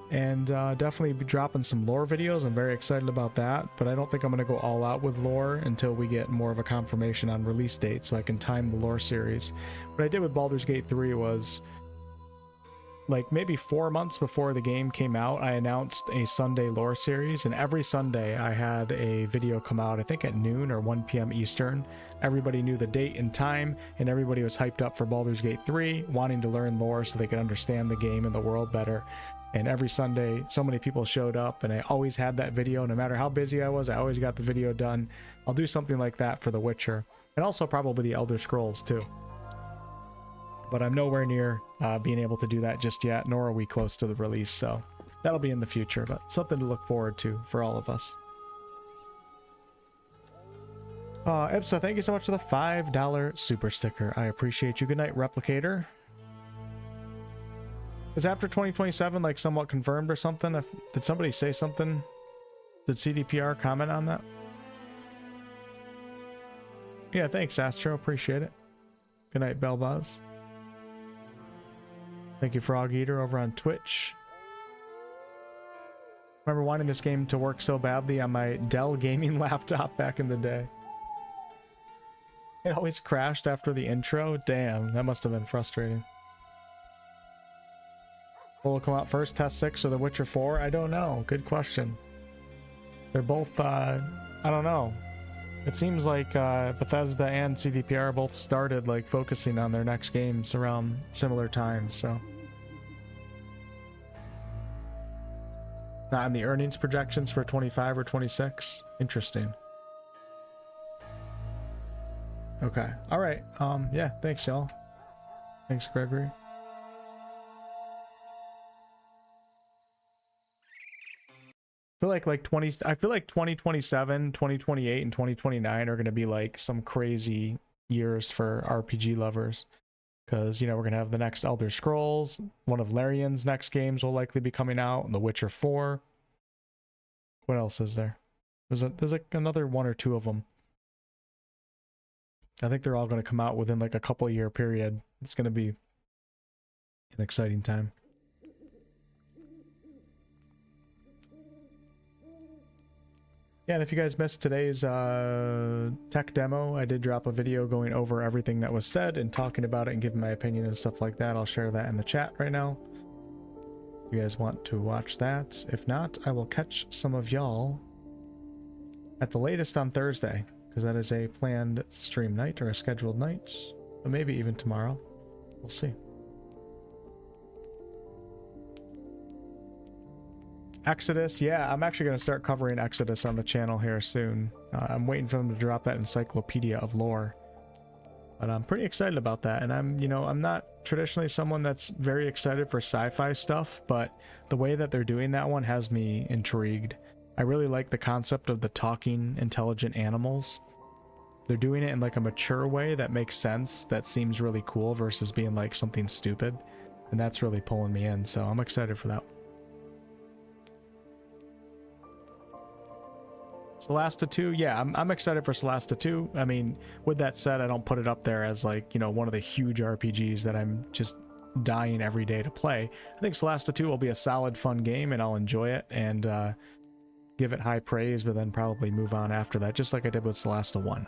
And definitely be dropping some lore videos. I'm very excited about that, but I don't think I'm going to go all out with lore until we get more of a confirmation on release date so I can time the lore series. What I did with Baldur's Gate 3 was, like, maybe 4 months before the game came out, I announced a Sunday lore series, and every Sunday I had a video come out, I think at noon or 1 p.m. Eastern. Everybody knew the date and time, and everybody was hyped up for Baldur's Gate 3, wanting to learn lore so they could understand the game and the world better. And every Sunday, so many people showed up, and I always had that video. No matter how busy I was, I always got the video done. I'll do something like that for The Witcher, and also probably the Elder Scrolls too. But I'm nowhere near being able to do that just yet, nor are we close to the release, so that'll be in the future, but something to look forward to for all of us. Ipsa, thank you so much for the $5 super sticker. I appreciate you. Good night, Replicator. Is after 2027 like somewhat confirmed or something? Did somebody say something? Did CDPR comment on that? Yeah, thanks, Astro. Appreciate it. Good night, Belbaz. Thank you, Frog Eater, over on Twitch. Remember wanting this game to work so badly on my Dell gaming laptop back in the day. It always crashed after the intro. Damn, that must have been frustrating. What will come out first, Test 6 or The Witcher 4? I don't know. Good question. They're both, I don't know. It seems like Bethesda and CDPR both started like focusing on their next games around similar times, so. Not in the earnings projections for 25 or 26? Interesting. Okay. All right. Yeah, thanks, y'all. Thanks, Gregory. I feel like 2027, 2028, and 2029 are going to be like some crazy years for RPG lovers. Because, you know, we're going to have the next Elder Scrolls. One of Larian's next games will likely be coming out. And The Witcher 4. What else is there? There's like another one or two of them. I think they're all going to come out within like a couple year period. It's going to be an exciting time. Yeah, and if you guys missed today's tech demo, I did drop a video going over everything that was said and talking about it and giving my opinion and stuff like that. I'll share that in the chat right now. If you guys want to watch that. If not, I will catch some of y'all at the latest on Thursday, because that is a planned stream night or a scheduled night. Or maybe even tomorrow. We'll see. Exodus, yeah, I'm actually going to start covering Exodus on the channel here soon. I'm waiting for them to drop that encyclopedia of lore. But I'm pretty excited about that, and I'm not traditionally someone that's very excited for sci-fi stuff, but the way that they're doing that one has me intrigued. I really like the concept of the talking, intelligent animals. They're doing it in like a mature way that makes sense, that seems really cool versus being like something stupid, and that's really pulling me in, so I'm excited for that. Solasta 2, yeah, I'm excited for Solasta 2. I mean, with that said, I don't put it up there as like, you know, one of the huge RPGs that I'm just dying every day to play. I think Solasta 2 will be a solid, fun game, and I'll enjoy it. And give it high praise, but then probably move on after that, just like I did with Celeste 1.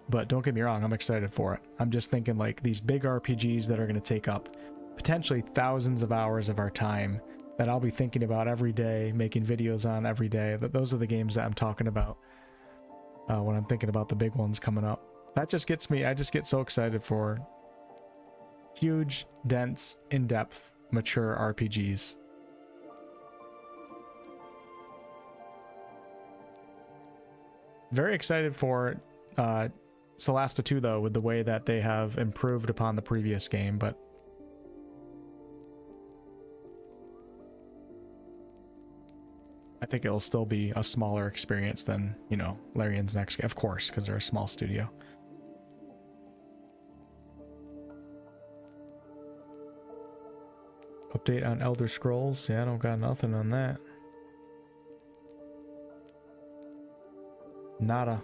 But don't get me wrong, I'm excited for it. I'm just thinking like these big RPGs that are going to take up potentially thousands of hours of our time that I'll be thinking about every day, making videos on every day. Those are the games that I'm talking about when I'm thinking about the big ones coming up. That just gets me, I just get so excited for huge, dense, in-depth, mature RPGs. Very excited for Celeste 2 though, with the way that they have improved upon the previous game, but I think it'll still be a smaller experience than, you know, Larian's next game, of course, because they're a small studio. Update on Elder Scrolls? Yeah, I don't got nothing on that. Nada.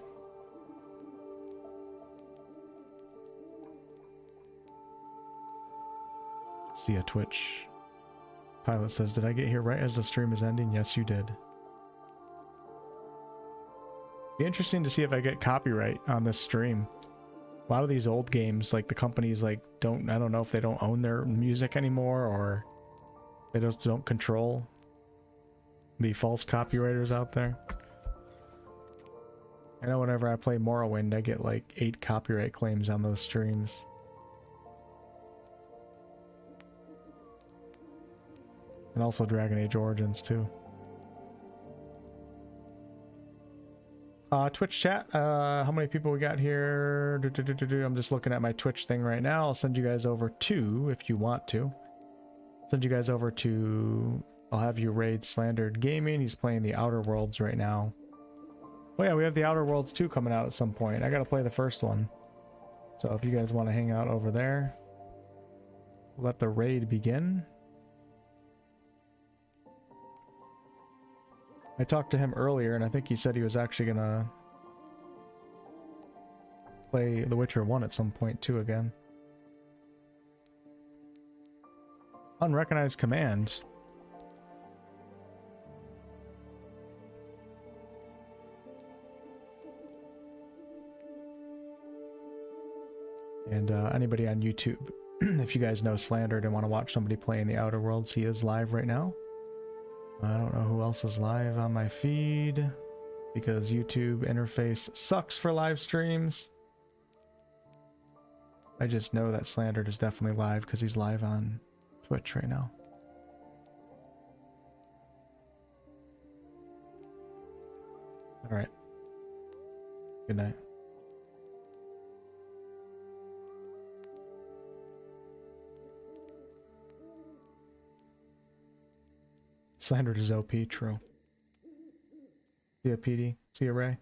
See a Twitch. Pilot says, did I get here right as the stream is ending? Yes, you did. Be interesting to see if I get copyright on this stream. A lot of these old games, like the companies like I don't know if they don't own their music anymore or they just don't control the false copywriters out there. I know whenever I play Morrowind, I get like 8 copyright claims on those streams. And also Dragon Age Origins too. Twitch chat, how many people we got here? I'm just looking at my Twitch thing right now. I'll send you guys over to, if you want to. Send you guys over to, I'll have you raid Slandered Gaming. He's playing the Outer Worlds right now. Oh yeah, we have the Outer Worlds 2 coming out at some point. I gotta play the first one. So if you guys want to hang out over there, let the raid begin. I talked to him earlier, and I think he said he was actually gonna play The Witcher 1 at some point too again. Unrecognized command. And anybody on YouTube, if you guys know Slandered and want to watch somebody play in the Outer Worlds, he is live right now. I don't know who else is live on my feed because YouTube interface sucks for live streams. I just know that Slandered is definitely live because he's live on Twitch right now. All right. Good night. Slandered is OP, true. See ya, PD. See ya, Ray.